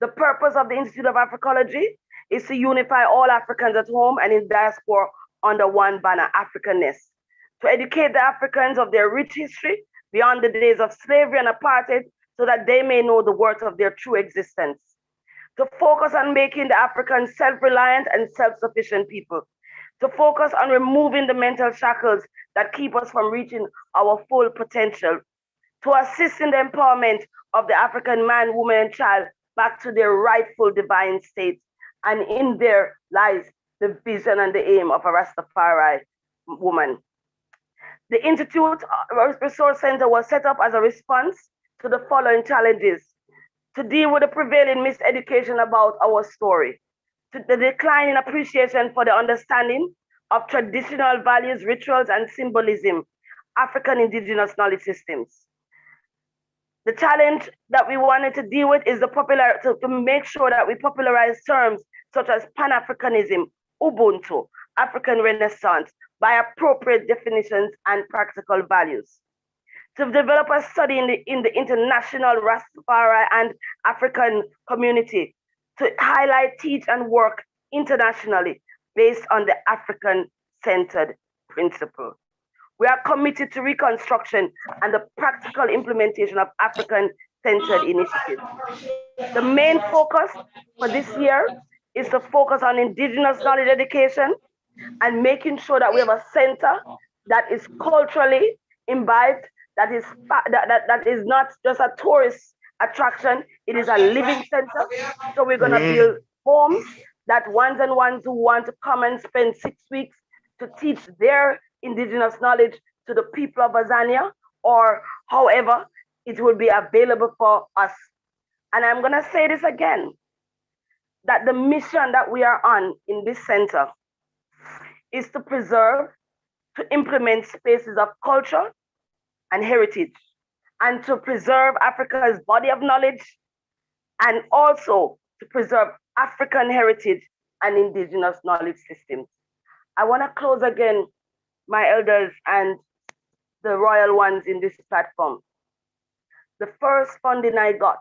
The purpose of the Institute of Africology is to unify all Africans at home and in diaspora under one banner, Africanness, to educate the Africans of their rich history beyond the days of slavery and apartheid so that they may know the worth of their true existence, to focus on making the Africans self-reliant and self-sufficient people, to focus on removing the mental shackles that keep us from reaching our full potential, to assist in the empowerment of the African man, woman, and child back to their rightful divine state. And in there lies the vision and the aim of a Rastafari woman. The Institute Resource Center was set up as a response to the following challenges: to deal with the prevailing miseducation about our story, to the decline in appreciation for the understanding of traditional values, rituals, and symbolism, African indigenous knowledge systems. The challenge that we wanted to deal with is to make sure that we popularize terms such as Pan-Africanism, Ubuntu, African Renaissance, by appropriate definitions and practical values. To develop a study in the international Rastafari and African community, to highlight, teach, and work internationally based on the African-centered principle. We are committed to reconstruction and the practical implementation of African-centered initiatives. The main focus for this year is to focus on indigenous knowledge education and making sure that we have a center that is culturally imbibed, that is not just a tourist attraction, it is a living center. So we're gonna build homes that ones who want to come and spend 6 weeks to teach their indigenous knowledge to the people of Azania, or however it will be available for us. And I'm gonna say this again, that the mission that we are on in this center is to preserve, to implement spaces of culture and heritage, and to preserve Africa's body of knowledge, and also to preserve African heritage and indigenous knowledge systems. I want to close again, my elders and the royal ones in this platform. The first funding I got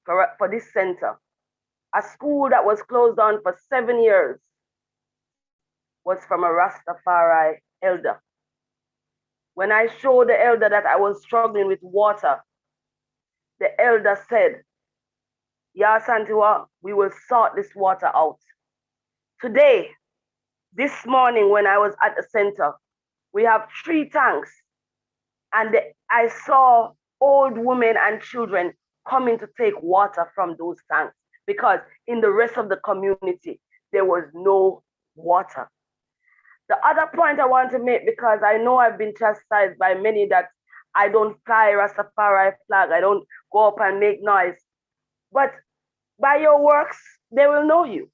for this center, a school that was closed down for 7 years, was from a Rastafari elder. When I showed the elder that I was struggling with water, the elder said, "Ya Santiwa, we will sort this water out." Today, this morning when I was at the center, we have 3 tanks, and I saw old women and children coming to take water from those tanks because in the rest of the community, there was no water. The other point I want to make, because I know I've been chastised by many that I don't fly Rastafari flag, I don't go up and make noise, but by your works, they will know you.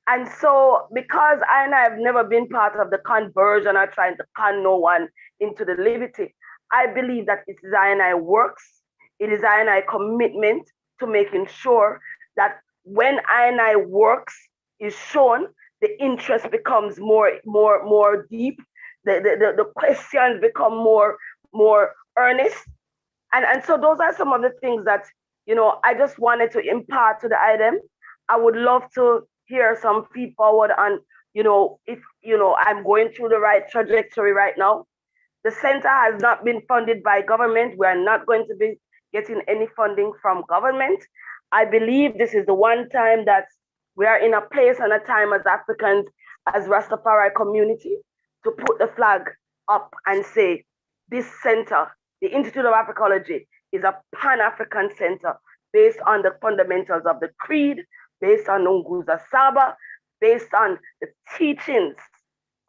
And so because I have never been part of the conversion or trying to con no one into the liberty, I believe that it is I works, it is I commitment to making sure that when I works is shown, the interest becomes more deep, the questions become more earnest. And so those are some of the things that, I just wanted to impart to the item. I would love to hear some feed forward on, if, I'm going through the right trajectory right now. The center has not been funded by government. We are not going to be getting any funding from government. I believe this is the one time that we are in a place and a time as Africans, as Rastafari community, to put the flag up and say, this center, the Institute of Africology, is a Pan-African center based on the fundamentals of the creed, based on Nguza Saba, based on the teachings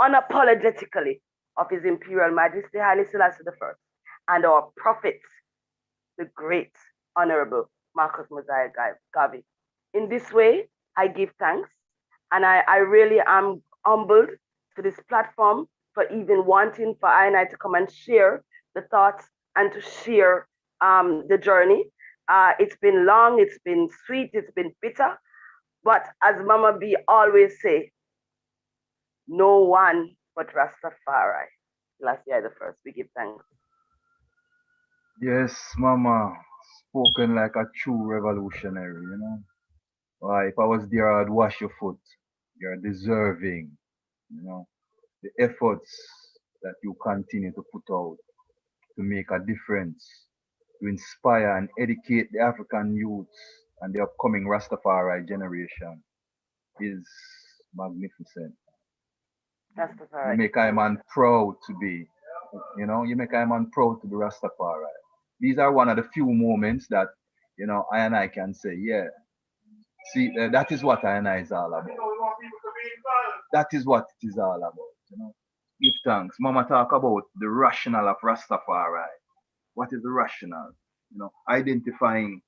unapologetically of His Imperial Majesty Haile Selassie I and our prophets, the great Honorable Marcus Mosiah Garvey. In this way, I give thanks, and I really am humbled to this platform for even wanting for I and I to come and share the thoughts and to share the journey. It's been long, it's been sweet, it's been bitter, but as Mama B always say, no one but Rastafari. Last year the first, we give thanks. Yes, Mama, spoken like a true revolutionary, you know. Why, if I was there, I'd wash your foot. You're deserving, you know, the efforts that you continue to put out to make a difference, to inspire and educate the African youths and the upcoming Rastafari generation is magnificent. Rastafari. You make I man proud to be, you know, you make I man proud to be Rastafari. These are one of the few moments that, you know, I and I can say, yeah, see, that is what I and I is all about. That is what it is all about, you know. Give thanks. Mama talk about the rationale of Rastafari. What is the rationale? You know, identifying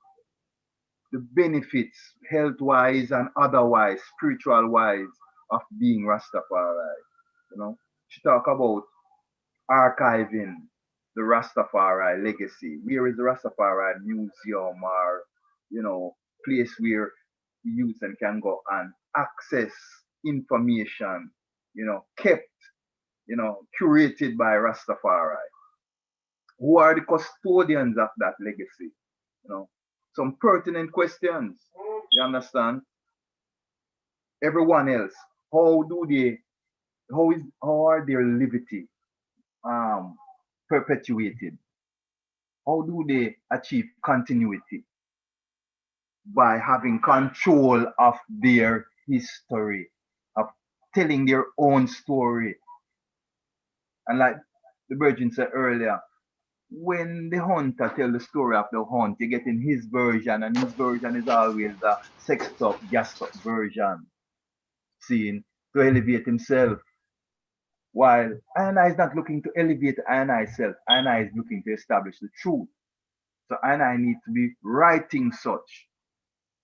the benefits, health-wise and otherwise, spiritual-wise, of being Rastafari. You know, she talk about archiving the Rastafari legacy. Where is the Rastafari museum or, you know, place where youth can go and access information, you know, kept, you know, curated by Rastafari. Who are the custodians of that legacy? You know, some pertinent questions. You understand? Everyone else, how are their liberty perpetuated? How do they achieve continuity? By having control of their history, of telling their own story. And like the Virgin said earlier, when the hunter tell the story of the hunt, you're getting his version, and his version is always a sexed up, gassed up version, seen to elevate himself. While I is not looking to elevate I self, I is looking to establish the truth. So I need to be writing such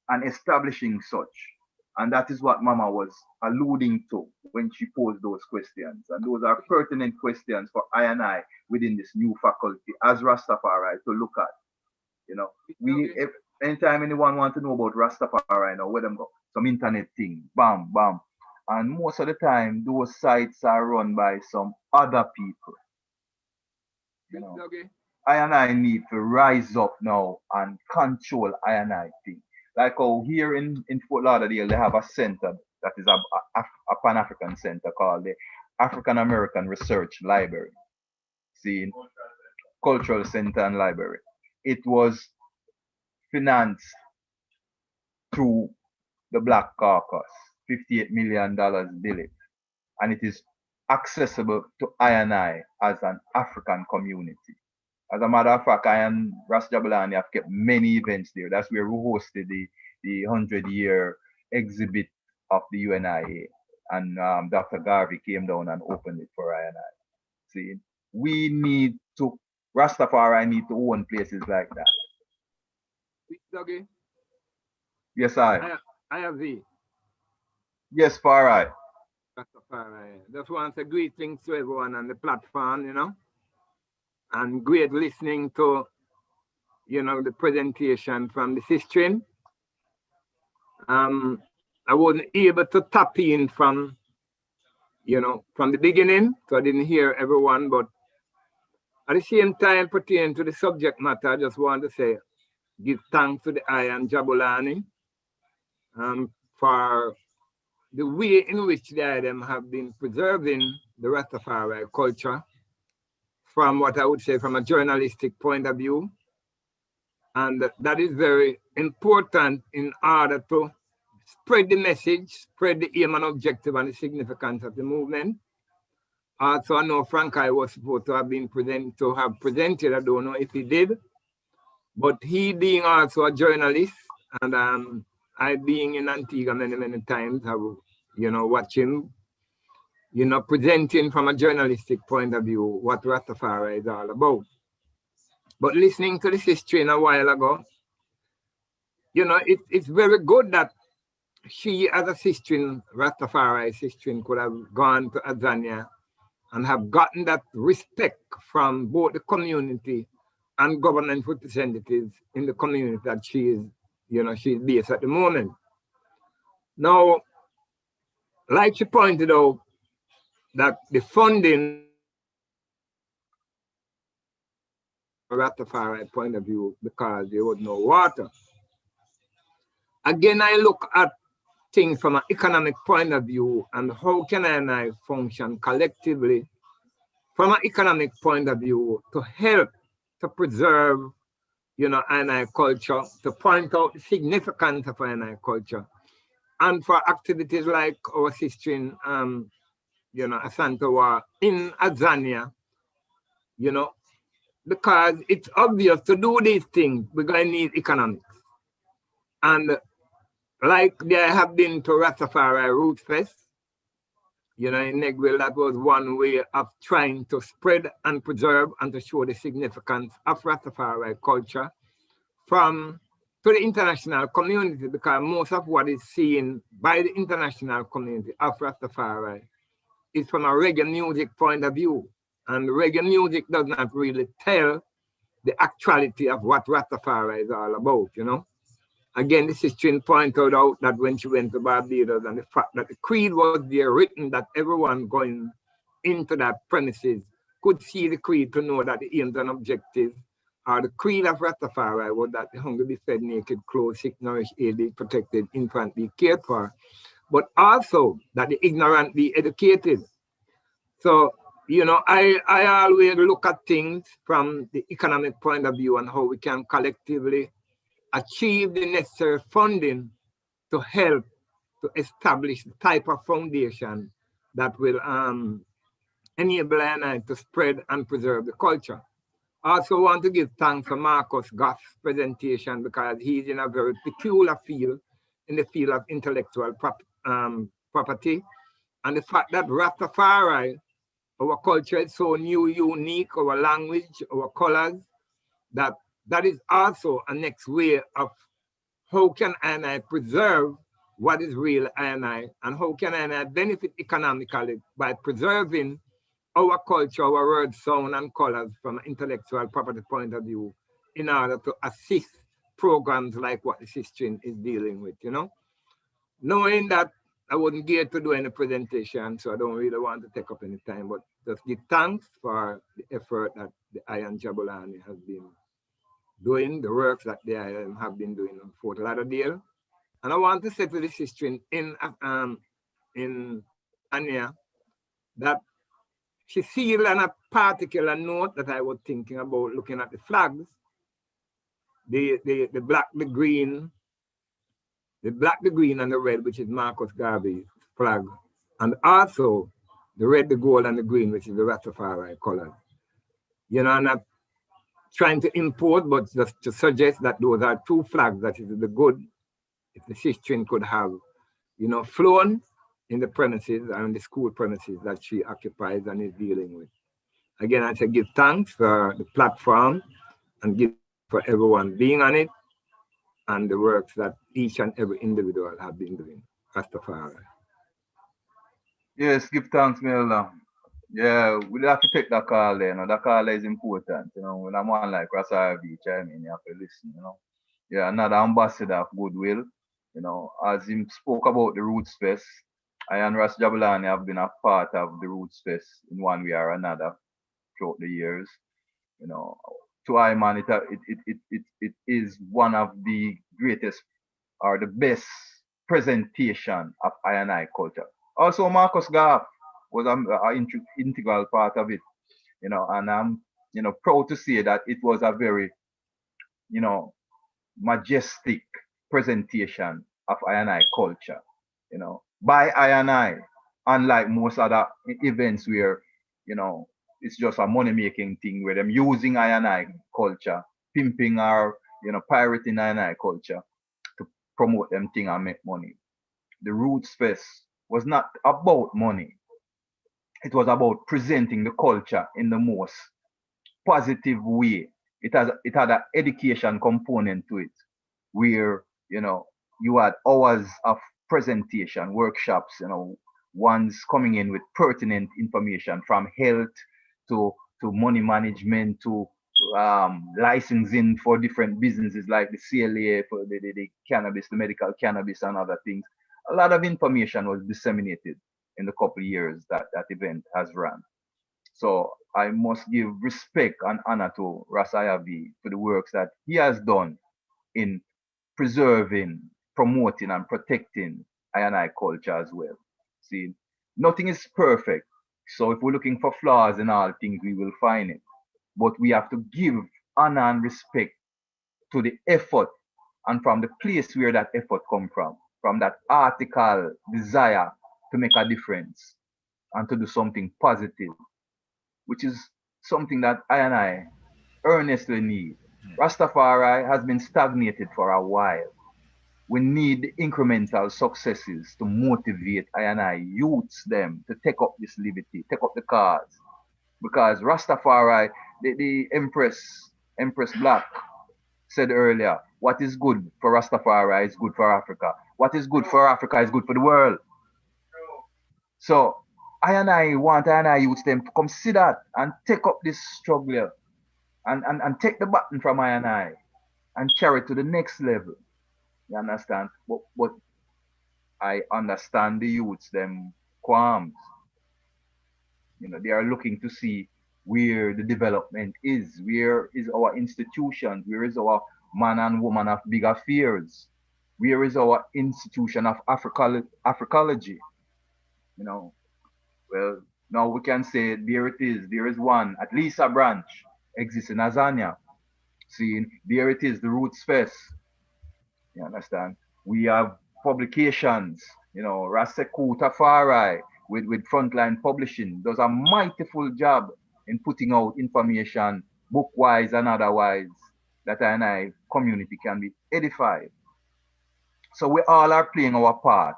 and establishing such. And that is what Mama was alluding to when she posed those questions. And those are pertinent questions for I within this new faculty as Rastafari to look at. You know, anytime anyone want to know about Rastafari, you know, where them go, some internet thing, bam, bam. And most of the time, those sites are run by some other people. You know, I need to rise up now and control I thing. Like how here in Fort Lauderdale, they have a center that is a Pan-African center called the African American Research Library. See, Cultural Center and Library. It was financed through the Black Caucus, $58 million bill it. And it is accessible to I as an African community. As a matter of fact, I and Ras Jabulani have kept many events there. That's where we hosted the 100-year exhibit of the UNIA. And Dr. Garvey came down and opened it for I. See, we need to, Rastafari need to own places like that. Dougie? Yes, I have the. Yes, Farai. Rastafari. Just want to say greetings to everyone on the platform, you know. And great listening to, you know, the presentation from the sister. I wasn't able to tap in from, you know, from the beginning, so I didn't hear everyone, but at the same time pertaining to the subject matter, I just want to say, give thanks to the I and Jabulani for the way in which them have been preserving the Rastafari culture from what I would say from a journalistic point of view, And that is very important in order to spread the message, spread the aim and objective and the significance of the movement. Also, I know Frankai was supposed to have been presented. I don't know if he did, but he being also a journalist, and I being in Antigua many times, I will, watch him, presenting from a journalistic point of view what Rastafari is all about. But listening to this history a while ago, it's very good that she, as a sister, Rastafari sister, could have gone to Azania and have gotten that respect from both the community and government representatives in the community that she is, she's based at the moment. Now, like she pointed out, that the funding Rastafari point of view because there was no water. Again, I look at things from an economic point of view and how can I function collectively from an economic point of view to help to preserve, ANI culture, to point out the significance of ANI culture. And for activities like our sister in, Asantewa in Azania, because it's obvious to do these things, we're going to need economics. And like there have been to Rastafari Roots Fest, in Negril, that was one way of trying to spread and preserve and to show the significance of Rastafari culture to the international community, because most of what is seen by the international community of Rastafari is from a reggae music point of view. And reggae music does not really tell the actuality of what Rastafari is all about, Again, this is Chin pointed out that when she went to Barbados and the fact that the creed was there written that everyone going into that premises could see the creed to know that the aims and objectives are the creed of Rastafari was that the hungry be fed, naked, clothed, sick, nourished, aided, protected, infant be cared for, but also that the ignorant be educated. So, I always look at things from the economic point of view and how we can collectively achieve the necessary funding to help to establish the type of foundation that will enable NI to spread and preserve the culture. I also want to give thanks to Marcus Goff's presentation because he's in a very peculiar field, in the field of intellectual property. And the fact that Rastafari, our culture is so new, unique, our language, our colors, that is also a next way of how can I preserve what is real I, and how can I benefit economically by preserving our culture, our words, sound, and colors from an intellectual property point of view in order to assist programs like what the Sistine is dealing with, Knowing that I wouldn't get to do any presentation, so I don't really want to take up any time, but just give thanks for the effort that the Iron Jabulani has been doing, the work that they have been doing on Fort Lauderdale. And I want to say to the sister in Anya that she sealed on a particular note that I was thinking about looking at the flags, the black, the green, and the red, which is Marcus Garvey's flag, and also the red, the gold, and the green, which is the Rastafari color. And I'm trying to import, but just to suggest that those are two flags that is the good, if the sister could have, flown in the premises and the school premises that she occupies and is dealing with. Again, I say give thanks for the platform and give for everyone being on it and the works that each and every individual have been doing. Rastafari. Yes, give thanks, Melda. Yeah, we have to take that call there, that call is important, when I'm on like Rastafari Beach, you have to listen, Yeah, another ambassador of goodwill, as he spoke about the Roots Fest, I and Ras Jabulani have been a part of the Roots Fest in one way or another throughout the years. To I man, it is one of the greatest or the best presentation of I culture. Also, Marcus Garf was an integral part of it, and I'm, proud to say that it was a very, majestic presentation of I&I culture, you know, by I&I, unlike most other events where, you know, it's just a money-making thing where them using I&I culture, pimping or, you know, pirating I&I culture to promote them thing and make money. The Roots Fest was not about money. It was about presenting the culture in the most positive way. It had an education component to it, where, you know, you had hours of presentation, workshops, you know, ones coming in with pertinent information from health to money management to licensing for different businesses like the CLA for the cannabis, the medical cannabis and other things. A lot of information was disseminated in the couple of years that that event has run. So I must give respect and honor to Rasayavi for the works that he has done in preserving, promoting, and protecting I&I culture as well. See, nothing is perfect. So if we're looking for flaws in all things, we will find it. But we have to give honor and respect to the effort and from the place where that effort come from that article desire to make a difference and to do something positive, which is something that I&I earnestly need. Rastafari has been stagnated for a while. We need incremental successes to motivate I&I youths them to take up this liberty, take up the cause. Because Rastafari, the Empress Black said earlier, what is good for Rastafari is good for Africa. What is good for Africa is good for the world. So I&I want I&I youths them to consider and take up this struggle and take the baton from I&I and carry it to the next level. You understand? But I understand the youths, them qualms. You know, they are looking to see where the development is, where is our institutions, where is our man and woman of big affairs, where is our institution of Africology. You know, well, now we can say there it is, there is one, at least a branch exists in Azania. Seeing there it is, the Roots Fest. You understand? We have publications, you know, Raseku Tafari with Frontline Publishing does a mightiful job in putting out information, book-wise and otherwise, that I community can be edified. So we all are playing our part.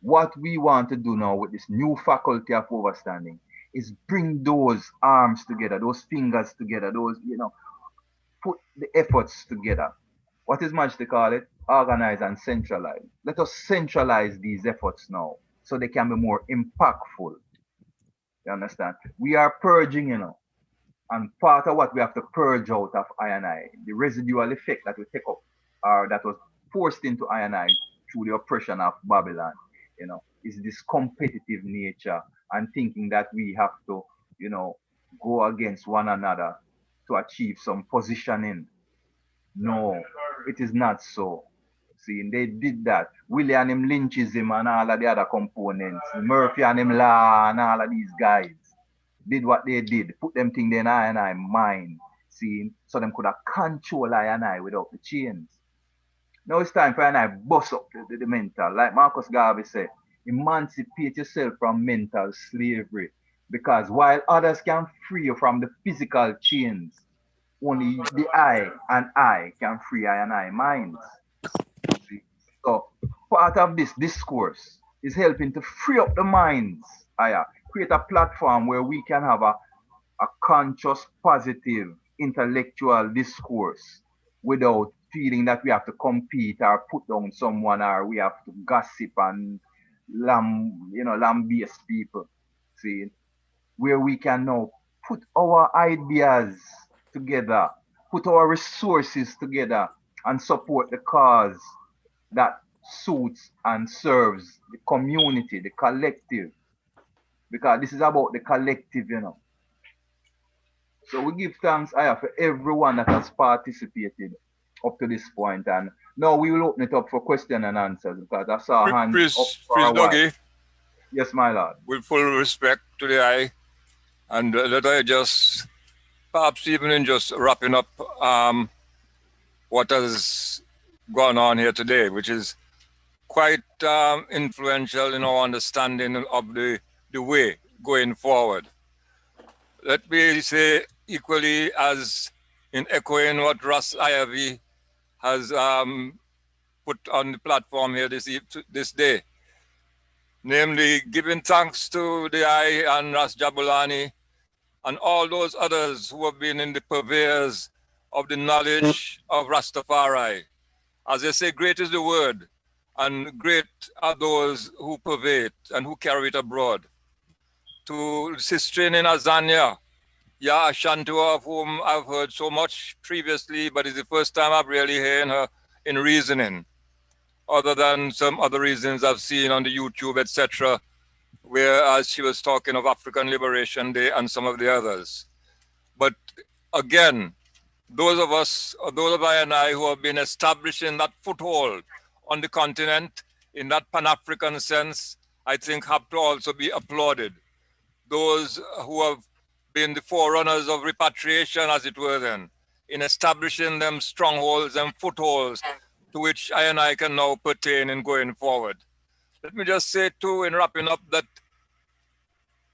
What we want to do now with this new faculty of overstanding is bring those arms together, those fingers together, those, you know, put the efforts together. What is much to call it? Organize and centralize. Let us centralize these efforts now so they can be more impactful. You understand? We are purging, you know, and part of what we have to purge out of I&I, the residual effect that we take up, or that was forced into I&I through the oppression of Babylon, you know, is this competitive nature and thinking that we have to, you know, go against one another to achieve some positioning. No, it is not so. See, they did that. William and him Lynchism and all of the other components, Murphy and him Law and all of these guys did what they did, put them thing in I&I mind, see, so them could have control I&I without the chains. Now it's time for I&I bust up the mental, like Marcus Garvey said, emancipate yourself from mental slavery, because while others can free you from the physical chains, only the I can free I&I minds. See? So part of this discourse is helping to free up the minds, create a platform where we can have a conscious, positive, intellectual discourse without feeling that we have to compete or put down someone or we have to gossip and lambaste people. See, where we can now put our ideas together, put our resources together and support the cause that suits and serves the community, the collective. Because this is about the collective, you know. So we give thanks, for everyone that has participated up to this point. And now we will open it up for question and answers because I saw hands up for a while. Dougie. Yes, my lord. With full respect to the eye, and let I just, perhaps even in just wrapping up what has gone on here today, which is quite influential in our understanding of the way going forward. Let me say equally as in echoing what Russ Ivy has put on the platform here this day, namely giving thanks to the I and Ras Jabulani and all those others who have been in the purveyors of the knowledge of Rastafari. As they say, great is the word, and great are those who purvey it and who carry it abroad. To Sister in Azania, Ya Ashantua, of whom I've heard so much previously, but it's the first time I've really heard her in reasoning, other than some other reasons I've seen on the YouTube, etc., whereas she was talking of African Liberation Day and some of the others. But again, those of us, or those of I and I who have been establishing that foothold on the continent in that Pan-African sense, I think have to also be applauded. Those who have been the forerunners of repatriation, as it were then, in establishing them strongholds and footholds to which I and I can now pertain in going forward. Let me just say too, in wrapping up, that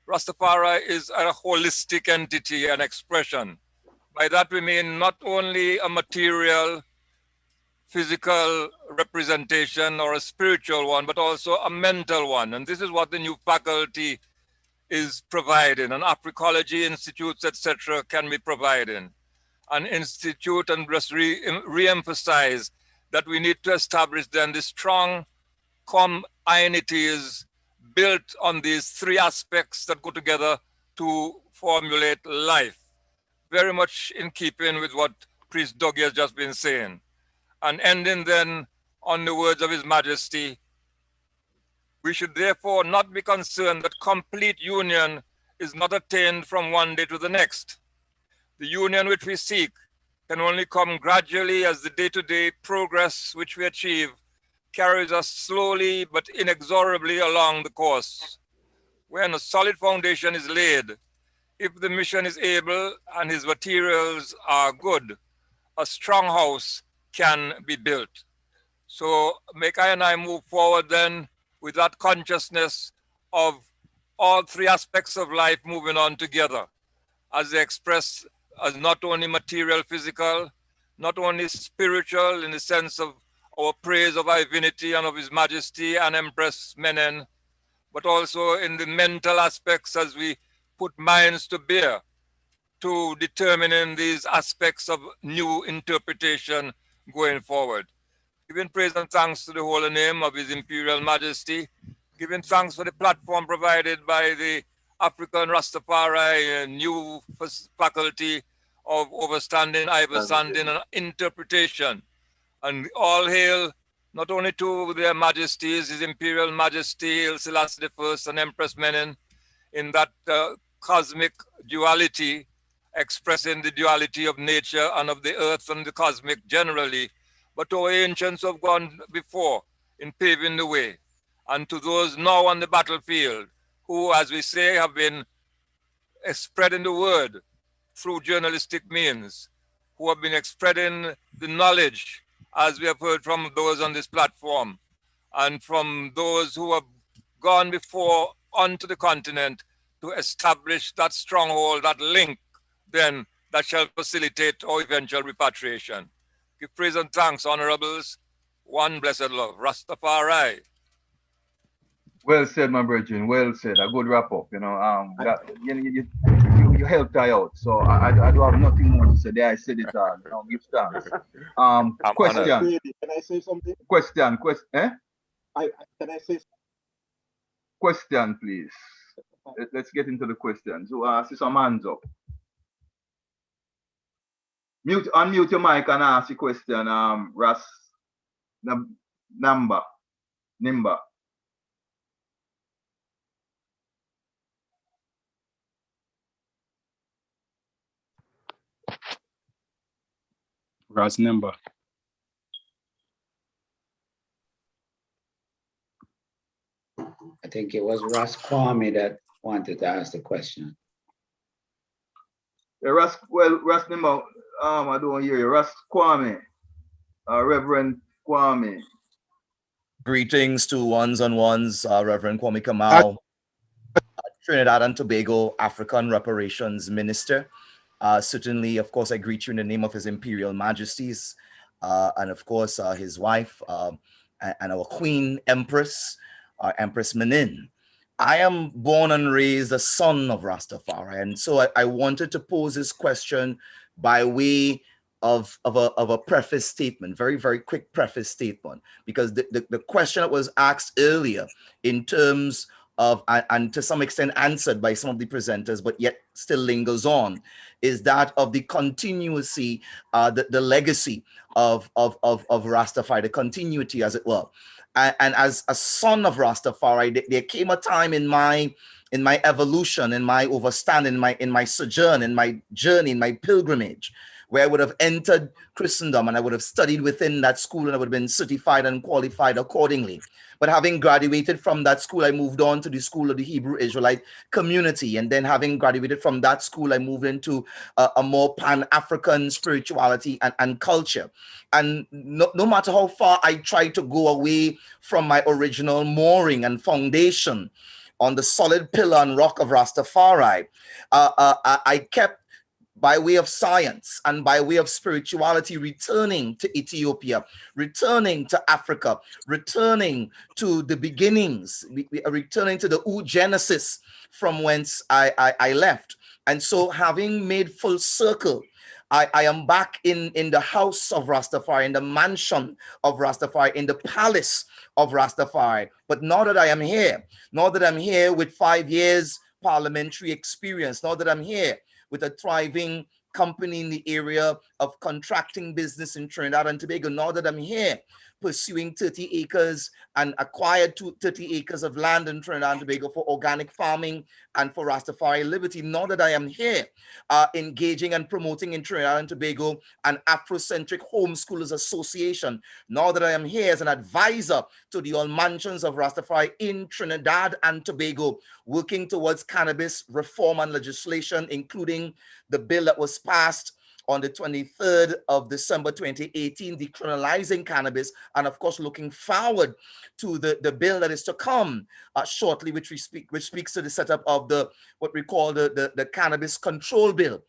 Rastafari is a holistic entity and expression. By that we mean not only a material, physical representation or a spiritual one, but also a mental one. And this is what the new faculty is providing, and Africology institutes, etc., can be providing. An institute, and just re-emphasize that we need to establish then the strong communities built on these three aspects that go together to formulate life. Very much in keeping with what Priest Dougie has just been saying. And ending then on the words of His Majesty, we should therefore not be concerned that complete union is not attained from one day to the next. The union which we seek can only come gradually as the day-to-day progress which we achieve carries us slowly but inexorably along the course. When a solid foundation is laid, if the mission is able and his materials are good, a strong house can be built. So make I and I move forward then with that consciousness of all three aspects of life moving on together, as they express as not only material, physical, not only spiritual in the sense of our praise of our divinity and of His Majesty and Empress Menen, but also in the mental aspects as we put minds to bear to determining these aspects of new interpretation going forward. Giving praise and thanks to the holy name of His Imperial Majesty, giving thanks for the platform provided by the African Rastafari new faculty of overstanding, understanding, and interpretation. And all hail not only to their majesties, His Imperial Majesty, Haile Selassie I and Empress Menen, in that cosmic duality, expressing the duality of nature and of the earth and the cosmic generally, but to our ancients who have gone before in paving the way, and to those now on the battlefield who, as we say, have been spreading the word through journalistic means, who have been spreading the knowledge, as we have heard from those on this platform, and from those who have gone before onto the continent to establish that stronghold, that link, then that shall facilitate our eventual repatriation. Give praise and thanks, honorables. One blessed love, Rastafari. Well said, my brethren. Well said. A good wrap up. You helped I out, so I do have nothing more to say. There, I said it all. Give thanks. Question. Can I say something? Question. Eh? Can I say something? Question, please. Let's get into the questions. So, see some hands up. Unmute your mic and ask the question. Ras Nimba. Ras Nimba. I think it was Ras Kwame that wanted to ask the question. Yeah, Ras Nimba, I don't hear you. Ras Kwame, Reverend Kwame. Greetings to ones on ones, Reverend Kwame Kamau, Trinidad and Tobago African Reparations Minister. Certainly, of course, I greet you in the name of His Imperial Majesties, and of course, his wife and our Queen Empress, Empress Menin. I am born and raised a son of Rastafari, and so I wanted to pose this question by way of a preface statement, very, very quick preface statement, because the question that was asked earlier in terms of, and to some extent answered by some of the presenters, but yet still lingers on, is that of the continuity, the legacy of Rastafari, the continuity, as it were. And as a son of Rastafari, there came a time in my evolution, in my overstanding, in my sojourn, in my journey, in my pilgrimage, where I would have entered Christendom and I would have studied within that school and I would have been certified and qualified accordingly. But having graduated from that school, I moved on to the School of the Hebrew Israelite Community. And then having graduated from that school, I moved into a more Pan-African spirituality and culture. And no matter how far I tried to go away from my original mooring and foundation on the solid pillar and rock of Rastafari, I kept, by way of science and by way of spirituality, returning to Ethiopia, returning to Africa, returning to the beginnings, returning to the oogenesis from whence I left. And so having made full circle, I am back in the house of Rastafari, in the mansion of Rastafari, in the palace of Rastafari. But now that I am here, now that I'm here with 5 years parliamentary experience, now that I'm here with a thriving company in the area of contracting business in Trinidad and Tobago, now that I'm here pursuing 30 acres and acquired 30 acres of land in Trinidad and Tobago for organic farming and for Rastafari Liberty, now that I am here engaging and promoting in Trinidad and Tobago an Afrocentric Homeschoolers Association, now that I am here as an advisor to the all mansions of Rastafari in Trinidad and Tobago, working towards cannabis reform and legislation, including the bill that was passed on the 23rd of December 2018, decriminalizing cannabis, and of course looking forward to the bill that is to come shortly, which speaks to the setup of what we call the cannabis control bill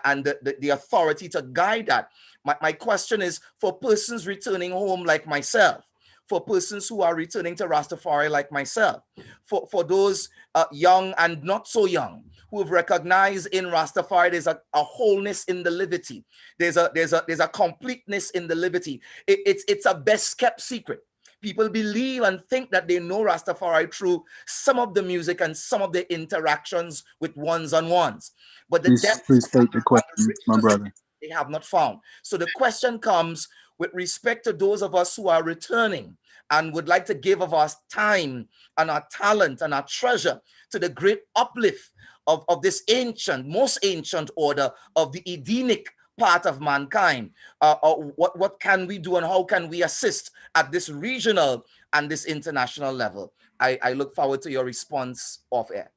and the authority to guide that. My question is, for persons returning home like myself, for persons who are returning to Rastafari like myself, for those young and not so young, who have recognized in Rastafari there's a wholeness in the liberty, there's a completeness in the liberty. It's a best kept secret. People believe and think that they know Rastafari through some of the music and some of the interactions with ones on ones, but the depth Please state the question, my brother. they have not found. So the question comes with respect to those of us who are returning and would like to give of our time and our talent and our treasure to the great uplift of this ancient, most ancient order of the Edenic part of mankind. What can we do and how can we assist at this regional and this international level? I look forward to your response off air.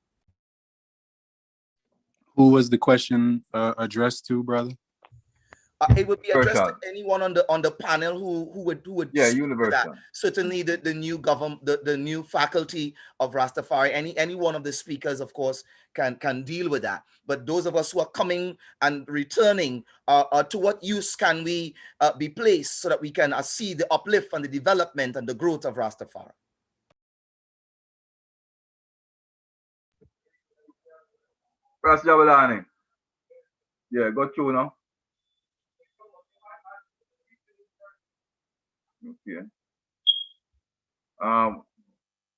Who was the question addressed to, brother? It would be addressed to anyone on the panel who would universal. That. Certainly the new government, the new faculty of Rastafari, any one of the speakers, of course, can deal with that. But those of us who are coming and returning, to what use can we be placed so that we can see the uplift and the development and the growth of Rastafari? Ras Jabalani. Yeah, go through now. Okay.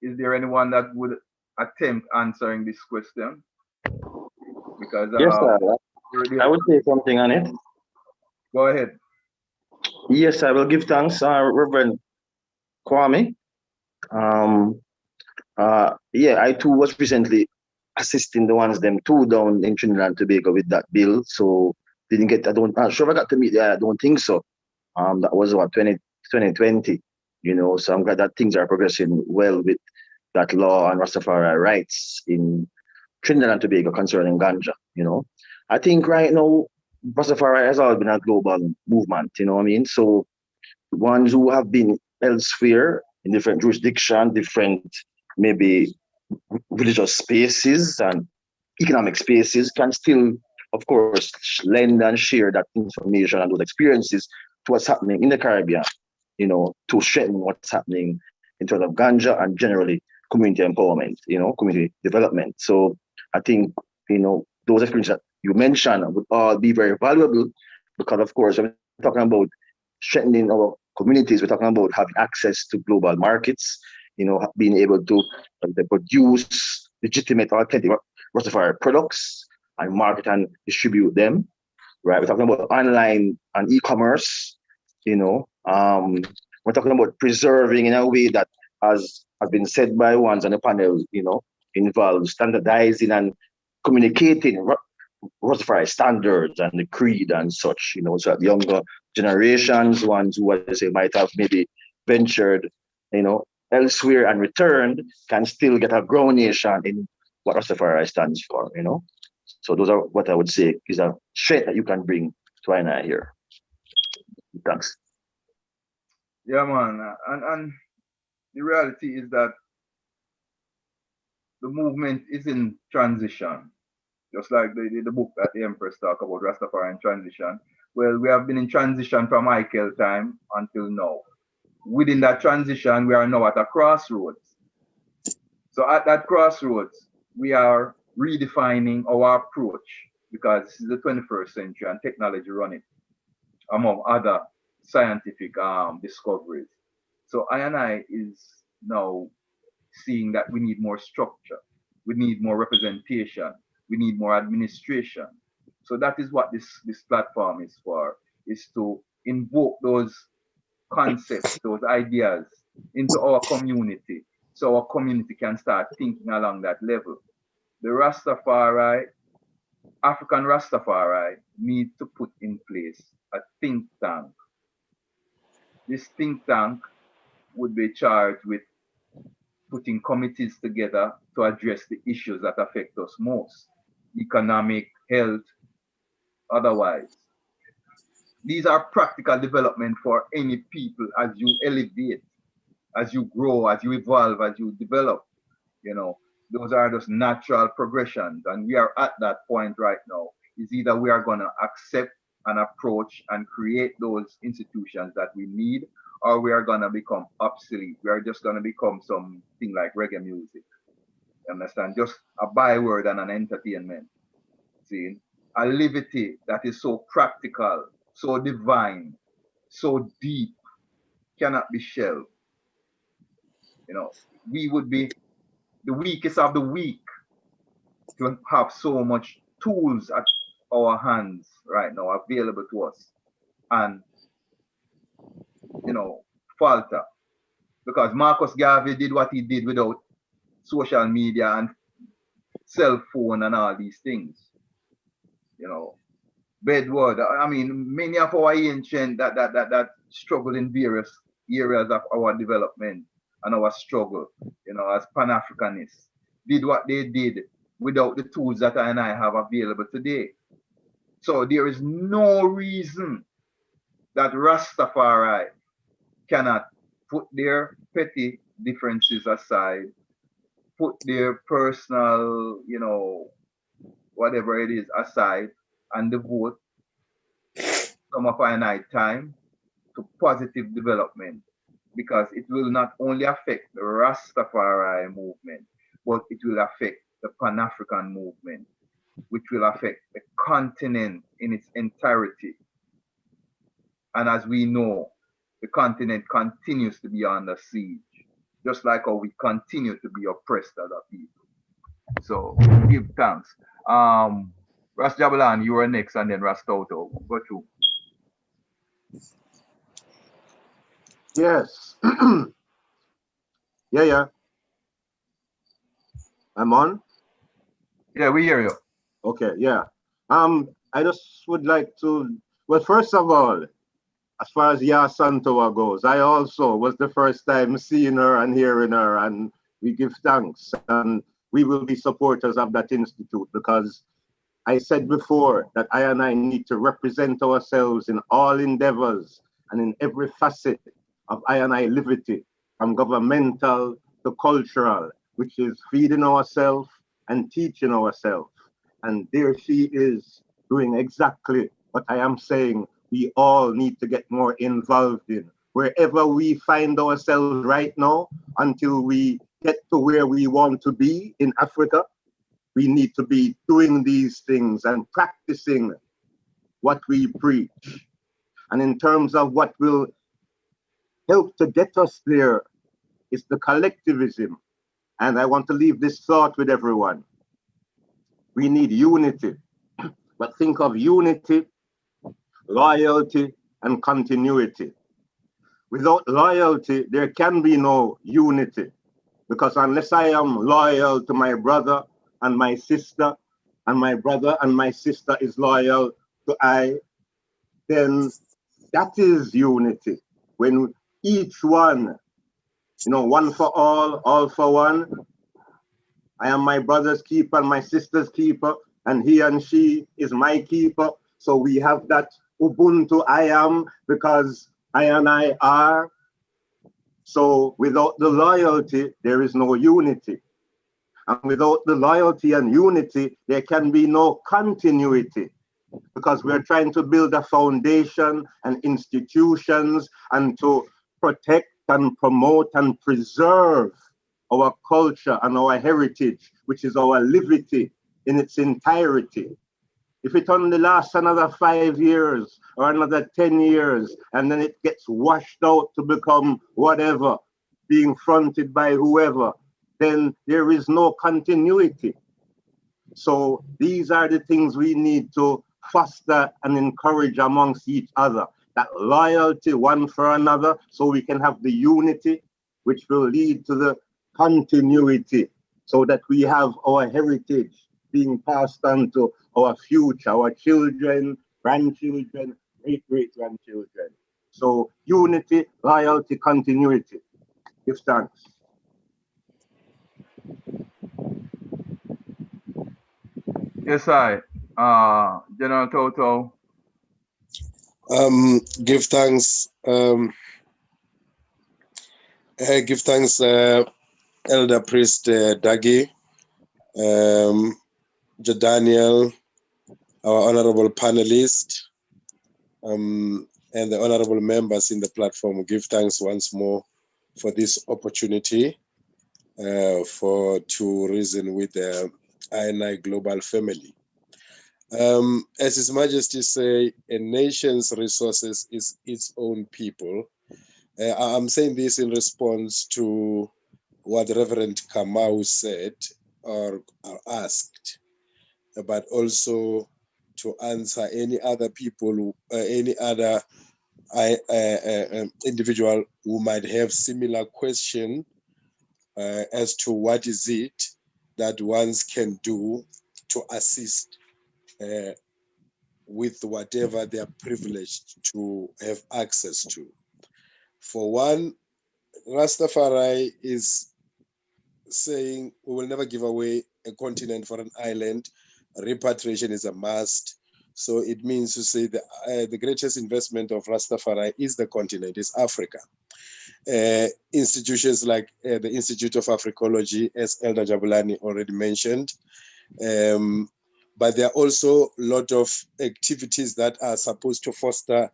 Is there anyone that would attempt answering this question? Because yes, sir. I would say something on it. Go ahead. Yes, I will give thanks, Reverend Kwame. Yeah, I too was recently assisting the ones them too down in Trinidad and Tobago with that bill. So didn't get, not sure if I got to meet there. I don't think so. That was what 2020, you know. So I'm glad that things are progressing well with that law and Rastafari rights in Trinidad and Tobago concerning ganja. You know, I think right now Rastafari has always been a global movement. You know what I mean? So ones who have been elsewhere in different jurisdictions, different maybe religious spaces and economic spaces can still, of course, lend and share that information and those experiences to what's happening in the Caribbean, to strengthen what's happening in terms of ganja and generally community empowerment, community development. So I think, those experiences that you mentioned would all be very valuable because, of course, when we're talking about strengthening our communities, we're talking about having access to global markets, being able to produce legitimate, authentic Rastafari products and market and distribute them, right? We're talking about online and e-commerce, we're talking about preserving in a way that, as has been said by ones on the panel, involves standardizing and communicating Rastafari standards and the creed and such, so that younger generations, ones who, as I say, might have maybe ventured, elsewhere and returned, can still get a groundation in what Rastafari stands for, So those are what I would say is a strength that you can bring to I here. Thanks. Yeah, man. And the reality is that the movement is in transition. Just like the book that the Empress talk about, Rastafari in transition. Well, we have been in transition from Michael time until now. Within that transition, we are now at a crossroads. So at that crossroads, we are redefining our approach because this is the 21st century and technology running among other scientific discoveries. So I is now seeing that we need more structure, we need more representation, we need more administration. So that is what this platform is for, is to invoke those concepts, those ideas into our community, so our community can start thinking along that level. The Rastafari, African Rastafari, need to put in place a think tank. This think tank would be charged with putting committees together to address the issues that affect us most, economic, health, otherwise. These are practical development for any people as you elevate, as you grow, as you evolve, as you develop. Those are just natural progressions. And we are at that point right now. Is either we are going to accept an approach and create those institutions that we need, or we are going to become obsolete. We are just going to become something like reggae music. You understand? Just a byword and an entertainment. See? A liberty that is so practical, so divine, so deep, cannot be shelved. We would be the weakest of the weak to have so much tools at our hands right now available to us and falter, because Marcus Garvey did what he did without social media and cell phone and all these things. Bedward, I mean, many of our ancient that struggled in various areas of our development and our struggle, as Pan-Africanists, did what they did without the tools that I have available today. So there is no reason that Rastafari cannot put their petty differences aside, put their personal, whatever it is aside, and devote some of our time to positive development, because it will not only affect the Rastafari movement, but it will affect the Pan-African movement, which will affect the continent in its entirety. And as we know, the continent continues to be under siege, just like how we continue to be oppressed other people. So give thanks. Ras Jabalan, you are next, and then Ras Toto. Go through. Yes. Yeah. I'm on? Yeah, we hear you. Okay, yeah. I just would like to, well, first of all, as far as Ya Santoa goes, I also was the first time seeing her and hearing her, and we give thanks. And we will be supporters of that institute, because I said before that I and I need to represent ourselves in all endeavors and in every facet of I and I liberty, from governmental to cultural, which is feeding ourselves and teaching ourselves. And there she is doing exactly what I am saying we all need to get more involved in. Wherever we find ourselves right now, until we get to where we want to be in Africa, we need to be doing these things and practicing what we preach. And in terms of what will help to get us there, is the collectivism. And I want to leave this thought with everyone. We need unity. But think of unity, loyalty, and continuity. Without loyalty, there can be no unity. Because unless I am loyal to my brother and my sister, and my brother and my sister is loyal to I, then that is unity. When each one, one for all for one, I am my brother's keeper and my sister's keeper, and he and she is my keeper. So we have that Ubuntu I am, because I and I are. So without the loyalty, there is no unity. And without the loyalty and unity, there can be no continuity, because we're trying to build a foundation and institutions and to protect and promote and preserve our culture and our heritage, which is our liberty in its entirety. If it only lasts another 5 years or another 10 years, and then it gets washed out to become whatever, being fronted by whoever, then there is no continuity. So these are the things we need to foster and encourage amongst each other. That loyalty one for another, so we can have the unity, which will lead to the continuity, so that we have our heritage being passed on to our future, our children, grandchildren, great-great-grandchildren. So unity, loyalty, continuity. Give thanks. Yes, I. General Toto. Give thanks. Give thanks, Elder Priest Dagi, Jadaniel, our honorable panelist, and the honorable members in the platform. Give thanks once more for this opportunity to reason with the INI global family. As His Majesty say, a nation's resources is its own people. I'm saying this in response to what Reverend Kamau said or asked, but also to answer any other people, any other individual who might have similar question as to what is it that ones can do to assist with whatever they are privileged to have access to. For one, Rastafari is saying we will never give away a continent for an island. Repatriation is a must. So it means to say the greatest investment of Rastafari is the continent, is Africa. Institutions like the Institute of Africology, as Elder Jabulani already mentioned, but there are also a lot of activities that are supposed to foster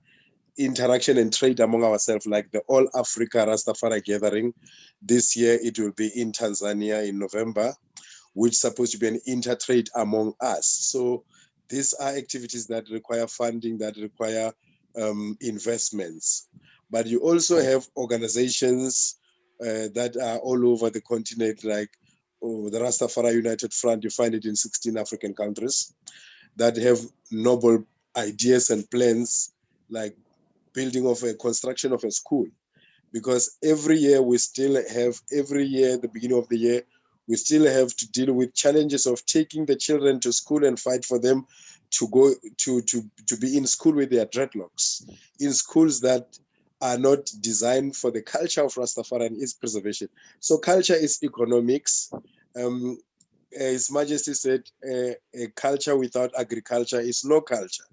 interaction and trade among ourselves, like the All Africa Rastafari Gathering. This year it will be in Tanzania in November, which is supposed to be an inter-trade among us. So these are activities that require funding, that require investments. But you also have organizations that are all over the continent, like the Rastafari United Front. You find it in 16 African countries that have noble ideas and plans, like building of a construction of a school. Because every year, the beginning of the year, we still have to deal with challenges of taking the children to school and fight for them to go to be in school with their dreadlocks, in schools that are not designed for the culture of Rastafari and its preservation. So culture is economics. His Majesty said a culture without agriculture is no culture.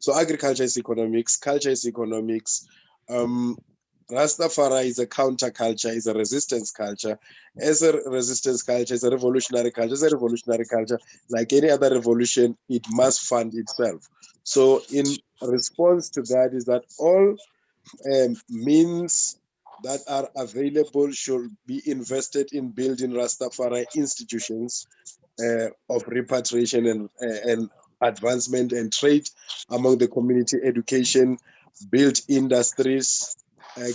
So agriculture is economics, culture is economics, Rastafari is a counterculture, is a resistance culture. As a resistance culture, is a revolutionary culture. As a revolutionary culture, like any other revolution, it must fund itself. So in response to that is that all means that are available should be invested in building Rastafari institutions of repatriation and advancement and trade among the community, education, build industries,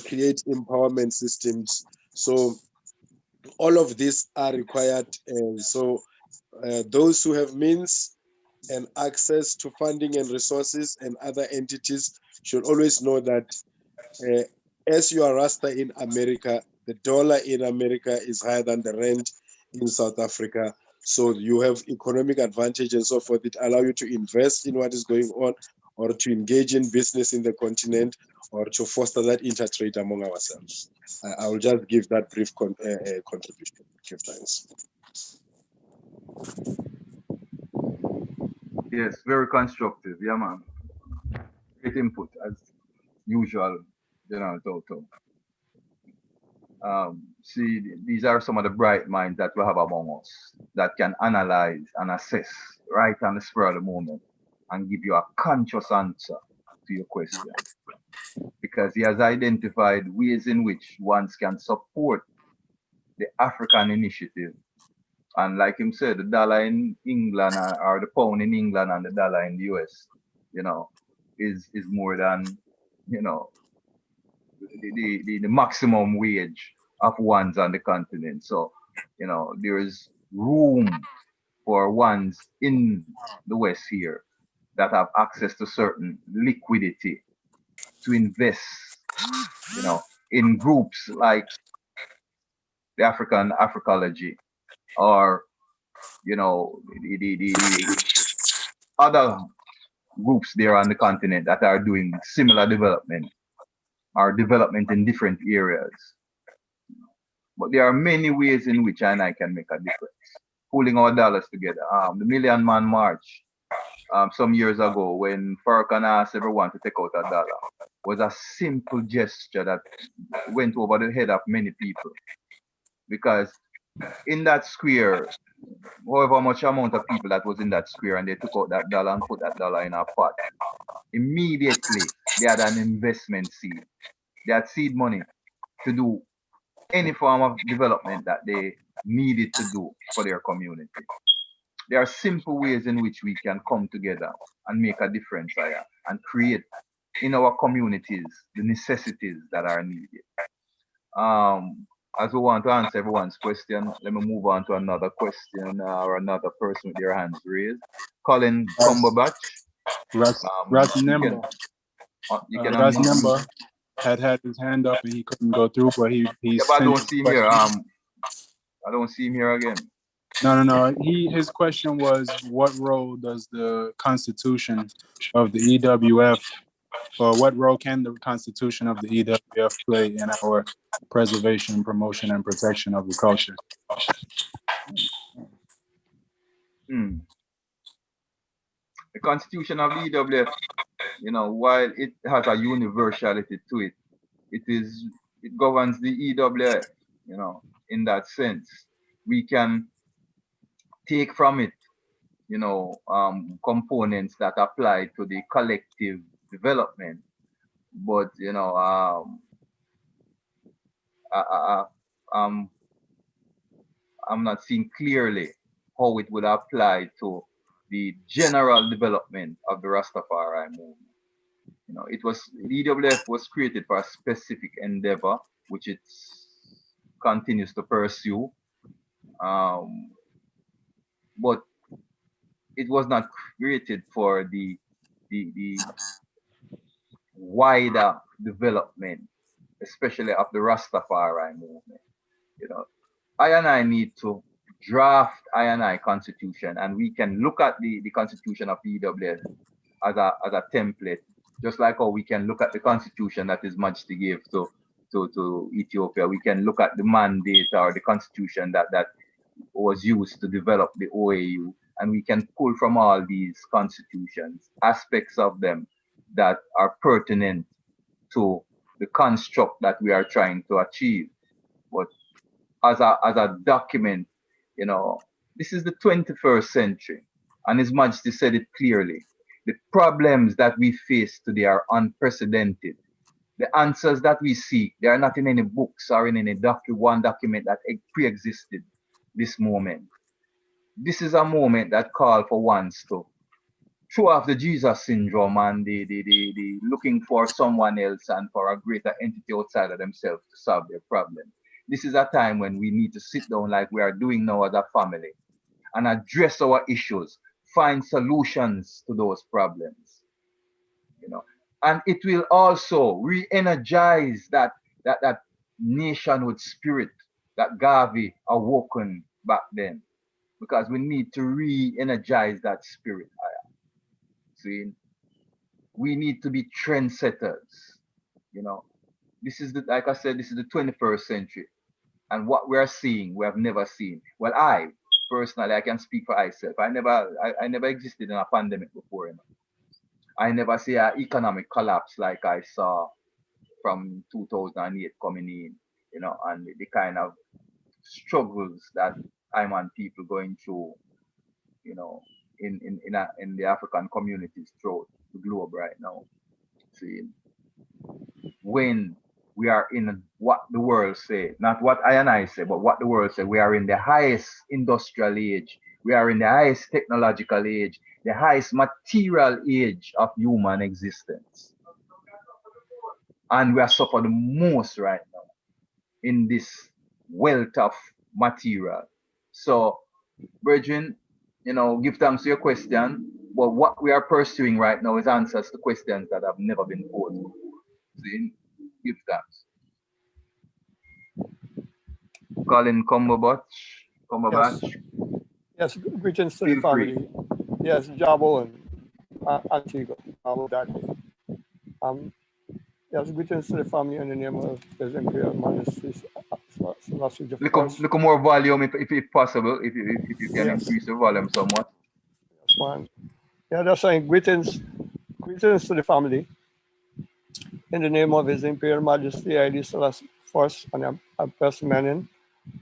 create empowerment systems. So all of these are required. And so those who have means and access to funding and resources and other entities should always know that as you are Rasta in America, the dollar in America is higher than the rand in South Africa. So you have economic advantage and so forth. It allow you to invest in what is going on or to engage in business in the continent or to foster that intertrade among ourselves. I will just give that brief contribution. Give thanks. Yes, very constructive. Yeah, man. Great input as usual, General Toto. See, these are some of the bright minds that we have among us that can analyze and assess right on the spur of the moment and give you a conscious answer to your question. Because he has identified ways in which ones can support the African initiative. And like him said, the dollar in England or the pound in England and the dollar in the US, you know, is more than, you know, the maximum wage of ones on the continent. So, you know, there is room for ones in the West here that have access to certain liquidity to invest, you know, in groups like the African Africology or, you know, the other groups there on the continent that are doing similar development or development in different areas. But there are many ways in which I and I can make a difference. Pulling our dollars together. The Million Man March some years ago when Farrakhan asked everyone to take out a dollar was a simple gesture that went over the head of many people. Because in that square, however much amount of people that was in that square, and they took out that dollar and put that dollar in a pot, immediately they had an investment seed. They had seed money to do any form of development that they needed to do for their community. There are simple ways in which we can come together and make a difference here and create in our communities the necessities that are needed. As we want to answer everyone's question, let me move on to another question or another person with their hands raised. Colin Cumberbatch. Ras Nimba. You can Ras Nimba had his hand up and he couldn't go through, but he's yeah, but I don't see him here. I don't see him here again. No. His question was, what role does the Constitution of the EWF, or what role can the Constitution of the EWF play in our preservation, promotion, and protection of the culture? The Constitution of the EWF, you know, while it has a universality to it, it governs the EWF, you know, in that sense. We can take from it, you know, components that apply to the collective development, but you know, I'm not seeing clearly how it would apply to the general development of the Rastafari movement. You know, the EWF was created for a specific endeavor, which it continues to pursue. But it was not created for the wider development, especially of the Rastafari movement. You know, I and I need to draft I and I constitution, and we can look at the constitution of the EWF as a template, just like how we can look at the constitution that is Majesty gave to Ethiopia. We can look at the mandate or the constitution that was used to develop the OAU, and we can pull from all these constitutions aspects of them that are pertinent to the construct that we are trying to achieve. But as a document, you know, this is the 21st century, and His Majesty said it clearly. The problems that we face today are unprecedented. The answers that we seek, they are not in any books or in any one document that pre-existed this moment. This is a moment that calls for ones to throw off the Jesus syndrome and the looking for someone else and for a greater entity outside of themselves to solve their problem. This is a time when we need to sit down like we are doing now as a family and address our issues, find solutions to those problems. You know, and it will also re-energize that nationhood spirit that Garvey awoken back then, because we need to re-energize that spirit. See, we need to be trendsetters. You know, this is the, like I said, this is the 21st century, and what we are seeing, we have never seen. Well, I personally, I can speak for myself. I never existed in a pandemic before. You know? I never see an economic collapse like I saw from 2008 coming in, you know, and the kind of struggles that I'm and people going through, you know, in the African communities throughout the globe right now. See, when we are in what the world say, not what I and I say, but what the world say, we are in the highest industrial age, we are in the highest technological age, the highest material age of human existence. And we are suffering the most right now in this wealth of material. So, Virgin, you know, give thanks to your question. But what we are pursuing right now is answers to questions that have never been posed. See, give thanks. Colin Cumberbatch. Yes, greetings to the family. Yes, Jabo and Antigua. How that day? Yes, greetings to the family in the name of His Imperial Majesty. Look more volume if possible, if you can increase the volume somewhat. Yes, man. Yeah, that's saying greetings to the family. In the name of His Imperial Majesty, I Celeste first and Empress Menin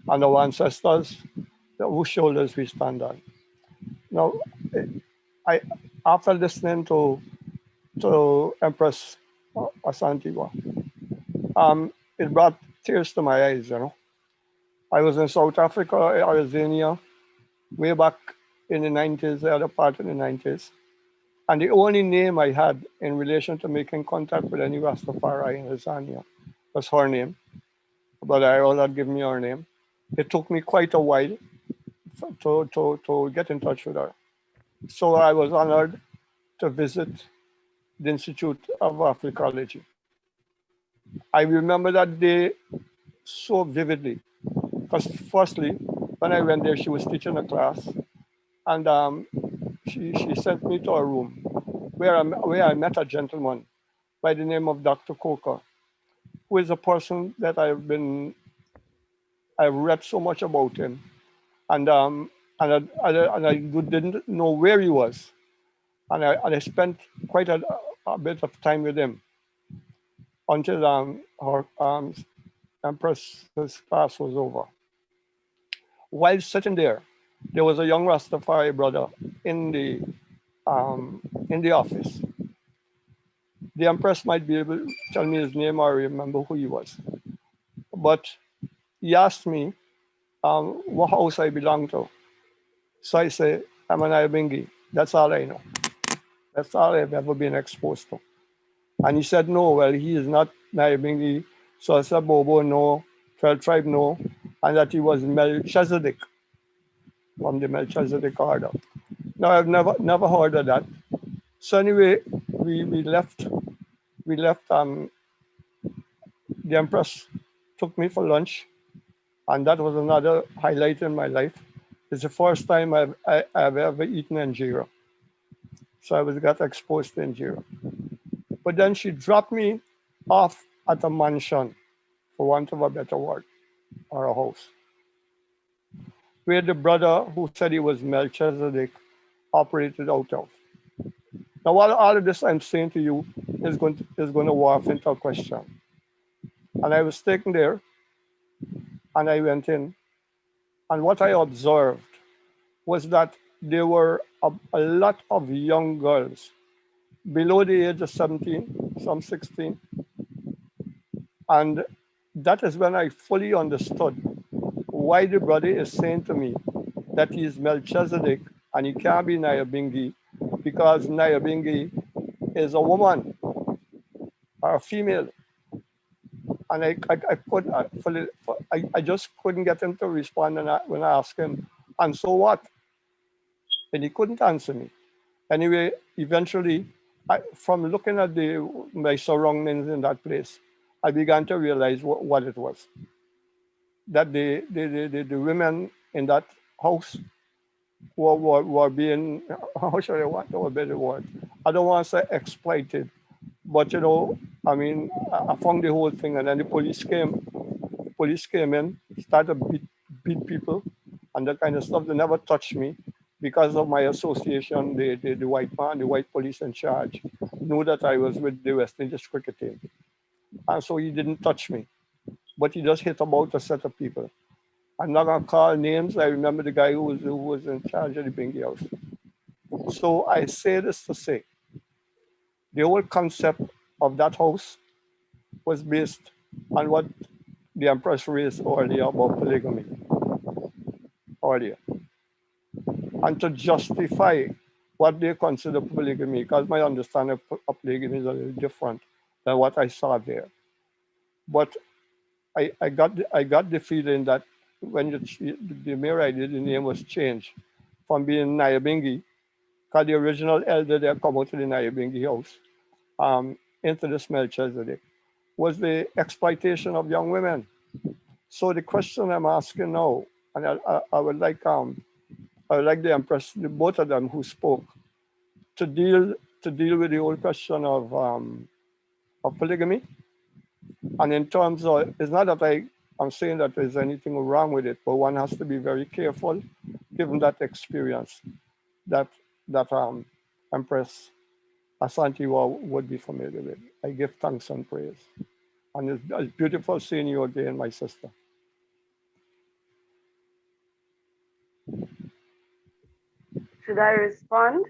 and our ancestors, whose shoulders we stand on. Now, after listening to Empress Asantigua, it brought tears to my eyes, you know. I was in South Africa, Arizona, way back in the 90s, the other part in the 90s. And the only name I had in relation to making contact with any Rastafari in Tanzania was her name. But I all had given me her name. It took me quite a while to get in touch with her. So I was honored to visit the Institute of Africology. I remember that day so vividly, because firstly, when I went there, she was teaching a class, and she sent me to a room where I met a gentleman by the name of Dr. Coker, who is a person that I've read so much about him, and I didn't know where he was, and I spent quite a bit of time with him until her Empress's class was over. While sitting there was a young Rastafari brother in the office. The Empress might be able to tell me his name or remember who he was. But he asked me what house I belong to. So I say, I'm an Ibingi. That's all I know. That's all I've ever been exposed to. And he said, no, well, he is not Naibingi. So I said, Bobo, no. 12 tribe, no. And that he was Melchizedek, from the Melchizedek order. Now, I've never heard of that. So anyway, we left. The Empress took me for lunch, and that was another highlight in my life. It's the first time I've ever eaten injera. So I got exposed to injera. But then she dropped me off at a mansion, for want of a better word, or a house, where the brother who said he was Melchizedek operated out of. Now, all of this I'm saying to you is going to warp into a question. And I was taken there, and I went in. And what I observed was that there were a lot of young girls below the age of 17, some 16. And that is when I fully understood why the brother is saying to me that he is Melchizedek and he can't be Nyabingi, because Nyabingi is a woman or a female. And I just couldn't get him to respond when I asked him, and so what? And he couldn't answer me. Anyway, eventually, from looking at my surroundings in that place, I began to realize what it was. That the women in that house were being, how should I want to a better word? I don't want to say exploited, but I mean, I found the whole thing, and then the police came in, started to beat people and that kind of stuff. They never touched me because of my association. The white man, the white police in charge, knew that I was with the West Indies cricket team. And so he didn't touch me, but he just hit about a set of people. I'm not gonna call names. I remember the guy who was in charge of the Bingy house. So I say this to say, the whole concept of that house was based on what the Empress raised earlier about polygamy earlier. And to justify what they consider polygamy, because my understanding of polygamy is a little different than what I saw there. But I got the feeling that when the mayor I did, the name was changed from being Nyabingi, because the original elder there come out to the Nyabingi house, into the Melchizedek, was the exploitation of young women. So the question I'm asking now, and I would like the Empress, both of them who spoke, to deal with the whole question of polygamy. And in terms of, it's not that I'm saying that there's anything wrong with it, but one has to be very careful, given that experience that Empress Asantewa would be familiar with. I give thanks and praise. And it's beautiful seeing you again, my sister. Should I respond?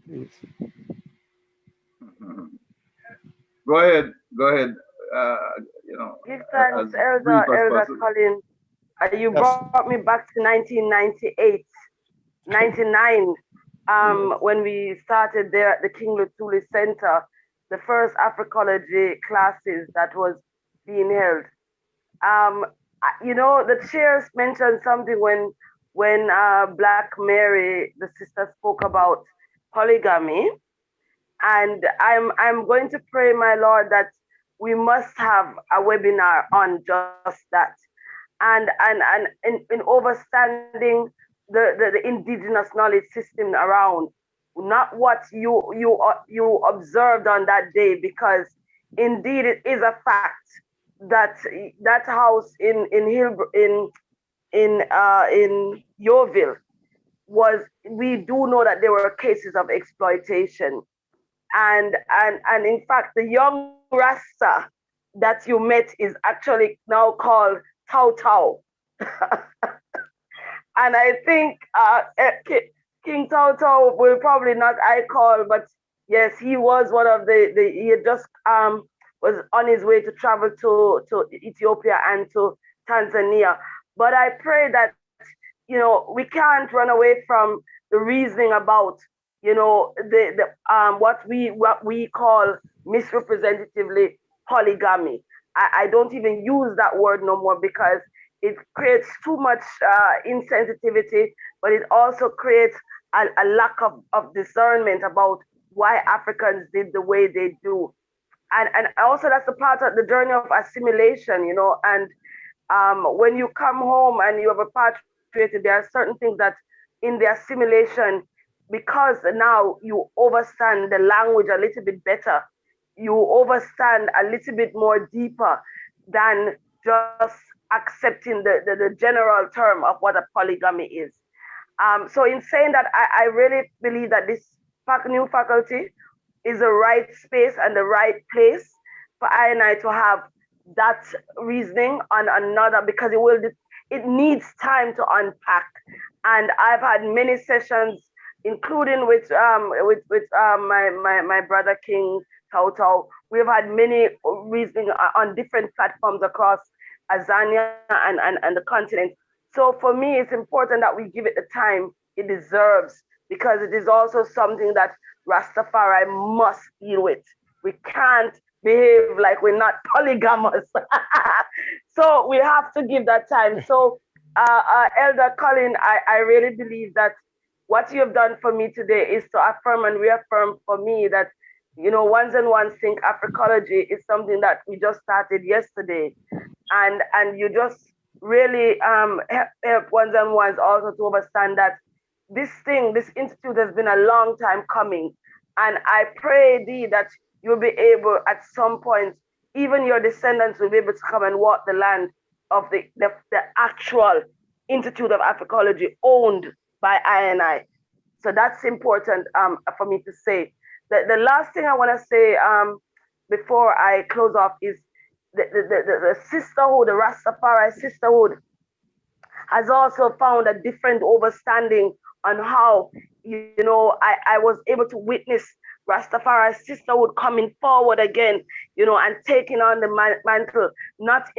Please. Go ahead. Go ahead. Give thanks, Elder Colin. You brought me back to 1998, 99, when we started there at the King Lutuli Center, the first Africology classes that was being held. The chairs mentioned something when Black Mary, the sister, spoke about polygamy. And I'm going to pray, my Lord, that we must have a webinar on just that. And in overstanding the indigenous knowledge system around, not what you observed on that day, because indeed it is a fact that that house in Yeovil was, we do know that there were cases of exploitation. And in fact, the young Rasta that you met is actually now called Tau Tau. And I think King Tau Tau will probably not I call, but yes, he was one of he had just was on his way to travel to Ethiopia and to Tanzania. But I pray that, we can't run away from the reasoning about, what we call misrepresentatively polygamy. I don't even use that word no more, because it creates too much insensitivity, but it also creates a lack of discernment about why Africans did the way they do. And also that's a part of the journey of assimilation, and when you come home and you have repatriated, there are certain things that in the assimilation, because now you understand the language a little bit better, you understand a little bit more deeper than just accepting the general term of what a polygamy is. So in saying that, I really believe that this new faculty is the right space and the right place for I and I to have that reasoning on another, because it needs time to unpack. And I've had many sessions, including with my brother King Tau. We've had many reasoning on different platforms across Azania and the continent. So for me, it's important that we give it the time it deserves, because it is also something that Rastafari must deal with. We can't behave like we're not polygamous. So we have to give that time. So Elder Colin, I really believe that what you have done for me today is to affirm and reaffirm for me that, you know, Ones and Ones Think Africology is something that we just started yesterday. And you just really help Ones and Ones also to understand that this institute has been a long time coming. And I pray thee that you'll be able at some point, even your descendants will be able to come and walk the land of the actual Institute of Africology owned by I. So that's important for me to say. The last thing I want to say before I close off is the sisterhood, the Rastafari sisterhood, has also found a different understanding on how, you know, I was able to witness Rastafari sisterhood coming forward again, you know, and taking on the mantle, not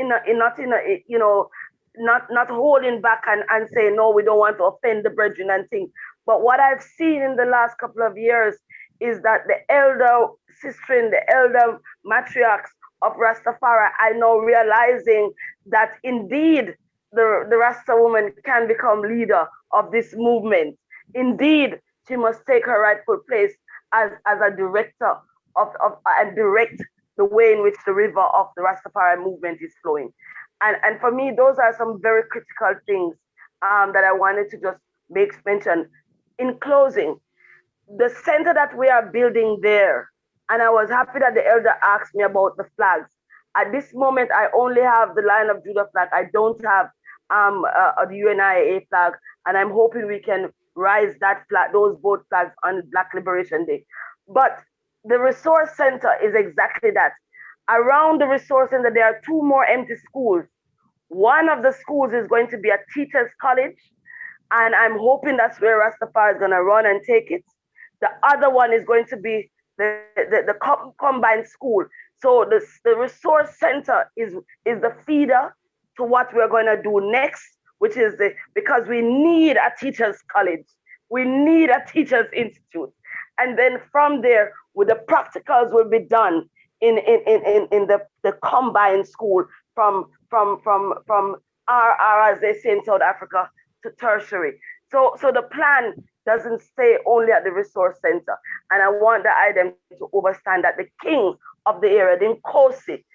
holding back and saying, no, we don't want to offend the brethren and things. But what I've seen in the last couple of years is that the elder sistren, the elder matriarchs of Rastafari are now realizing that indeed the Rasta woman can become leader of this movement. Indeed, she must take her rightful place as a director and direct the way in which the river of the Rastafari movement is flowing. And for me, those are some very critical things that I wanted to just make mention. In closing, the center that we are building there, and I was happy that the elder asked me about the flags. At this moment, I only have the Lion of Judah flag. I don't have the UNIA flag, and I'm hoping we can rise that flag, those both flags on Black Liberation Day. But the resource center is exactly that. Around the resource center, there are 2 more empty schools. One of the schools is going to be a teacher's college, and I'm hoping that's where Rastafari is going to run and take it. The other one is going to be the combined school. So the resource center is the feeder to what we're going to do next, which is because we need a teacher's college. We need a teacher's institute. And then from there, with the practicals will be done in the combined school from RR, as they say in South Africa, to tertiary. So the plan doesn't stay only at the resource center. And I want the item to understand that the king of the area, the Nkosi,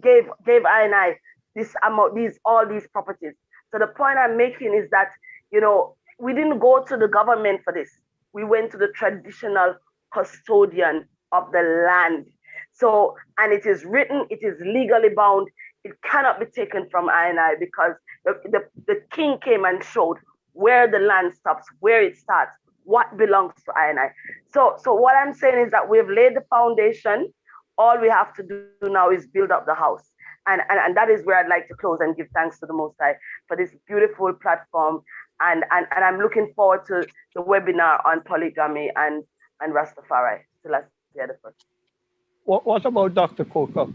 gave I this amount, all these properties. So the point I'm making is that, you know, we didn't go to the government for this. We went to the traditional custodian of the land. So, and it is written, it is legally bound. It cannot be taken from I because the king came and showed where the land stops, where it starts, what belongs to I. So what I'm saying is that we've laid the foundation. All we have to do now is build up the house. And that is where I'd like to close and give thanks to the Most High for this beautiful platform. And I'm looking forward to the webinar on polygamy and Rastafari. So let's hear the first. What about Dr. Coker?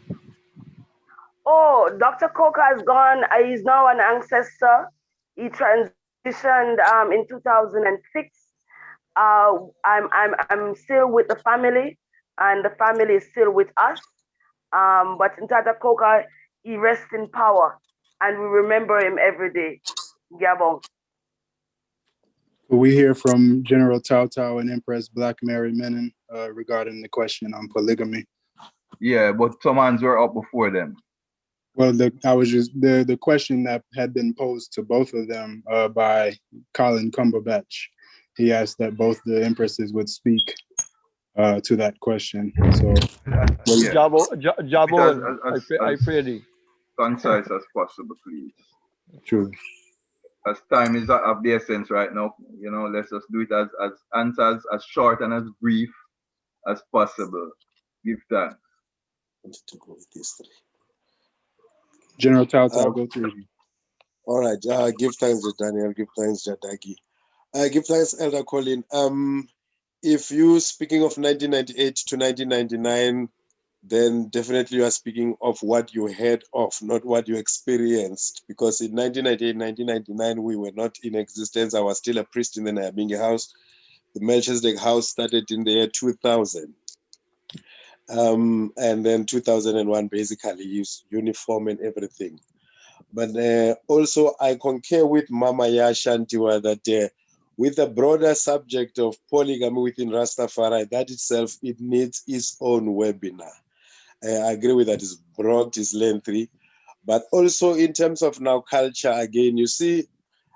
Oh, Dr. Coker has gone. He's now an ancestor. He transitioned in 2006. I'm still with the family, and the family is still with us. But in Tata Coker, he rests in power, and we remember him every day. Gabon. We hear from General Tau and Empress Black Mary Menon regarding the question on polygamy. Yeah, but some hands were up before them. Well, the question that had been posed to both of them by Colin Cumberbatch. He asked that both the empresses would speak to that question. So, Jabo, I pray thee. Concise as possible, please. True. As time is of the essence right now, you know, let's just do it as answers as short and as brief as possible. Give thanks. wanted to go with these three. General Tauta, I'll go through you. All right. Give thanks to Daniel. Give thanks to Jadagi. Give thanks, Elder Colin. If you speaking of 1998 to 1999, then definitely you are speaking of what you heard of, not what you experienced. Because in 1998, 1999, we were not in existence. I was still a priest in the Nyabingi house. The Melchizedek house started in the year 2000. And then 2001 basically is uniform and everything. But also I concur with Mama Yashantiwa that with the broader subject of polygamy within Rastafari, that itself, it needs its own webinar. I agree with that. It's broad, it's lengthy. But also in terms of now culture, again, you see,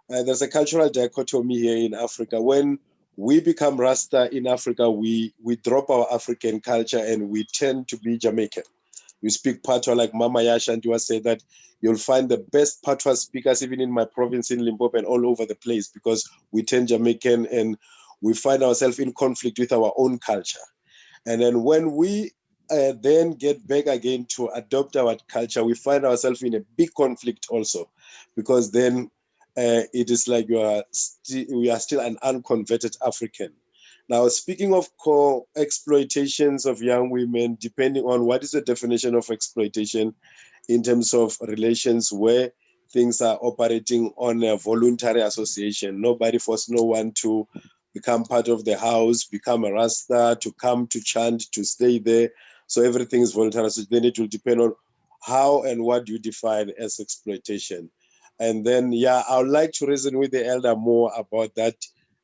there's a cultural dichotomy here in Africa. When we become Rasta in Africa, we drop our African culture and we tend to be Jamaican. You speak Patois, like Mama Yashantiwa said that you'll find the best Patois speakers even in my province in Limpopo and all over the place, because we turn Jamaican and we find ourselves in conflict with our own culture. And then when we then get back again to adopt our culture, we find ourselves in a big conflict also, because then it is like we are still an unconverted African. Now, speaking of exploitations of young women, depending on what is the definition of exploitation in terms of relations where things are operating on a voluntary association, nobody forced no one to become part of the house, become a Rasta, to come to chant, to stay there. So everything is voluntary. So then it will depend on how and what you define as exploitation. And then, yeah, I would like to reason with the elder more about that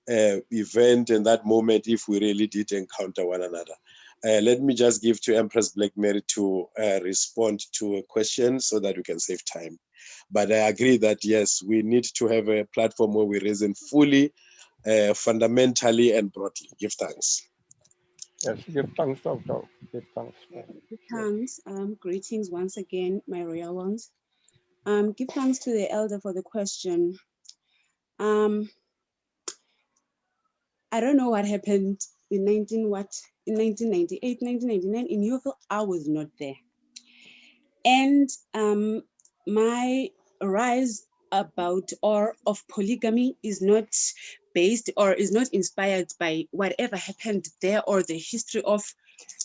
event and that moment if we really did encounter one another. Let me just give to Empress Black Mary to respond to a question so that we can save time. But I agree that, yes, we need to have a platform where we reason fully, fundamentally and broadly. Give thanks. Yes, give thanks, Doctor. Give thanks. Give thanks. Greetings once again, my royal ones. Give thanks to the elder for the question. I don't know what happened in 1998, 1999 in Newville. I was not there. And my rise about or of polygamy is not based or is not inspired by whatever happened there or the history of,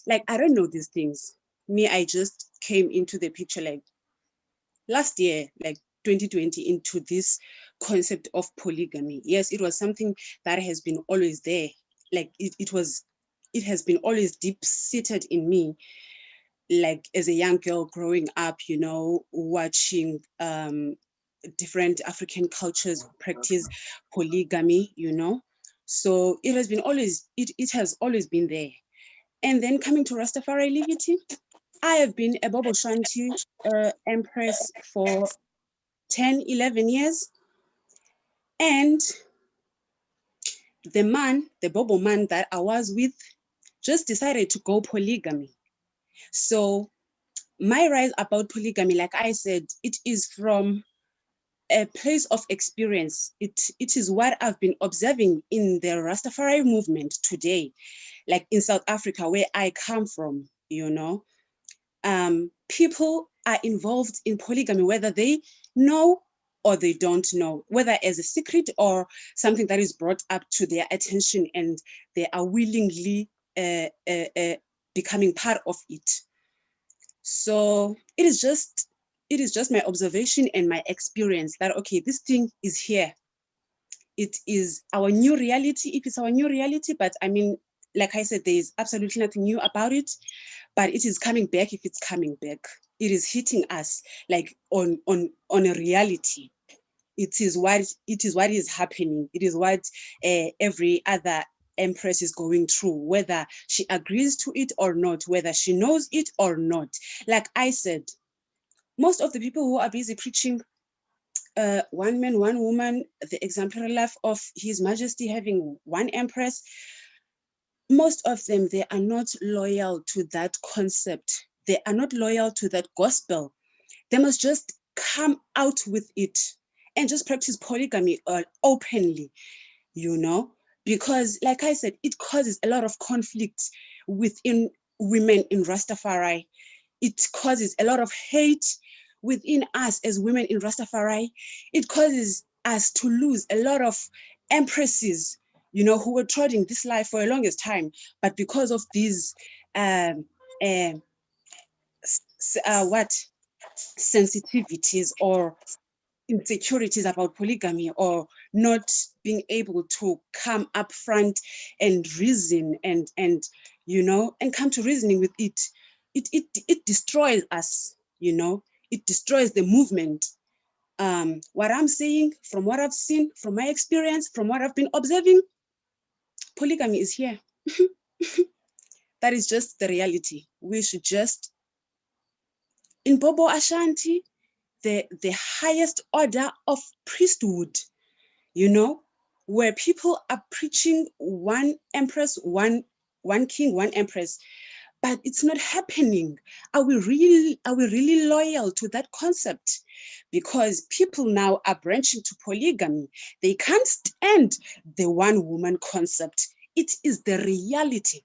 like, I don't know these things. Me, I just came into the picture like last year, like 2020, into this concept of polygamy. Yes, it was something that has been always there. Like it has been always deep seated in me. Like as a young girl growing up, you know, watching different African cultures practice polygamy, you know. So it has been always, it has always been there. And then coming to Rastafari Livity, I have been a Bobo Shanti empress for 10, 11 years. And the Bobo man that I was with just decided to go polygamy. So my rise about polygamy, like I said, it is from a place of experience. It is what I've been observing in the Rastafari movement today, like in South Africa, where I come from, you know. People are involved in polygamy, whether they know or they don't know, whether as a secret or something that is brought up to their attention and they are willingly becoming part of it. So it is just my observation and my experience that, okay, this thing is here. It is our new reality, if it's our new reality, but I mean, like I said, there is absolutely nothing new about it, but it is coming back if it's coming back. It is hitting us like on a reality. It is what is happening. It is what every other empress is going through, whether she agrees to it or not, whether she knows it or not. Like I said, most of the people who are busy preaching one man, one woman, the exemplary life of His Majesty having one empress, most of them, they are not loyal to that concept. They are not loyal to that gospel. They must just come out with it and just practice polygamy openly, you know, because like I said, it causes a lot of conflict within women in Rastafari. it causes a lot of hate within us as women in Rastafari. It causes us to lose a lot of empresses, you know, who were trotting this life for the longest time, but because of these sensitivities or insecurities about polygamy, or not being able to come up front and reason and you know, and come to reasoning with it, it destroys us, you know, it destroys the movement. What I'm saying, from what I've seen, from my experience, from what I've been observing, polygamy is here. That is just the reality. We should just, in Bobo Ashanti, the highest order of priesthood, you know, where people are preaching one empress, one king, one empress, but it's not happening. Are we really loyal to that concept? Because people now are branching to polygamy. They can't stand the one woman concept. It is the reality.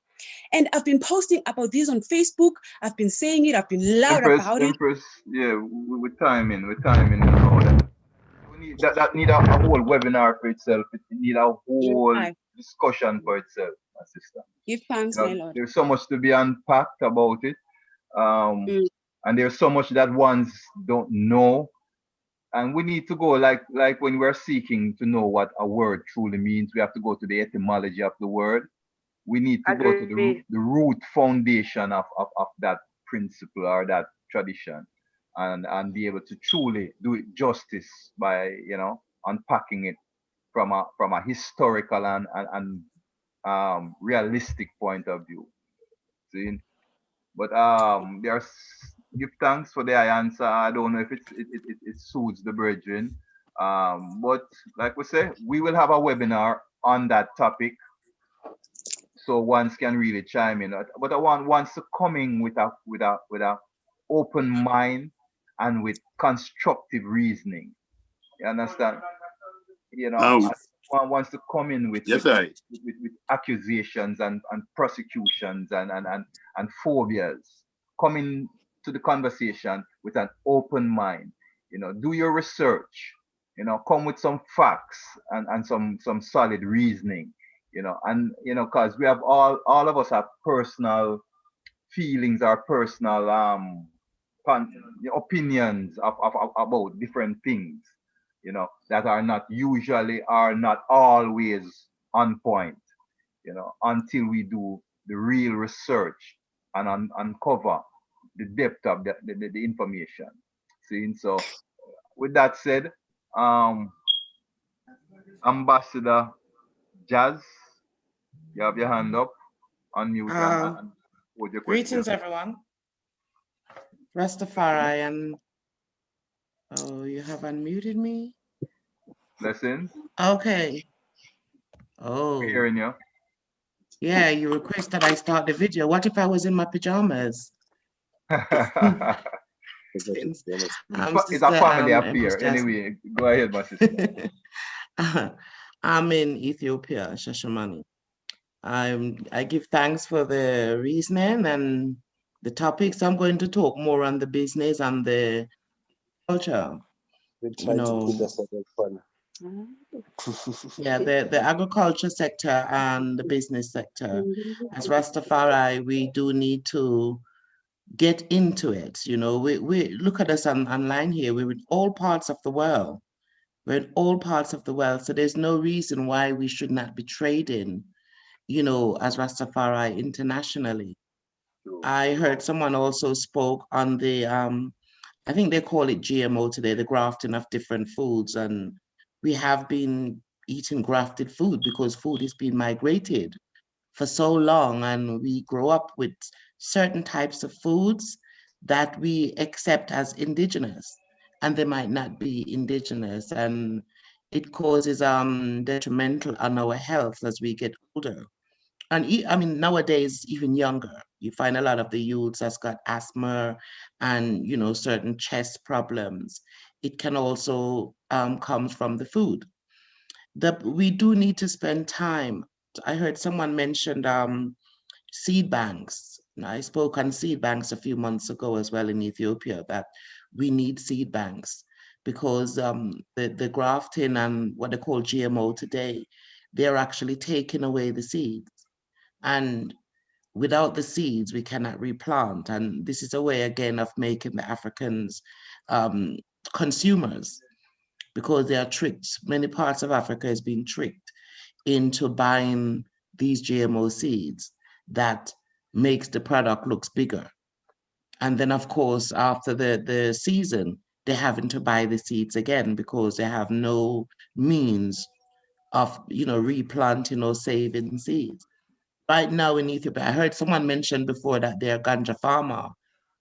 And I've been posting about this on Facebook. I've been saying it. I've been loud about it. Yeah, we're timing and all that. We need that need a whole webinar for itself. It need a whole discussion for itself, my sister. Give thanks, You know, my lord. there's so much to be unpacked about it. And there's so much that ones don't know. And we need to go like when we're seeking to know what a word truly means, we have to go to the etymology of the word. We need to go to the root foundation of that principle or that tradition, and be able to truly do it justice by, you know, unpacking it from a historical and realistic point of view. See? But there's give thanks for the answer. I don't know if it suits the brethren. But like we say, we will have a webinar on that topic, so ones can really chime in. But I want ones to come in with a open mind and with constructive reasoning. You understand? You know, one wants to come in with accusations and prosecutions and phobias. Come in to the conversation with an open mind. You know, do your research. You know, come with some facts and some solid reasoning. You know, and you know, because we have all of us have personal feelings or personal opinions of about different things, you know, that are not usually are not always on point, you know, until we do the real research and uncover the depth of the information. See, so with that said, Ambassador Jazz, you have your hand up, unmute and hold your question. Greetings, everyone. Rastafari, and oh, you have unmuted me? Blessings. Okay. Oh. We're hearing you. Yeah, you request that I start the video. What if I was in my pajamas? It's a family affair. Anyway, go ahead, my sister. I'm in Ethiopia, Shashamani. I give thanks for the reasoning and the topics. I'm going to talk more on the business and the culture. You know, yeah, the agriculture sector and the business sector. As Rastafari, we do need to get into it. You know, we look at us online here. We're in all parts of the world. We're in all parts of the world. So there's no reason why we should not be trading, you know, as Rastafari internationally. I heard someone also spoke on the, I think they call it GMO today, the grafting of different foods. And we have been eating grafted food because food is being migrated for so long, and we grow up with certain types of foods that we accept as indigenous, and they might not be indigenous, and it causes detrimental on our health as we get older. And I mean, nowadays, even younger, you find a lot of the youths that's got asthma and, you know, certain chest problems. It can also come from the food. We do need to spend time. I heard someone mentioned seed banks. I spoke on seed banks a few months ago as well in Ethiopia, that we need seed banks because the grafting and what they call GMO today, they're actually taking away the seeds. And without the seeds, we cannot replant. And this is a way, again, of making the Africans consumers, because they are tricked. Many parts of Africa is being tricked into buying these GMO seeds that makes the product looks bigger. And then, of course, after the season, they're having to buy the seeds again because they have no means of, replanting or saving seeds. Right now in Ethiopia, I heard someone mention before that they're a ganja farmer.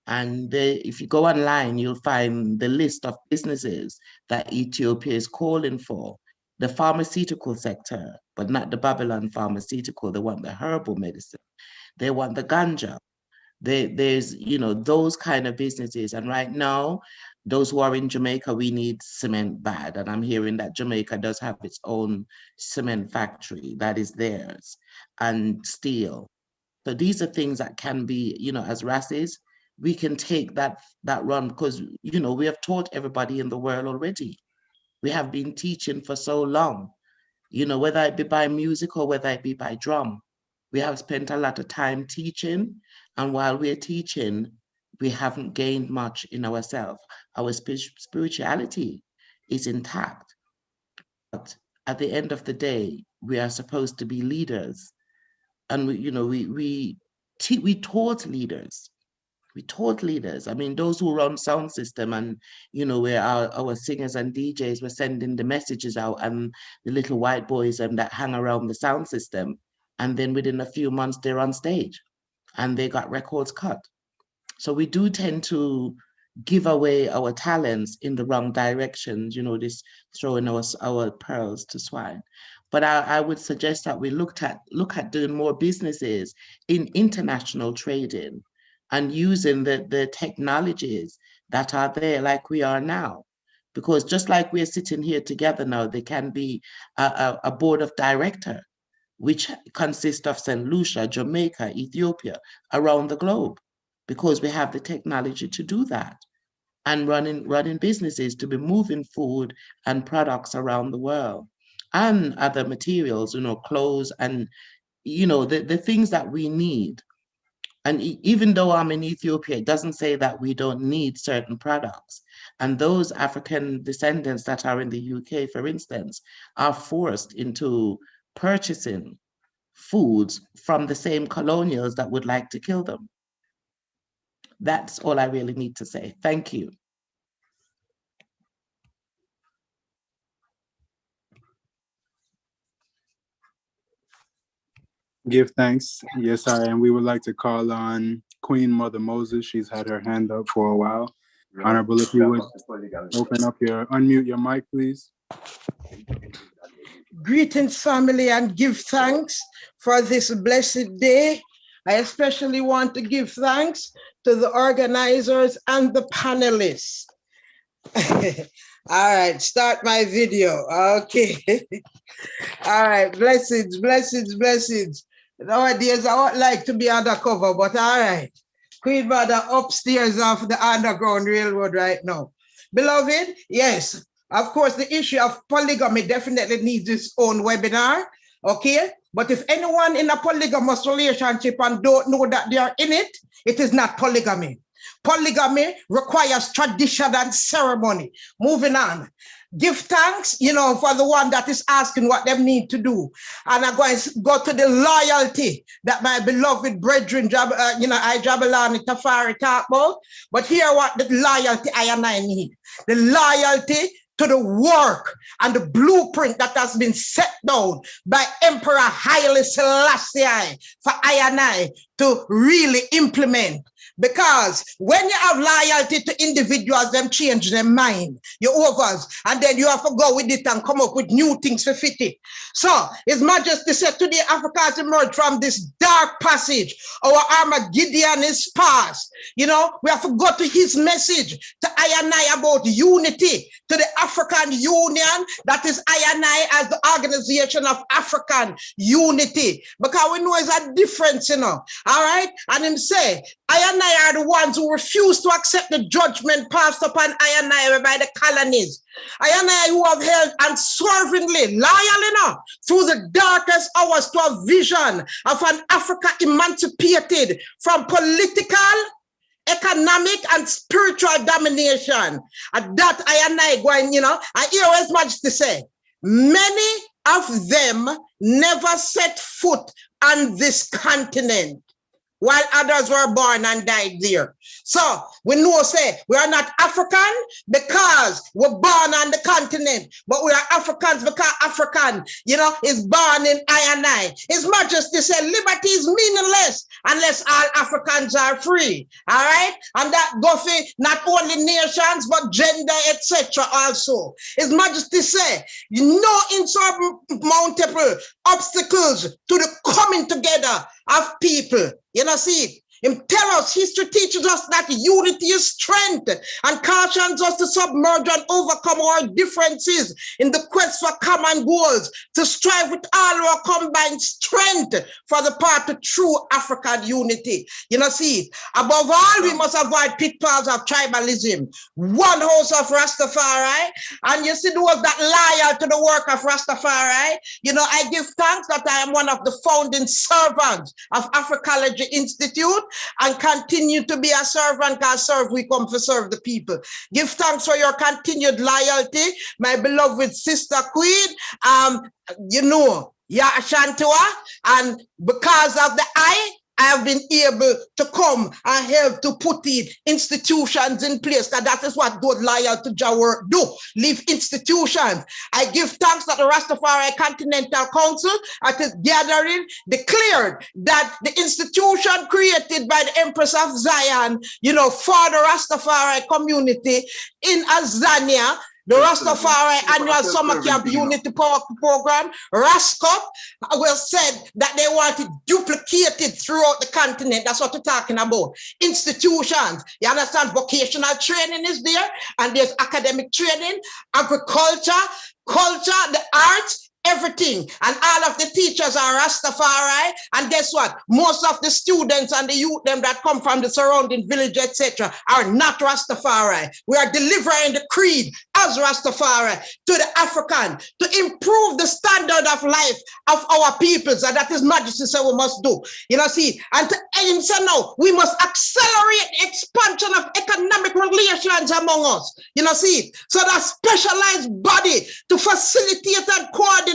And if you go online, you'll find the list of businesses that Ethiopia is calling for. The pharmaceutical sector, but not the Babylon pharmaceutical. They want the herbal medicine. They want the ganja. There's, those kind of businesses. And right now, those who are in Jamaica, we need cement bad. And I'm hearing that Jamaica does have its own cement factory that is theirs, and steel. So these are things that can be, as races, we can take that run because, we have taught everybody in the world already. We have been teaching for so long, whether it be by music or whether it be by drum. We have spent a lot of time teaching, and while we're teaching, we haven't gained much in ourselves. Our spirituality is intact. But at the end of the day, we are supposed to be leaders. And we taught leaders. We taught leaders. I mean, those who run sound system and, where our singers and DJs were sending the messages out, and the little white boys that hang around the sound system. And then within a few months, they're on stage and they got records cut. So we do tend to give away our talents in the wrong directions, this throwing our pearls to swine. But I would suggest that we look at doing more businesses in international trading and using the technologies that are there like we are now. Because just like we're sitting here together now, there can be a board of director, which consists of St. Lucia, Jamaica, Ethiopia, around the globe, because we have the technology to do that, and running businesses to be moving food and products around the world, and other materials, clothes and, the things that we need. And even though I'm in Ethiopia, it doesn't say that we don't need certain products. And those African descendants that are in the UK, for instance, are forced into purchasing foods from the same colonials that would like to kill them. That's all I really need to say. Thank you. Give thanks. Yes, and we would like to call on Queen Mother Moses. She's had her hand up for a while. Honorable, if you would unmute your mic, please. Greetings, family, and give thanks for this blessed day. I especially want to give thanks to the organizers and the panelists. All right, start my video. Okay. All right, blessings, blessings, blessings. Nowadays, I would like to be undercover, but all right. Queen Mother upstairs of the Underground Railroad right now. Beloved, yes, of course, the issue of polygamy definitely needs its own webinar, okay? But if anyone in a polygamous relationship and don't know that they are in it, it is not polygamy. Polygamy requires tradition and ceremony. Moving on. Give thanks, for the one that is asking what they need to do. And I'm going to go to the loyalty that my beloved brethren, Jabalani Tafari talk about. But here what the loyalty I and I need. The loyalty to the work and the blueprint that has been set down by Emperor Haile Selassie for I and I to really implement Because when you have loyalty to individuals, them change their mind, your overs, and then you have to go with it and come up with new things to fit it. So His Majesty said today Africa has emerged from this dark passage. Our Armageddon is past. You know, we have to go to his message to I and I about unity, to the African Union, that is I and I as the Organization of African Unity. Because we know it's a difference, you know. All right? And him say, I and I are the ones who refuse to accept the judgment passed upon I and I by the colonies. I and I who have held unswervingly, loyal enough through the darkest hours to a vision of an Africa emancipated from political, economic, and spiritual domination. And that I and I going, you know, I hear His Majesty say, many of them never set foot on this continent, while others were born and died there. So we know, say, we are not African because we're born on the continent, but we are Africans because African, you know, is born in I and I. His Majesty said liberty is meaningless unless all Africans are free. All right? And that go for not only nations, but gender, etc. also. His Majesty said, no insurmountable obstacles to the coming together of people. You know, see it. Him tell us, history teaches us that unity is strength and cautions us to submerge and overcome our differences in the quest for common goals, to strive with all our combined strength for the path to true African unity. You know, see, above all, we must avoid pitfalls of tribalism. One house of Rastafari, and you see those that loyal to the work of Rastafari. You know, I give thanks that I am one of the founding servants of Africology Institute, and continue to be a servant, because serve we come to serve the people. Give thanks for your continued loyalty, my beloved sister Queen. You know, Ashantiwa, and because of the I have been able to come and help to put the institutions in place. That is what good loyal to Jah work do. Leave institutions. I give thanks that the Rastafari Continental Council at its gathering declared that the institution created by the Empress of Zion, you know, for the Rastafari community in Azania, the Rastafari Annual Summer Camp Unity Power Program, RASCOP, was said that they want it duplicated throughout the continent. That's what we're talking about. Institutions, you understand, vocational training is there, and there's academic training, agriculture, culture, the arts, everything. And all of the teachers are Rastafari. And guess what? Most of the students and the youth them that come from the surrounding village, etc., are not Rastafari. We are delivering the creed as Rastafari to the African to improve the standard of life of our peoples. And that is Majesty said we must do. You know, see, and to aim say now, we must accelerate expansion of economic relations among us. You know, see, so that specialized body to facilitate and coordinate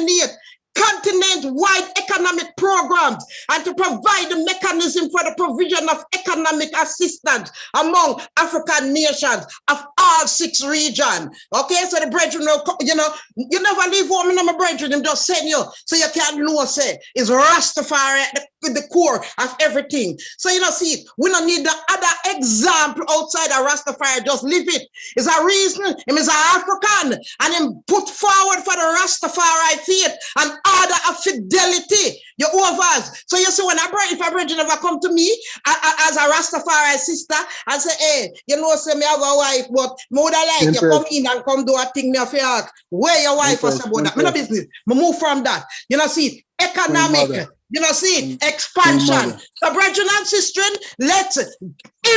continent-wide economic programs and to provide the mechanism for the provision of economic assistance among African nations of all 6 regions. Okay, so the brethren, you know, you never leave home in my brethren, them just send you so you can't know, say, is Rastafari at the core of everything. So, you know, see, we don't need the other example outside of Rastafari, just leave it. It's a reason, him is an African, and him put forward for the Rastafari faith and order of fidelity, your overs. So you see, when if a brethren ever come to me as a Rastafari sister and say, hey, you know, say me have a wife, but me would like you come in and come do a thing me have to ask, where your wife was about that. Me no business. Me move from that. You know, see, economic, you know, see, expansion. So brethren and sisters, let's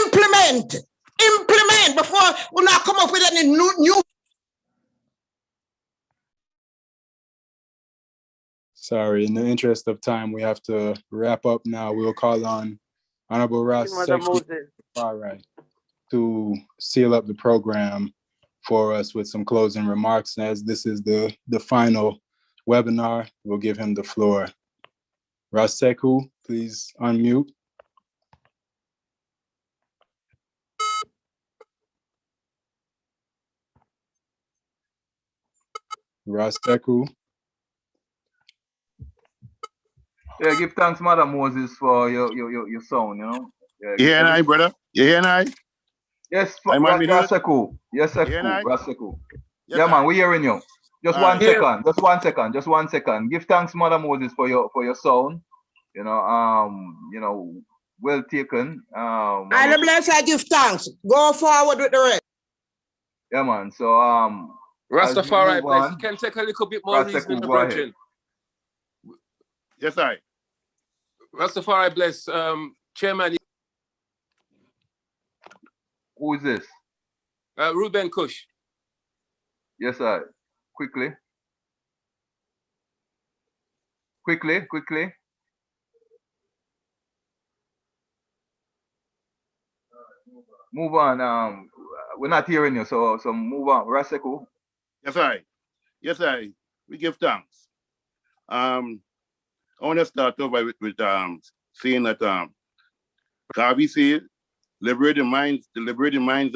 implement before we not come up with any new. Sorry, in the interest of time, we have to wrap up now. We'll call on Honorable Ross to seal up the program for us with some closing remarks. And as this is the final webinar, we'll give him the floor. Raseku, please unmute. Raseku. Yeah, give thanks, Mother Moses, for your sound, you know. Yeah, You hear I, brother? You hear I? Yes, I'm on me heard? Rasaku. Yes, You hear I? Rasaku. Yes, Yeah, man, I. we hearing you. Just All one right. second. Just 1 second. Just 1 second. Give thanks, Mother Moses, for your sound. Well taken. I bless, I give thanks. Go forward with the rest. Yeah, man. So as we Rastafari move bless. on, Can take a little bit more reasoning, Rasaku, go ahead. brethren. Yes, I. Rastafari bless. Chairman. Who is this? Ruben Kush. Yes, sir. Quickly. Move on. We're not hearing you, so move on. Rasaku. Yes, I. Yes, I. We give thanks. I want to start off with saying that Garvey said, liberate the minds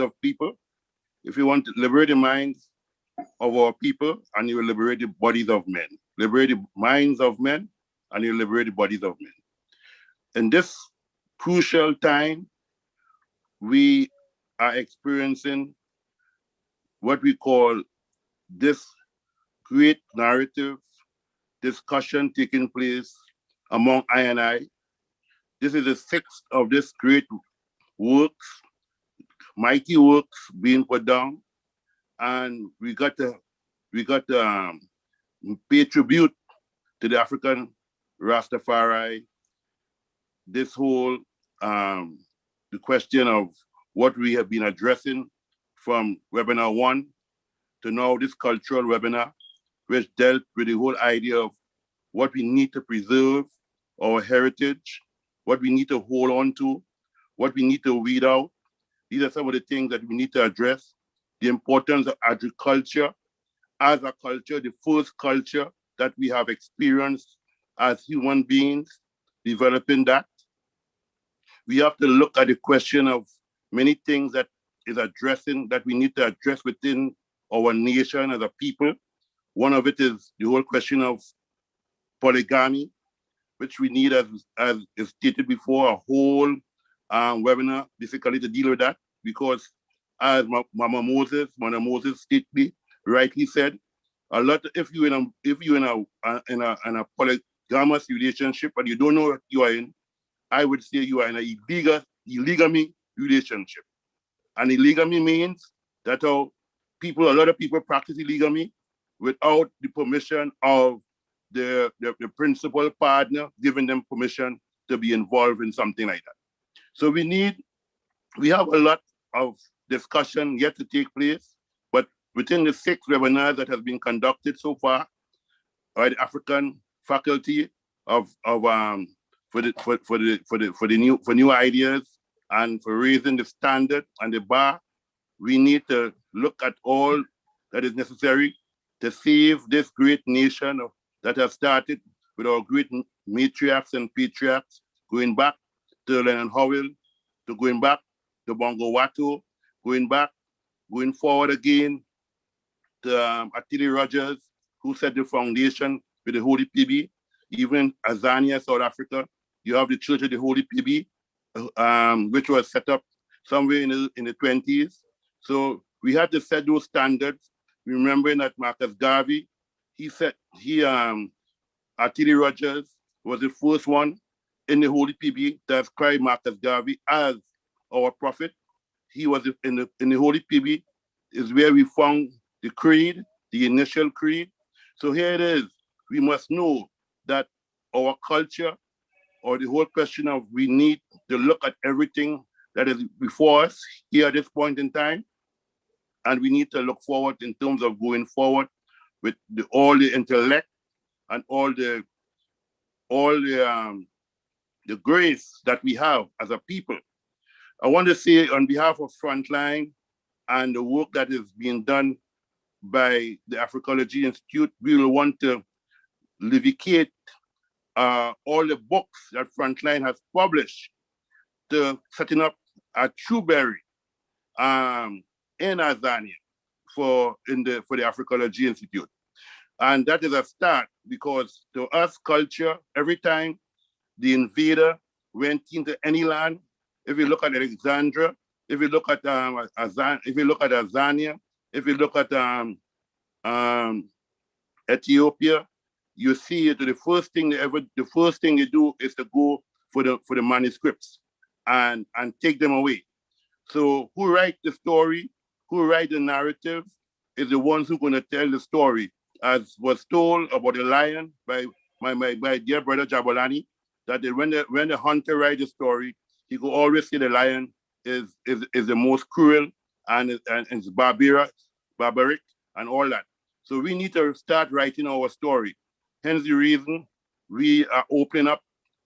of people. If you want to liberate the minds of our people, and you will liberate the bodies of men. Liberate the minds of men, and you will liberate the bodies of men. In this crucial time, we are experiencing what we call this great narrative discussion taking place among I and I. This is the sixth of this great works, mighty works being put down, and we got to pay tribute to the African Rastafari. This whole the question of what we have been addressing from webinar 1 to now this cultural webinar, which dealt with the whole idea of what we need to preserve, our heritage, what we need to hold on to, what we need to weed out. These are some of the things that we need to address. The importance of agriculture as a culture, the first culture that we have experienced as human beings, developing that. We have to look at the question of many things that we need to address within our nation as a people. One of it is the whole question of polygamy, which we need, as is stated before, a whole webinar basically to deal with that, because as Mama Moses rightly said, a lot. If you in a polygamous relationship and you don't know what you are in, I would say you are in a illegamy relationship. And illegamy means that a lot of people practice illegamy without the permission of the principal partner giving them permission to be involved in something like that. So we have a lot of discussion yet to take place, but within the 6 webinars that has been conducted so far by the African faculty for new ideas and for raising the standard and the bar, we need to look at all that is necessary to save this great nation that has started with our great matriarchs and patriarchs, going back to Leonard Howell, to going back to Bongo Watto, going forward again to Attili Rogers, who set the foundation with the Holy PB. Even Azania, South Africa, you have the Church of the Holy PB, which was set up somewhere in the 20s. So we had to set those standards, remembering that Marcus Garvey, Attili Rogers was the first one in the Holy PB to ascribe Marcus Garvey as our prophet. He was in the Holy PB is where we found the creed, the initial creed. So here it is. We must know that our culture, or the whole question of we need to look at everything that is before us here at this point in time, and we need to look forward in terms of going forward with all the intellect and all the grace that we have as a people. I want to say on behalf of Frontline and the work that is being done by the Africology Institute, we will want to livicate all the books that Frontline has published to setting up a Trueberry in Azania for the Africology Institute. And that is a start, because to us, culture, every time the invader went into any land, if you look at Alexandria, if you look at if you look at Azania, if you look at Ethiopia, you see it. The first thing you do is to go for the manuscripts and take them away. So who write the story, who write the narrative, is the ones who are going to tell the story. As was told about the lion by my dear brother Jabulani, that when the hunter writes the story, he could always say the lion is the most cruel and is barbaric and all that. So we need to start writing our story. Hence the reason we are opening up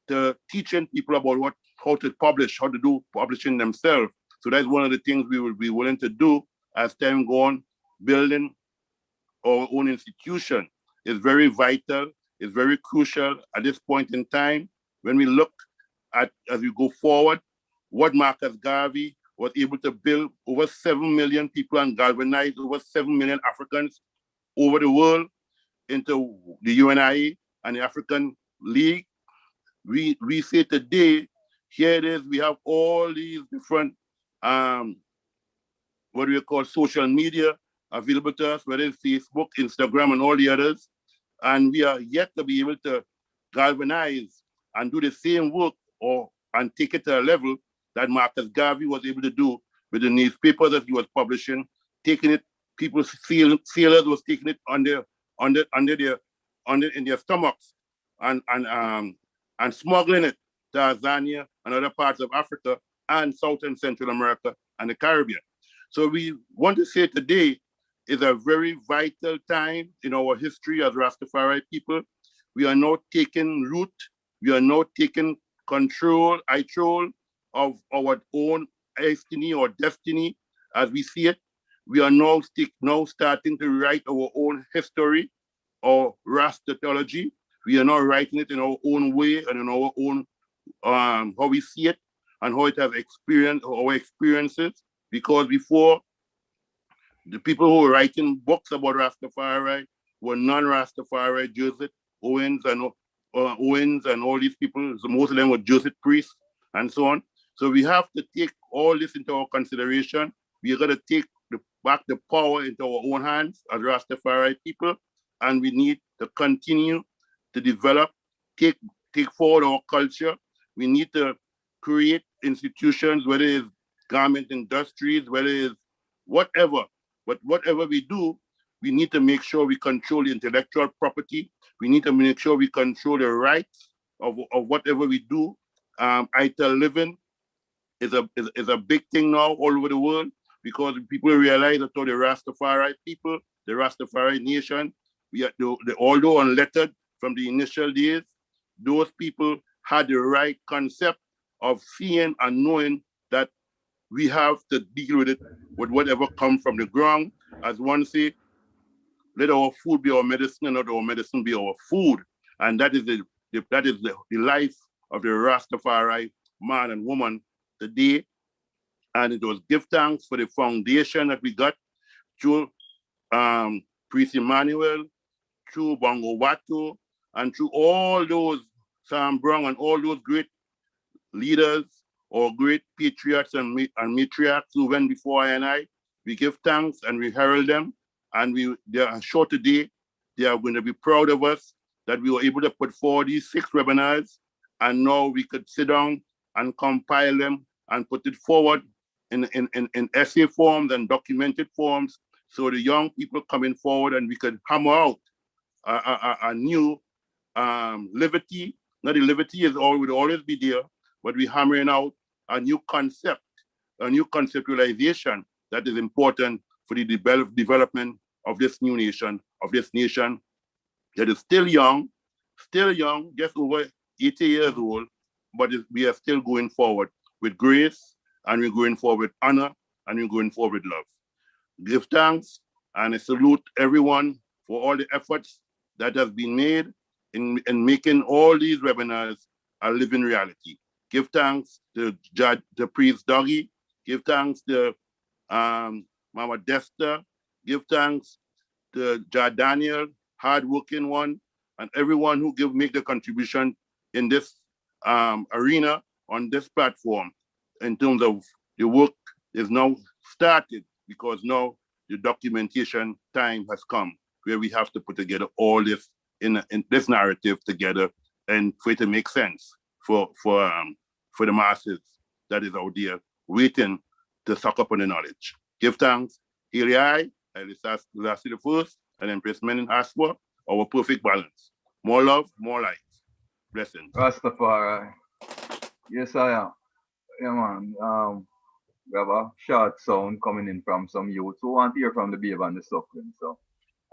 to teaching people about how to publish, how to do publishing themselves. So that's one of the things we will be willing to do as time goes on. Building our own institution is very vital, is very crucial at this point in time. When we look at, as we go forward, what Marcus Garvey was able to build, over 7 million people, and galvanize over 7 million Africans over the world into the UNIA and the African League. We say today, here it is, we have all these different, what do you call, social media available to us, whether it's Facebook, Instagram, and all the others. And we are yet to be able to galvanize and do the same work and take it to a level that Marcus Garvey was able to do with the newspapers that he was publishing, taking it, sailors was taking it in their stomachs and smuggling it to Tanzania and other parts of Africa and South and Central America and the Caribbean. So we want to say today is a very vital time in our history as Rastafari people. We are now taking root. We are now taking control of our own destiny or destiny as we see it. We are now starting to write our own history or Rastatology. We are now writing it in our own way and in our own how we see it and how it has experienced our experiences. Because before, the people who were writing books about Rastafari were non-Rastafari, Joseph Owens and all these people. Most of them were Joseph priests and so on. So we have to take all this into our consideration. We are going to take back the power into our own hands as Rastafari people, and we need to continue to develop, take forward our culture. We need to create institutions, whether it's garment industries, whether it's whatever. But whatever we do, we need to make sure we control the intellectual property. We need to make sure we control the rights of whatever we do. ITEL living is a big thing now all over the world, because people realize that the Rastafari people, the Rastafari nation, although unlettered from the initial days, those people had the right concept of seeing and knowing that we have to deal with it with whatever comes from the ground. As one say, let our food be our medicine and not our medicine be our food. And that is the life of the Rastafari man and woman today. And it was give thanks for the foundation that we got through Priest Emmanuel, through Bongo Watu, and through all those Sam Brown and all those great leaders or great patriots and matriarchs who went before I and I. We give thanks and we herald them. And they are sure today they are going to be proud of us that we were able to put forward these 6 webinars. And now we could sit down and compile them and put it forward in essay forms and documented forms. So the young people coming forward and we could hammer out a new liberty. Not the liberty would always be there, but we're hammering out a new concept, a new conceptualization that is important for the development of this new nation, of this nation that is still young, just over 80 years old, but we are still going forward with grace, and we're going forward with honor, and we're going forward with love. Give thanks, and I salute everyone for all the efforts that has been made in making all these webinars a living reality. Give thanks to Priest Doggy. Give thanks to Mama Desta. Give thanks to Daniel, hardworking one, and everyone who make the contribution in this arena on this platform. in terms of the work is now started, because now the documentation time has come where we have to put together all this in this narrative together, and for it to make sense for the masses that is out there waiting to suck up on the knowledge. Give thanks. Here I last the first, and then Press Men in Aswa, our perfect balance. More love, more light. Blessings. Rastafari. Yes, I am. Yeah, man. We have a short sound coming in from some youth who want to hear from the babe and the suckling. So,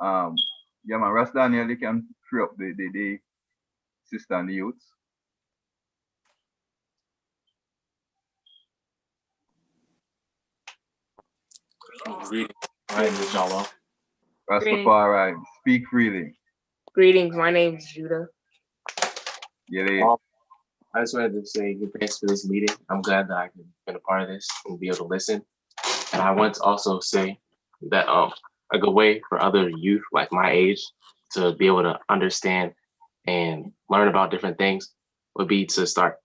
yeah, man. Ras Daniel, you can free up the sister and the youths. Greetings. My name is Jala. Rastafari, speak freely. Greetings. My name is Judah. Yeah, I just wanted to say good thanks for this meeting. I'm glad that I can been a part of this and be able to listen. And I want to also say that a good way for other youth like my age to be able to understand and learn about different things would be to start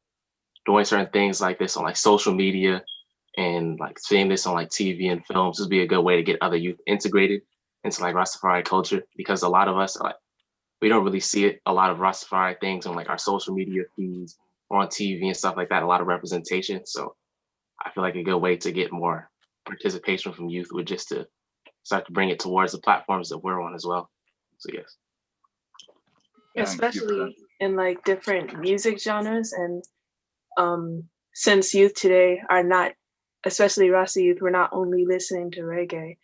doing certain things like this on like social media and like seeing this on like TV and films. This would be a good way to get other youth integrated into like Rastafari culture, because a lot of us like we don't really see it. A lot of Rastafari things on like our social media feeds or on TV and stuff like that. A lot of representation. So I feel like a good way to get more participation from youth would just to start to bring it towards the platforms that we're on as well. So yes. Especially in like different music genres, and since youth today are not, especially Rasta youth, we're not only listening to reggae,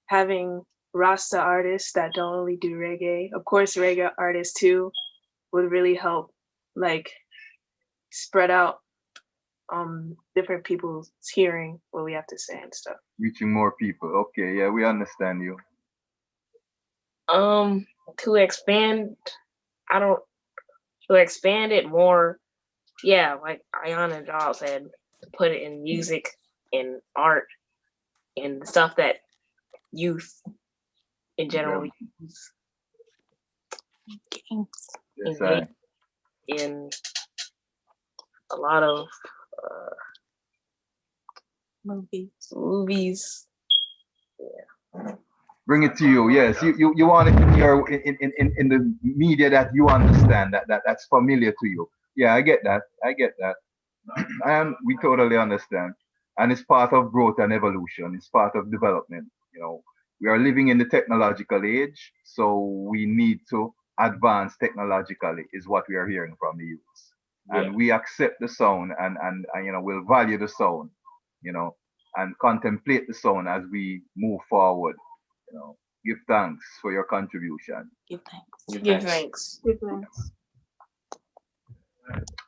having Rasta artists that don't only do reggae, of course reggae artists too, would really help like spread out different people's hearing what we have to say and stuff. reaching more people. Okay, yeah, we understand you. To expand, to expand it more, yeah, like Ayana Jal said, to put it in music, in art, in stuff that youth in general use. Yes, In a lot of movies. Yeah. Bring it to you. Yes, you want it in your in the media that you understand, that's familiar to you. Yeah, I get that. And we totally understand. And it's part of growth and evolution. It's part of development. You know, we are living in the technological age, so we need to advance technologically, is what we are hearing from the youths. And we accept the sound and you know, we'll value the sound, you know, and contemplate the sound as we move forward. You know, give thanks for your contribution. Give thanks. Give thanks. Give thanks.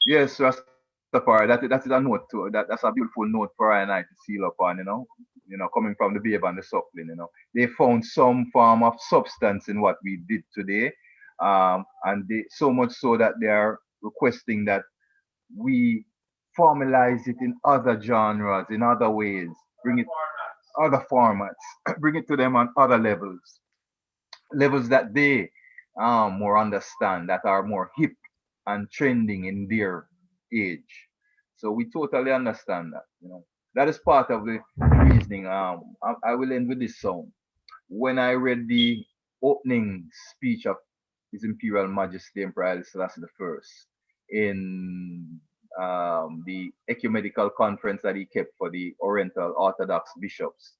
Yes, Rastafari, that's a note too. That's a beautiful note for I and I to seal upon, you know, coming from the babe and the suckling, you know. They found some form of substance in what we did today. And they so much so that they are requesting that we formalize it in other genres, in other ways, bring it other formats, bring it to them on other levels that they more understand, that are more hip and trending in their age. So we totally understand that. You know, that is part of the reasoning. I will end with this song. When I read the opening speech of His Imperial Majesty Emperor Haile Selassie I in the ecumenical conference that he kept for the Oriental Orthodox bishops,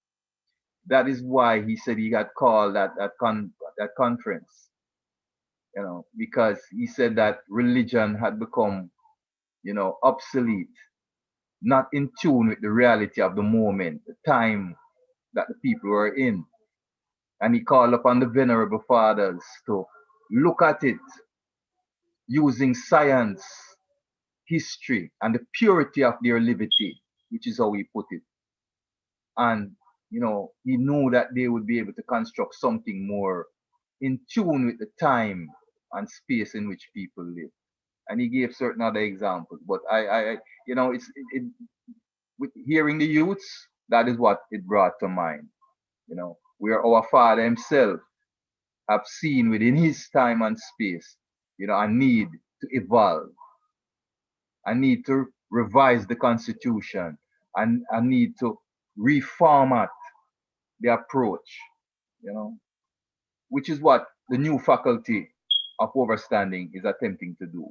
that is why he said he got called that conference, you know, because he said that religion had become, you know, obsolete, not in tune with the reality of the moment, the time that the people were in. And he called upon the venerable fathers to look at it using science, history, and the purity of their liberty, which is how he put it. And, you know, he knew that they would be able to construct something more in tune with the time and space in which people live. And he gave certain other examples. But you know, with hearing the youths, that is what it brought to mind. You know, where our Father himself have seen within his time and space, you know, a need to evolve, a need to revise the Constitution, and a need to reformat the approach, you know, which is what the new faculty of overstanding is attempting to do,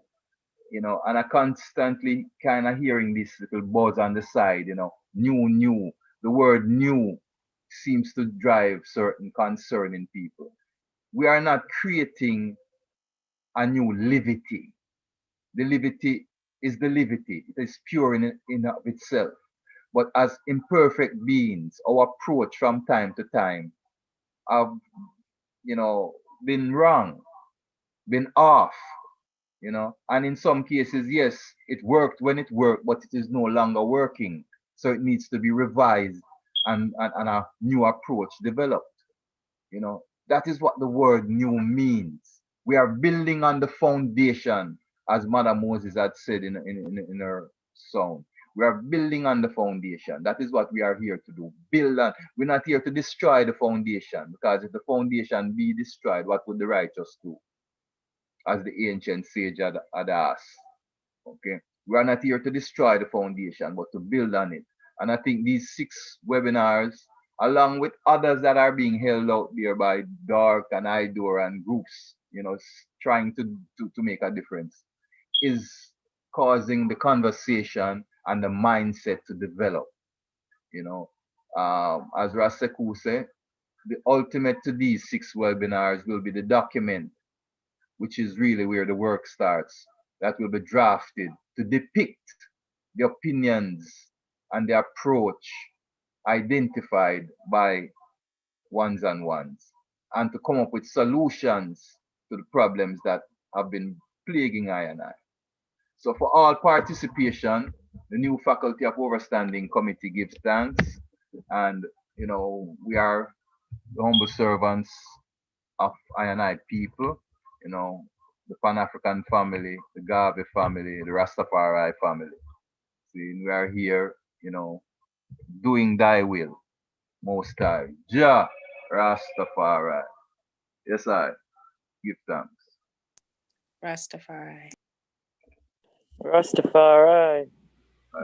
you know. And I constantly kind of hearing this little buzz on the side, you know, new. The word new seems to drive certain concern in people. We are not creating a new livity. The livity is the livity. It is pure in of itself. But as imperfect beings, our approach from time to time have, you know, been wrong, been off, you know. And in some cases, yes, it worked when it worked, but it is no longer working. So it needs to be revised and a new approach developed. You know, that is what the word new means. We are building on the foundation, as Mother Moses had said in her song. We are building on the foundation. That is what we are here to do. Build on. We're not here to destroy the foundation, because if the foundation be destroyed, what would the righteous do? As the ancient sage had asked. Okay. We are not here to destroy the foundation, but to build on it. And I think these 6 webinars, along with others that are being held out there by Dark and IDOR and groups, you know, trying to make a difference, is causing the conversation and the mindset to develop. You know, as Raseku said, the ultimate to these 6 webinars will be the document, which is really where the work starts, that will be drafted to depict the opinions and the approach identified by ones and ones, and to come up with solutions to the problems that have been plaguing I and I. So for all participation, the new Faculty of Overstanding Committee gives thanks. And, you know, we are the humble servants of I and I people, you know, the Pan-African family, the Garvey family, the Rastafari family. See, we are here, you know, doing thy will, Most High. Jah Rastafari. Yes, I give thanks. Rastafari. Rastafari.